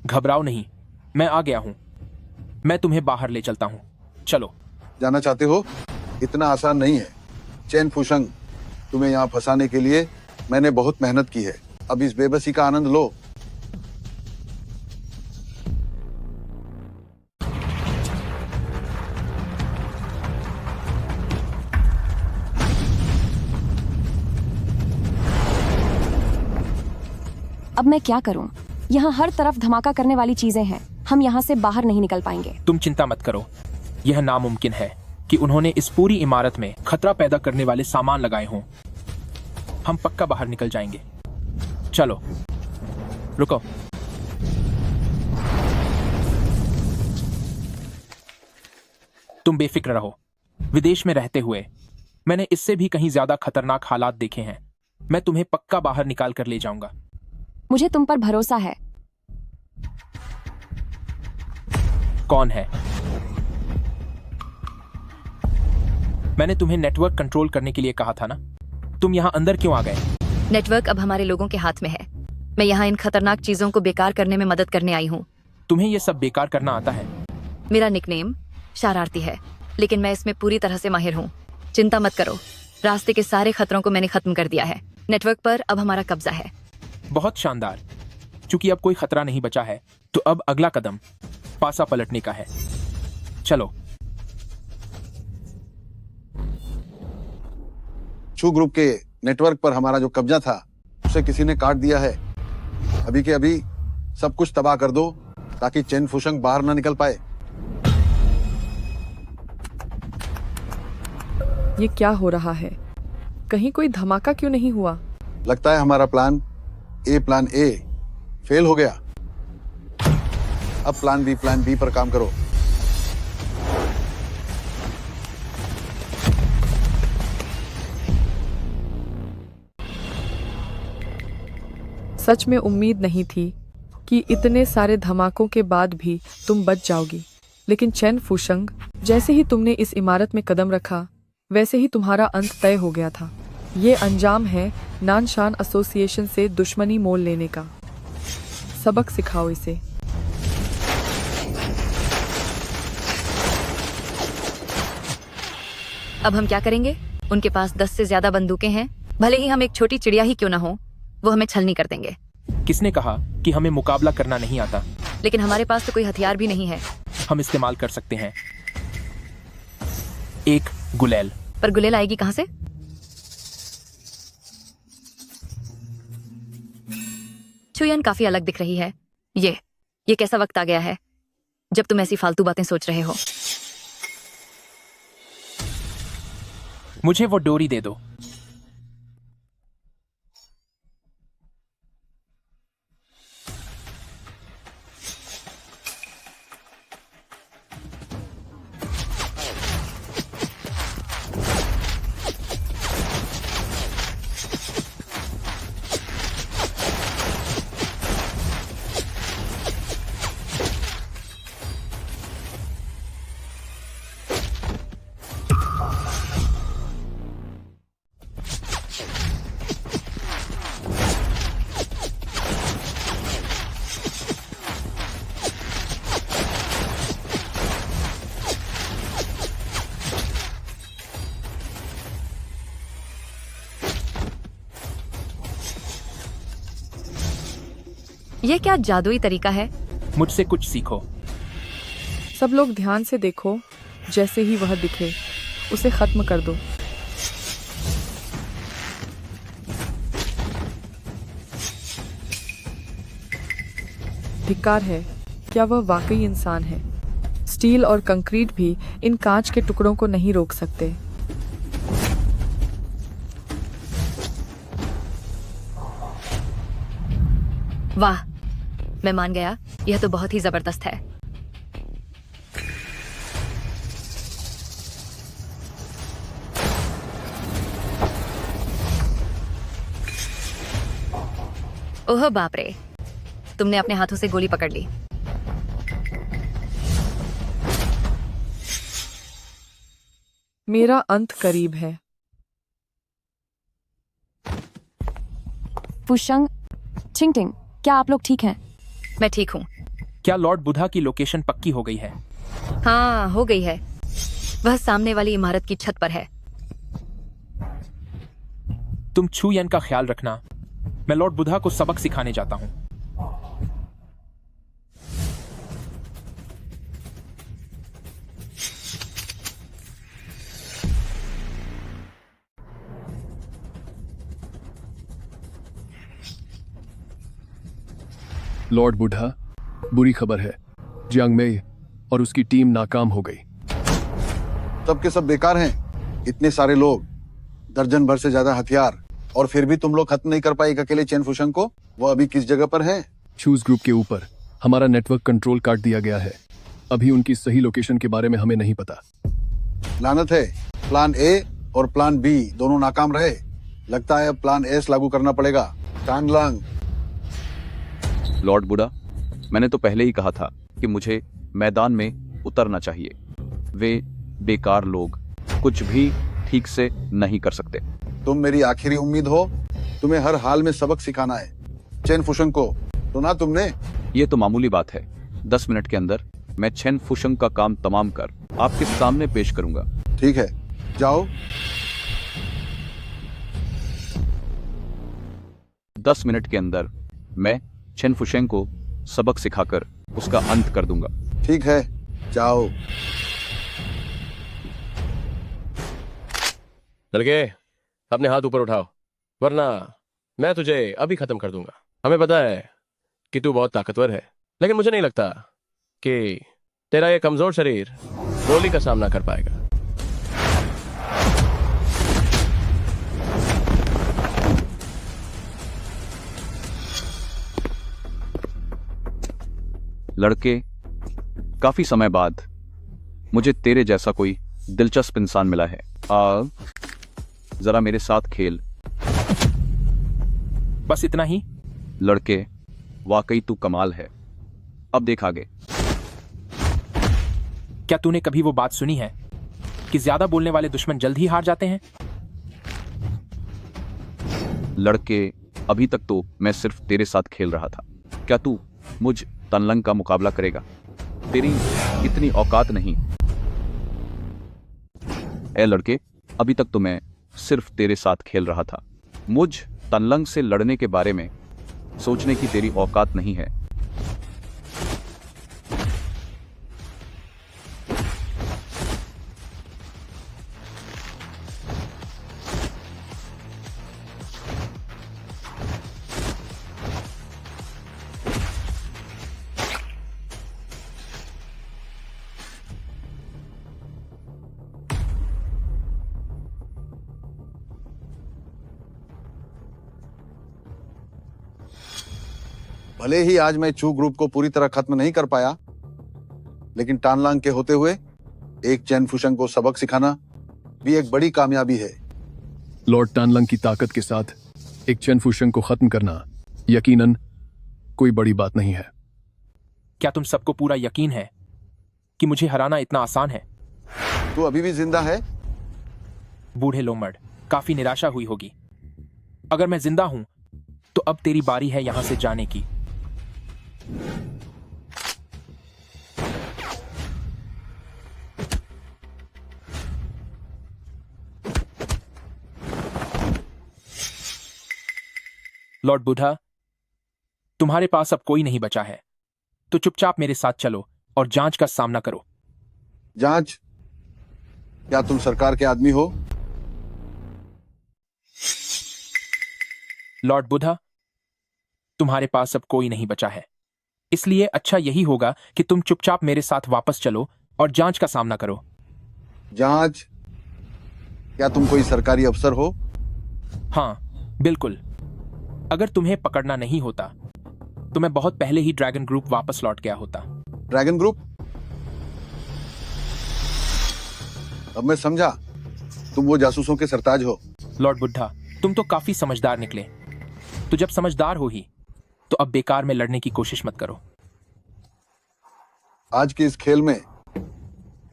घबराओ नहीं, मैं आ गया हूं। मैं तुम्हें बाहर ले चलता हूं। चलो। जाना चाहते हो? इतना आसान नहीं है। चैन फुशंग, तुम्हें यहाँ फंसाने के लिए मैंने बहुत मेहनत की है। अब इस बेबसी का आनंद लो। अब मैं क्या करूं? यहाँ हर तरफ धमाका करने वाली चीजें हैं। हम यहाँ से बाहर नहीं निकल पाएंगे। तुम चिंता मत करो, यह नामुमकिन है कि उन्होंने इस पूरी इमारत में खतरा पैदा करने वाले सामान लगाए हों। हम पक्का बाहर निकल जाएंगे। चलो, रुको। तुम बेफिक्र रहो। विदेश में रहते हुए मैंने इससे भी कहीं ज्यादा खतरनाक हालात देखे हैं। मैं तुम्हें पक्का बाहर निकाल कर ले जाऊंगा। मुझे तुम पर भरोसा है। कौन है? मैंने तुम्हें नेटवर्क कंट्रोल करने के लिए कहा था ना। तुम यहाँ अंदर क्यों आ गए? नेटवर्क अब हमारे लोगों के हाथ में है। मैं यहाँ इन खतरनाक चीजों को बेकार करने में मदद करने आई हूँ। तुम्हें ये सब बेकार करना आता है? मेरा निकनेम शरारती है, लेकिन मैं इसमें पूरी तरह से माहिर हूँ। चिंता मत करो, रास्ते के सारे खतरों को मैंने खत्म कर दिया है। नेटवर्क पर अब हमारा कब्जा है। बहुत शानदार। चूंकि अब कोई खतरा नहीं बचा है, तो अब अगला कदम पासा पलटने का है। चलो। छू ग्रुप के नेटवर्क पर हमारा जो कब्जा था उसे किसी ने काट दिया है। अभी के अभी सब कुछ तबाह कर दो ताकि चेन फुशंग बाहर ना निकल पाए। ये क्या हो रहा है? कहीं कोई धमाका क्यों नहीं हुआ? लगता है हमारा प्लान ए फेल हो गया। अब प्लान बी पर काम करो। सच में उम्मीद नहीं थी कि इतने सारे धमाकों के बाद भी तुम बच जाओगी। लेकिन चैन फुशंग, जैसे ही तुमने इस इमारत में कदम रखा वैसे ही तुम्हारा अंत तय हो गया था। ये अंजाम है नानशान एसोसिएशन से दुश्मनी मोल लेने का। सबक सिखाओ इसे। अब हम क्या करेंगे? उनके पास 10 से ज्यादा बंदूकें हैं। भले ही हम एक छोटी चिड़िया ही क्यों ना हो, वो हमें छलनी कर देंगे। किसने कहा कि हमें मुकाबला करना नहीं आता? लेकिन हमारे पास तो कोई हथियार भी नहीं है। हम इस्तेमाल कर सकते हैं एक गुलेल। पर गुलेल आएगी कहां से? छुयन काफी अलग दिख रही है। ये कैसा वक्त आ गया है जब तुम ऐसी फालतू बातें सोच रहे हो? मुझे वो डोरी दे दो। ये क्या जादुई तरीका है? मुझसे कुछ सीखो। सब लोग ध्यान से देखो। जैसे ही वह दिखे उसे खत्म कर दो। धिक्कार है, क्या वह वाकई इंसान है? स्टील और कंक्रीट भी इन कांच के टुकड़ों को नहीं रोक सकते। वाह, मैं मान गया। यह तो बहुत ही जबरदस्त है। ओह बाप रे, तुमने अपने हाथों से गोली पकड़ ली। मेरा अंत करीब है। फुशंग, चिंगटिंग, क्या आप लोग ठीक हैं? मैं ठीक हूँ। क्या लॉर्ड बुधा की लोकेशन पक्की हो गई है? हाँ, हो गई है। वह सामने वाली इमारत की छत पर है। तुम छू यन का ख्याल रखना। मैं लॉर्ड बुधा को सबक सिखाने जाता हूं। लॉर्ड बुढ़ा, बुरी खबर है, जियांग मेई और उसकी टीम नाकाम हो गई। सब के सब बेकार हैं। इतने सारे लोग, दर्जन भर से ज्यादा हथियार, और फिर भी तुम लोग खत्म नहीं कर पाए एक अकेले चेन फुशंग को। वो अभी किस जगह पर है? शूज ग्रुप के ऊपर हमारा नेटवर्क कंट्रोल काट दिया गया है। अभी उनकी सही लोकेशन के बारे में हमें नहीं पता। लानत है, प्लान ए और प्लान बी दोनों नाकाम रहे। लगता है अब प्लान एस लागू करना पड़ेगा। टानलांग। लॉर्ड बुडा, मैंने तो पहले ही कहा था कि मुझे मैदान में उतरना चाहिए। वे बेकार लोग कुछ भी ठीक से नहीं कर सकते। तुम मेरी आखिरी उम्मीद हो। तुम्हें हर हाल में सबक सिखाना है चेन फुशंग को। सुना तुमने? ये तो मामूली बात है। 10 मिनट के अंदर मैं चेन फुशंग का काम तमाम कर आपके सामने पेश करूंगा। ठीक है, जाओ। 10 मिनट के अंदर मैं चेन फुशेंग को सबक सिखाकर उसका अंत कर दूंगा। ठीक है, जाओ। लड़के, अपने हाथ ऊपर उठाओ, वरना मैं तुझे अभी खत्म कर दूंगा। हमें पता है कि तू बहुत ताकतवर है, लेकिन मुझे नहीं लगता कि तेरा ये कमजोर शरीर गोली का सामना कर पाएगा। लड़के, काफी समय बाद मुझे तेरे जैसा कोई दिलचस्प इंसान मिला है। जरा मेरे साथ खेल। बस इतना ही? लड़के, वाकई तू कमाल है। अब देख आगे। क्या तूने कभी वो बात सुनी है कि ज्यादा बोलने वाले दुश्मन जल्द ही हार जाते हैं? लड़के, अभी तक तो मैं सिर्फ तेरे साथ खेल रहा था। क्या तू मुझ तनलंग का मुकाबला करेगा? तेरी इतनी औकात नहीं। ए लड़के, अभी तक तो मैं सिर्फ तेरे साथ खेल रहा था। मुझ तनलंग से लड़ने के बारे में सोचने की तेरी औकात नहीं है। भले ही आज मैं चू ग्रुप को पूरी तरह खत्म नहीं कर पाया, लेकिन टानलांग के होते हुए एक चेन फुशंग को सबक सिखाना भी एक बड़ी कामयाबी है। लॉर्ड टानलंग की ताकत के साथ एक चेन फुशंग को खत्म करना यकीनन कोई बड़ी बात नहीं है। क्या तुम सबको पूरा यकीन है कि मुझे हराना इतना आसान है? तू अभी भी जिंदा है? बूढ़े लोमड़, काफी निराशा हुई होगी। अगर मैं जिंदा हूं तो अब तेरी बारी है यहां से जाने की। लॉर्ड बुधा, तुम्हारे पास अब कोई नहीं बचा है, तो चुपचाप मेरे साथ चलो और जांच का सामना करो। जांच? क्या तुम सरकार के आदमी हो? लॉर्ड बुधा, तुम्हारे पास अब कोई नहीं बचा है, इसलिए अच्छा यही होगा कि तुम चुपचाप मेरे साथ वापस चलो और जांच का सामना करो। जांच? क्या तुम कोई सरकारी अफसर हो? हां, बिल्कुल। अगर तुम्हें पकड़ना नहीं होता तो मैं बहुत पहले ही ड्रैगन ग्रुप वापस लौट गया होता। Dragon group? अब मैं समझा, तुम वो जासूसों के सरताज हो। लॉर्ड बुद्धा, तुम तो काफी समझदार निकले। तो जब समझदार हो ही तो अब बेकार में लड़ने की कोशिश मत करो। आज के इस खेल में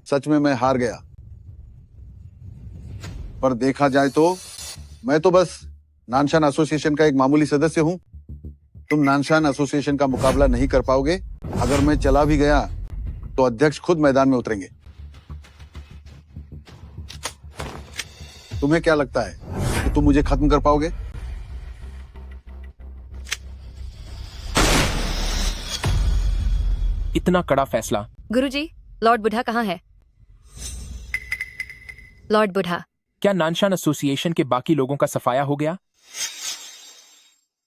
सच में मैं हार गया, पर देखा जाए तो मैं तो बस नानशान एसोसिएशन का एक मामूली सदस्य हूं। तुम नानशान एसोसिएशन का मुकाबला नहीं कर पाओगे। अगर मैं चला भी गया तो अध्यक्ष खुद मैदान में उतरेंगे। तुम्हें क्या लगता है कि तुम मुझे खत्म कर पाओगे? इतना कड़ा फैसला। गुरुजी, लॉर्ड बुढ़ा कहाँ है? लॉर्ड बुढ़ा, क्या नानशान एसोसिएशन के बाकी लोगों का सफाया हो गया?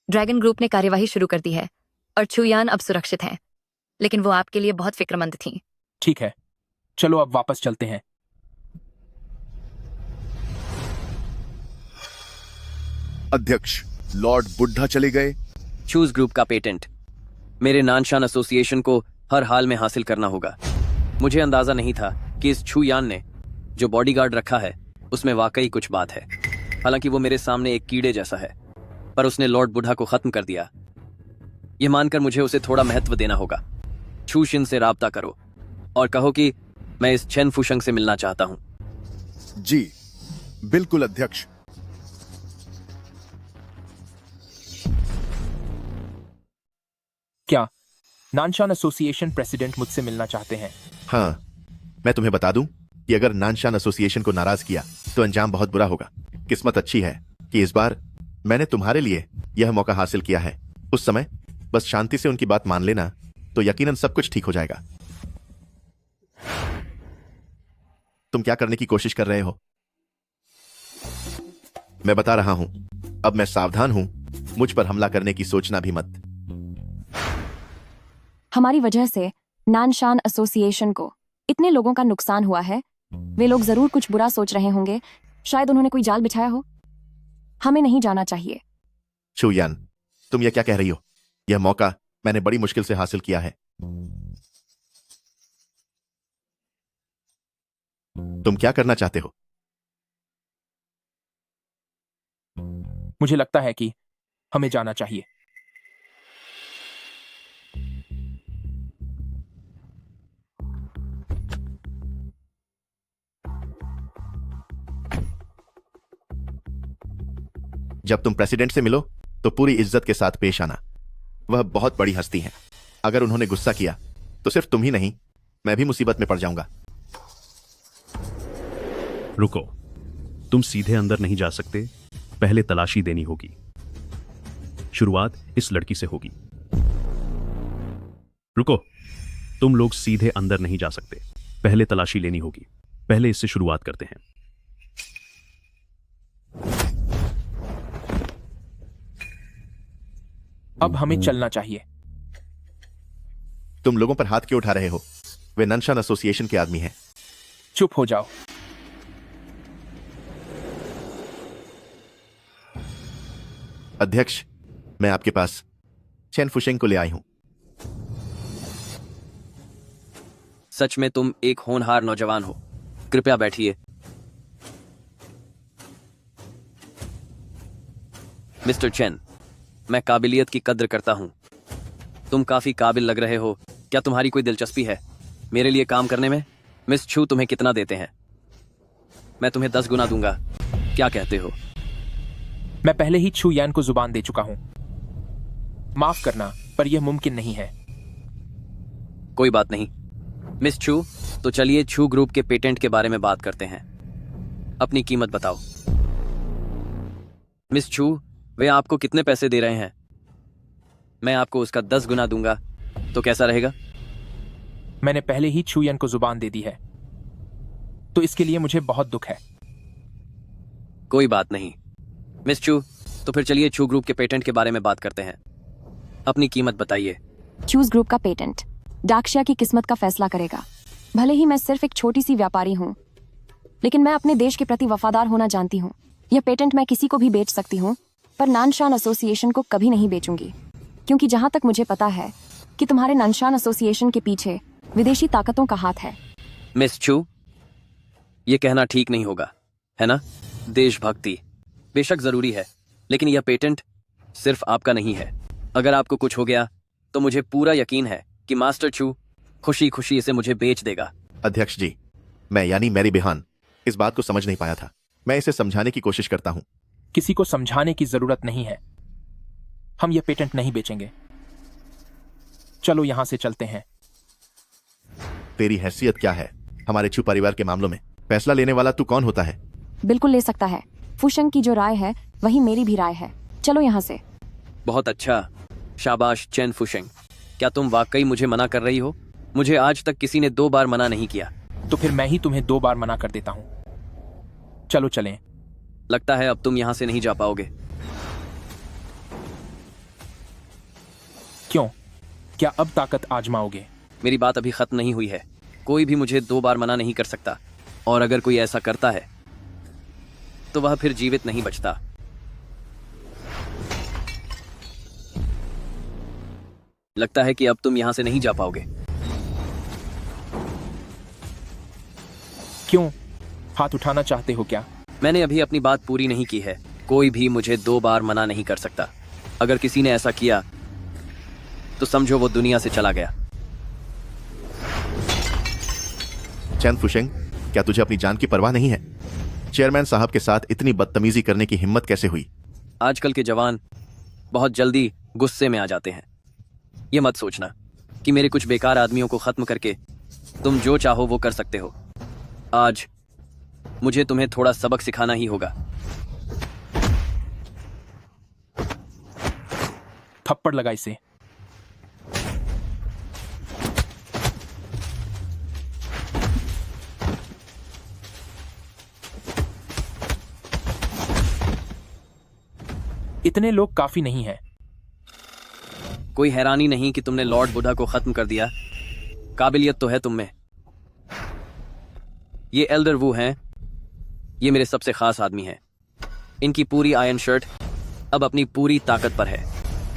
ड्रैगन ग्रुप ने कार्यवाही शुरू कर दी है और छुयान अब सुरक्षित हैं, लेकिन वो आपके लिए बहुत फिक्रमंद थी। ठीक है, चलो अब वापस चलते हैं। अध्यक्ष, लॉर्ड बुढ़ा चले गए। चूज ग्रुप का पेटेंट मेरे नानशान एसोसिएशन को हर हाल में हासिल करना होगा। मुझे अंदाजा नहीं था कि इस छुयान ने जो बॉडीगार्ड रखा है उसमें वाकई कुछ बात है। हालांकि वो मेरे सामने एक कीड़े जैसा है, पर उसने लॉर्ड बुढ़ा को खत्म कर दिया। ये मानकर मुझे उसे थोड़ा महत्व देना होगा। छूशिन से राब्ता करो और कहो कि मैं इस चेन फुशंग से मिलना चाहता हूं। जी बिल्कुल अध्यक्ष। क्या नानशान एसोसिएशन प्रेसिडेंट मुझसे मिलना चाहते हैं? हाँ, मैं तुम्हें बता दूं कि अगर नानशान एसोसिएशन को नाराज किया तो अंजाम बहुत बुरा होगा। किस्मत अच्छी है कि इस बार मैंने तुम्हारे लिए यह मौका हासिल किया है। उस समय बस शांति से उनकी बात मान लेना तो यकीनन सब कुछ ठीक हो जाएगा। तुम क्या करने की कोशिश कर रहे हो? मैं बता रहा हूं, अब मैं सावधान हूं। मुझ पर हमला करने की सोचना भी मत। हमारी वजह से नानशान एसोसिएशन को इतने लोगों का नुकसान हुआ है। वे लोग जरूर कुछ बुरा सोच रहे होंगे। शायद उन्होंने कोई जाल बिछाया हो। हमें नहीं जाना चाहिए। छुयान, तुम यह क्या कह रही हो? यह मौका मैंने बड़ी मुश्किल से हासिल किया है। तुम क्या करना चाहते हो? मुझे लगता है कि हमें जाना चाहिए। जब तुम प्रेसिडेंट से मिलो तो पूरी इज्जत के साथ पेश आना। वह बहुत बड़ी हस्ती हैं। अगर उन्होंने गुस्सा किया तो सिर्फ तुम ही नहीं, मैं भी मुसीबत में पड़ जाऊंगा। रुको, तुम सीधे अंदर नहीं जा सकते। पहले तलाशी देनी होगी। शुरुआत इस लड़की से होगी। रुको, तुम लोग सीधे अंदर नहीं जा सकते। पहले तलाशी लेनी होगी। पहले इससे शुरुआत करते हैं। अब हमें चलना चाहिए। तुम लोगों पर हाथ क्यों उठा रहे हो? वे नानशान एसोसिएशन के आदमी हैं। चुप हो जाओ। अध्यक्ष, मैं आपके पास चेन फुशेंग को ले आई हूं। सच में तुम एक होनहार नौजवान हो। कृपया बैठिए। मिस्टर चेन, मैं काबिलियत की कद्र करता हूं। तुम काफी काबिल लग रहे हो। क्या तुम्हारी कोई दिलचस्पी है मेरे लिए काम करने में? मिस छू तुम्हें कितना देते हैं? मैं तुम्हें 10 गुना दूंगा। क्या कहते हो? मैं पहले ही छू यान को जुबान दे चुका हूं। माफ करना, पर यह मुमकिन नहीं है। कोई बात नहीं मिस छू, तो चलिए छू ग्रुप के पेटेंट के बारे में बात करते हैं। अपनी कीमत बताओ। मिस छू, वे आपको कितने पैसे दे रहे हैं? मैं आपको उसका 10 गुना दूंगा, तो कैसा रहेगा? मैंने पहले ही छू यान को जुबान दे दी है, तो इसके लिए मुझे बहुत दुख है। कोई बात नहीं मिस छू, तो फिर चलिए छू ग्रुप के पेटेंट के बारे में बात करते हैं। अपनी कीमत बताइए। चूज ग्रुप का पेटेंट डाक्शिया की किस्मत का फैसला करेगा। भले ही मैं सिर्फ एक छोटी सी व्यापारी हूँ, लेकिन मैं अपने देश के प्रति वफादार होना जानती हूँ। यह पेटेंट मैं किसी को भी बेच सकती हूँ, पर नानशान एसोसिएशन को कभी नहीं बेचूंगी, क्योंकि जहां तक मुझे पता है कि तुम्हारे नानशान एसोसिएशन के पीछे विदेशी ताकतों का हाथ है। मिस छू, ये कहना ठीक नहीं होगा, है ना? देशभक्ति बेशक जरूरी है, लेकिन यह पेटेंट सिर्फ आपका नहीं है। अगर आपको कुछ हो गया तो मुझे पूरा यकीन है कि मास्टर छू खुशी खुशी इसे मुझे बेच देगा। अध्यक्ष जी, मैं यानी मैरी बिहान इस बात को समझ नहीं पाया था। मैं इसे समझाने की कोशिश करता हूं। किसी को समझाने की जरूरत नहीं है। हम यह पेटेंट नहीं बेचेंगे। चलो यहां से चलते हैं। तेरी हैसियत क्या है हमारे छू परिवार के मामलों में? फैसला लेने वाला तू कौन होता है? बिल्कुल ले सकता है। फुशंग की जो राय है वही मेरी भी राय है। चलो यहाँ से। बहुत अच्छा, शाबाश चेन फुशेंग। क्या तुम वाकई मुझे मना कर रही हो? मुझे आज तक किसी ने 2 बार मना नहीं किया। तो फिर मैं ही तुम्हें 2 बार मना कर देता हूँ। चलो चलें। लगता है अब तुम यहाँ से नहीं जा पाओगे। क्यों? क्या अब ताकत आजमाओगे? मेरी बात अभी खत्म नहीं हुई है। कोई भी मुझे 2 बार मना नहीं कर सकता, और अगर कोई ऐसा करता है तो वह फिर जीवित नहीं बचता। लगता है कि अब तुम यहाँ से नहीं जा पाओगे। क्यों? हाथ उठाना चाहते हो क्या? मैंने अभी अपनी बात पूरी नहीं की है। कोई भी मुझे 2 बार मना नहीं कर सकता। अगर किसी ने ऐसा किया तो समझो वो दुनिया से चला गया। चैन फुशेंग, क्या तुझे अपनी जान की परवाह नहीं है? चेयरमैन साहब के साथ इतनी बदतमीजी करने की हिम्मत कैसे हुई? आजकल के जवान बहुत जल्दी गुस्से में आ जाते हैं। ये मत सोचना कि मेरे कुछ बेकार आदमियों को खत्म करके तुम जो चाहो वो कर सकते हो। आज मुझे तुम्हें थोड़ा सबक सिखाना ही होगा। थप्पड़ लगा इसे। इतने लोग काफी नहीं हैं। कोई हैरानी नहीं कि तुमने लॉर्ड बुद्धा को खत्म कर दिया। काबिलियत तो है तुम में। ये एल्डर वू हैं। ये मेरे सबसे खास आदमी हैं। इनकी पूरी आयरन शर्ट अब अपनी पूरी ताकत पर है।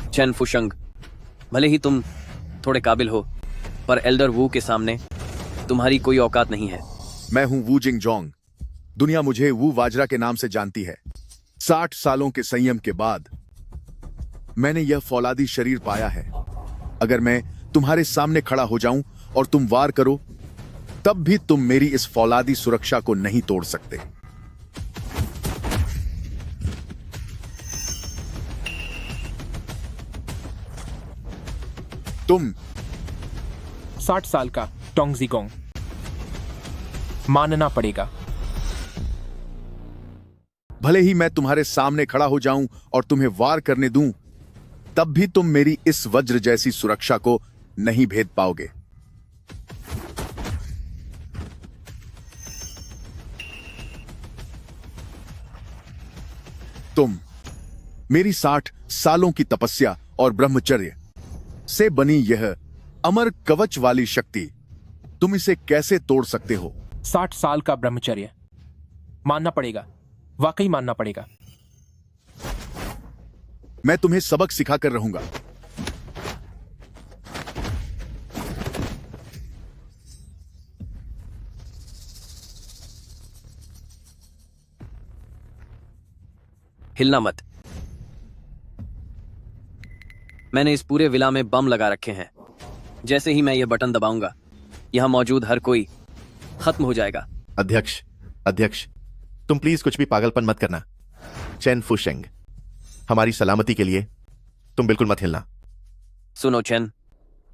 चेन फुशंग, भले ही तुम थोड़े काबिल हो, पर एल्डर वू के सामने तुम्हारी कोई औकात नहीं है। मैं हूं वू जिंगजोंग। दुनिया मुझे वू वाजरा के नाम से जानती है। 60 सालों के संयम के बाद मैंने यह फौलादी शरीर पाया है। अगर मैं तुम्हारे सामने खड़ा हो जाऊं और तुम वार करो, तब भी तुम मेरी इस फौलादी सुरक्षा को नहीं तोड़ सकते। तुम 60 साल का टोंगजीगोंग, मानना पड़ेगा। भले ही मैं तुम्हारे सामने खड़ा हो जाऊं और तुम्हें वार करने दूं, तब भी तुम मेरी इस वज्र जैसी सुरक्षा को नहीं भेद पाओगे। तुम मेरी 60 सालों की तपस्या और ब्रह्मचर्य से बनी यह अमर कवच वाली शक्ति, तुम इसे कैसे तोड़ सकते हो? 60 साल का ब्रह्मचर्य मानना पड़ेगा, वाकई मानना पड़ेगा। मैं तुम्हें सबक सिखा कर रहूंगा। हिलना मत। मैंने इस पूरे विला में बम लगा रखे हैं। जैसे ही मैं यह बटन दबाऊंगा, यहां मौजूद हर कोई खत्म हो जाएगा। अध्यक्ष, तुम प्लीज कुछ भी पागलपन मत करना। चेन फुशेंग, हमारी सलामती के लिए तुम बिल्कुल मत हिलना। सुनो चेन,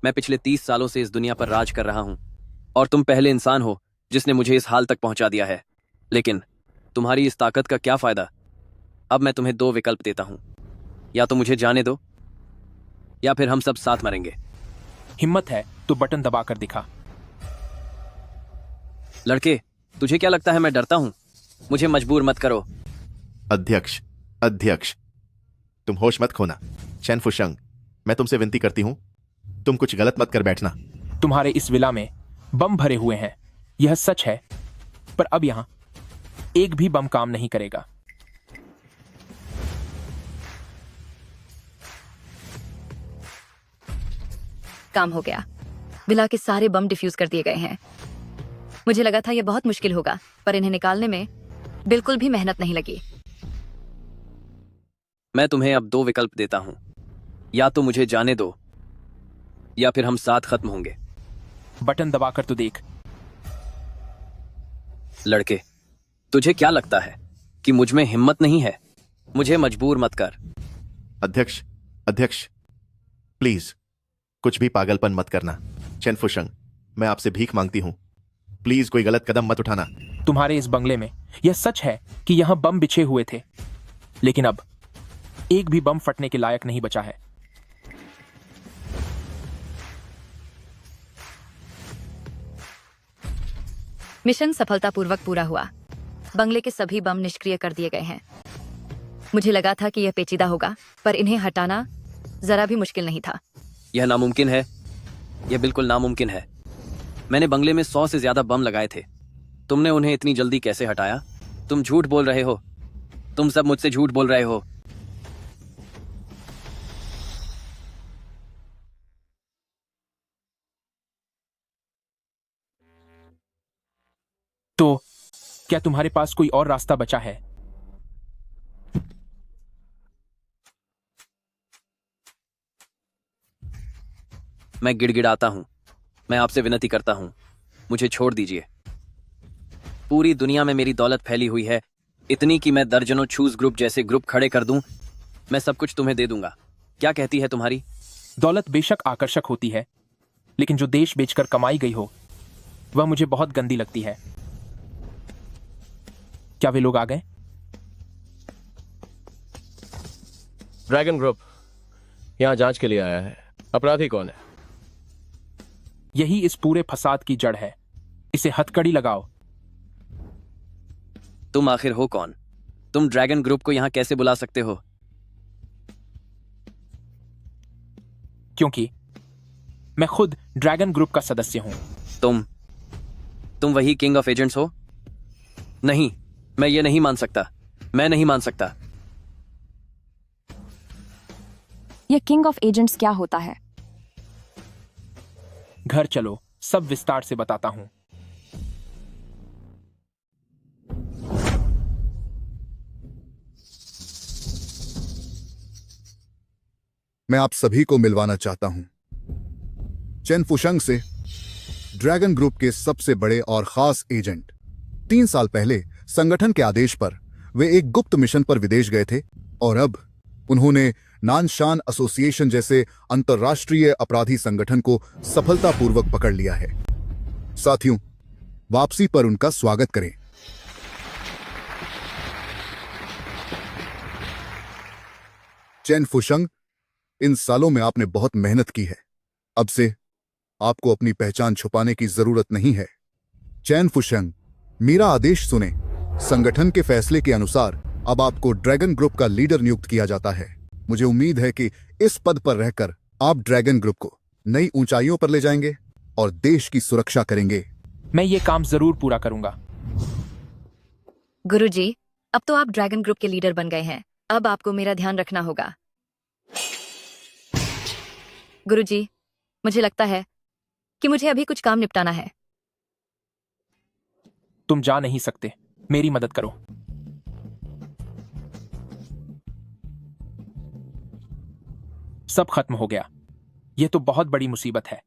मैं पिछले 30 सालों से इस दुनिया पर राज कर रहा हूं, और तुम पहले इंसान हो जिसने मुझे इस हाल तक पहुंचा दिया है। लेकिन तुम्हारी इस ताकत का क्या फायदा? अब मैं तुम्हें 2 विकल्प देता हूं। या तो मुझे जाने दो, या फिर हम सब साथ मरेंगे। हिम्मत है तो बटन दबाकर दिखा। लड़के, तुझे क्या लगता है मैं डरता हूं? मुझे मजबूर मत करो। अध्यक्ष, तुम होश मत खोना। चेन फुशंग, मैं तुमसे विनती करती हूं, तुम कुछ गलत मत कर बैठना। तुम्हारे इस विला में बम भरे हुए हैं, यह सच है, पर अब यहां एक भी बम काम नहीं करेगा। काम हो गया। विला के सारे बम डिफ्यूज कर दिए गए हैं। मुझे लगा था यह बहुत मुश्किल होगा, पर इन्हें निकालने में बिल्कुल भी मेहनत नहीं लगी। मैं तुम्हें अब 2 विकल्प देता हूं। या तो मुझे जाने दो, या फिर हम साथ खत्म होंगे। बटन दबाकर तो देख। लड़के, तुझे क्या लगता है कि मुझ में हिम्मत नहीं है? मुझे मजबूर मत कर। अध्यक्ष, प्लीज कुछ भी पागलपन मत करना। चेन फुशंग, मैं आपसे भीख मांगती हूं, प्लीज कोई गलत कदम मत उठाना। तुम्हारे इस बंगले में यह सच है कि यहाँ बम बिछे हुए थे, लेकिन अब एक भी बम फटने के लायक नहीं बचा है। मिशन सफलतापूर्वक पूरा हुआ। बंगले के सभी बम निष्क्रिय कर दिए गए हैं। मुझे लगा था कि यह पेचीदा होगा, पर इन्हें हटाना जरा भी मुश्किल नहीं था। यह नामुमकिन है, यह बिल्कुल नामुमकिन है। मैंने बंगले में 100 से ज्यादा बम लगाए थे। तुमने उन्हें इतनी जल्दी कैसे हटाया? तुम झूठ बोल रहे हो। तुम सब मुझसे झूठ बोल रहे हो। तो क्या तुम्हारे पास कोई और रास्ता बचा है? मैं गिड़गिड़ाता हूं। मैं आपसे विनती करता हूं, मुझे छोड़ दीजिए। पूरी दुनिया में मेरी दौलत फैली हुई है, इतनी कि मैं दर्जनों चूज ग्रुप जैसे ग्रुप खड़े कर दूं। मैं सब कुछ तुम्हें दे दूंगा। क्या कहती है तुम्हारी? दौलत बेशक आकर्षक होती है, लेकिन जो देश बेचकर कमाई गई हो वह मुझे बहुत गंदी लगती है। क्या वे लोग आ गए? ड्रैगन ग्रुप यहां जांच के लिए आया है। अपराधी कौन है? यही इस पूरे फसाद की जड़ है। इसे हथकड़ी लगाओ। तुम आखिर हो कौन? तुम ड्रैगन ग्रुप को यहां कैसे बुला सकते हो? क्योंकि मैं खुद ड्रैगन ग्रुप का सदस्य हूं। तुम वही किंग ऑफ एजेंट्स हो? नहीं, मैं ये नहीं मान सकता। मैं नहीं मान सकता। यह किंग ऑफ एजेंट्स क्या होता है? घर चलो, सब विस्तार से बताता हूं। मैं आप सभी को मिलवाना चाहता हूं चेन फुशंग से, ड्रैगन ग्रुप के सबसे बड़े और खास एजेंट। 3 साल पहले संगठन के आदेश पर वे एक गुप्त मिशन पर विदेश गए थे और अब उन्होंने नानशान एसोसिएशन जैसे अंतर्राष्ट्रीय अपराधी संगठन को सफलतापूर्वक पकड़ लिया है। साथियों, वापसी पर उनका स्वागत करें। चेन फुशंग, इन सालों में आपने बहुत मेहनत की है। अब से आपको अपनी पहचान छुपाने की जरूरत नहीं है। चेन फुशंग, मेरा आदेश सुने। संगठन के फैसले के अनुसार अब आपको ड्रैगन ग्रुप का लीडर नियुक्त किया जाता है। मुझे उम्मीद है कि इस पद पर रहकर आप ड्रैगन ग्रुप को नई ऊंचाइयों पर ले जाएंगे और देश की सुरक्षा करेंगे। मैं ये काम जरूर पूरा करूंगा। गुरुजी, अब तो आप ड्रैगन ग्रुप के लीडर बन गए हैं। अब आपको मेरा ध्यान रखना होगा। गुरुजी, मुझे लगता है कि मुझे अभी कुछ काम निपटाना है। तुम जा नहीं सकते। मेरी मदद करो। सब खत्म हो गया। यह तो बहुत बड़ी मुसीबत है।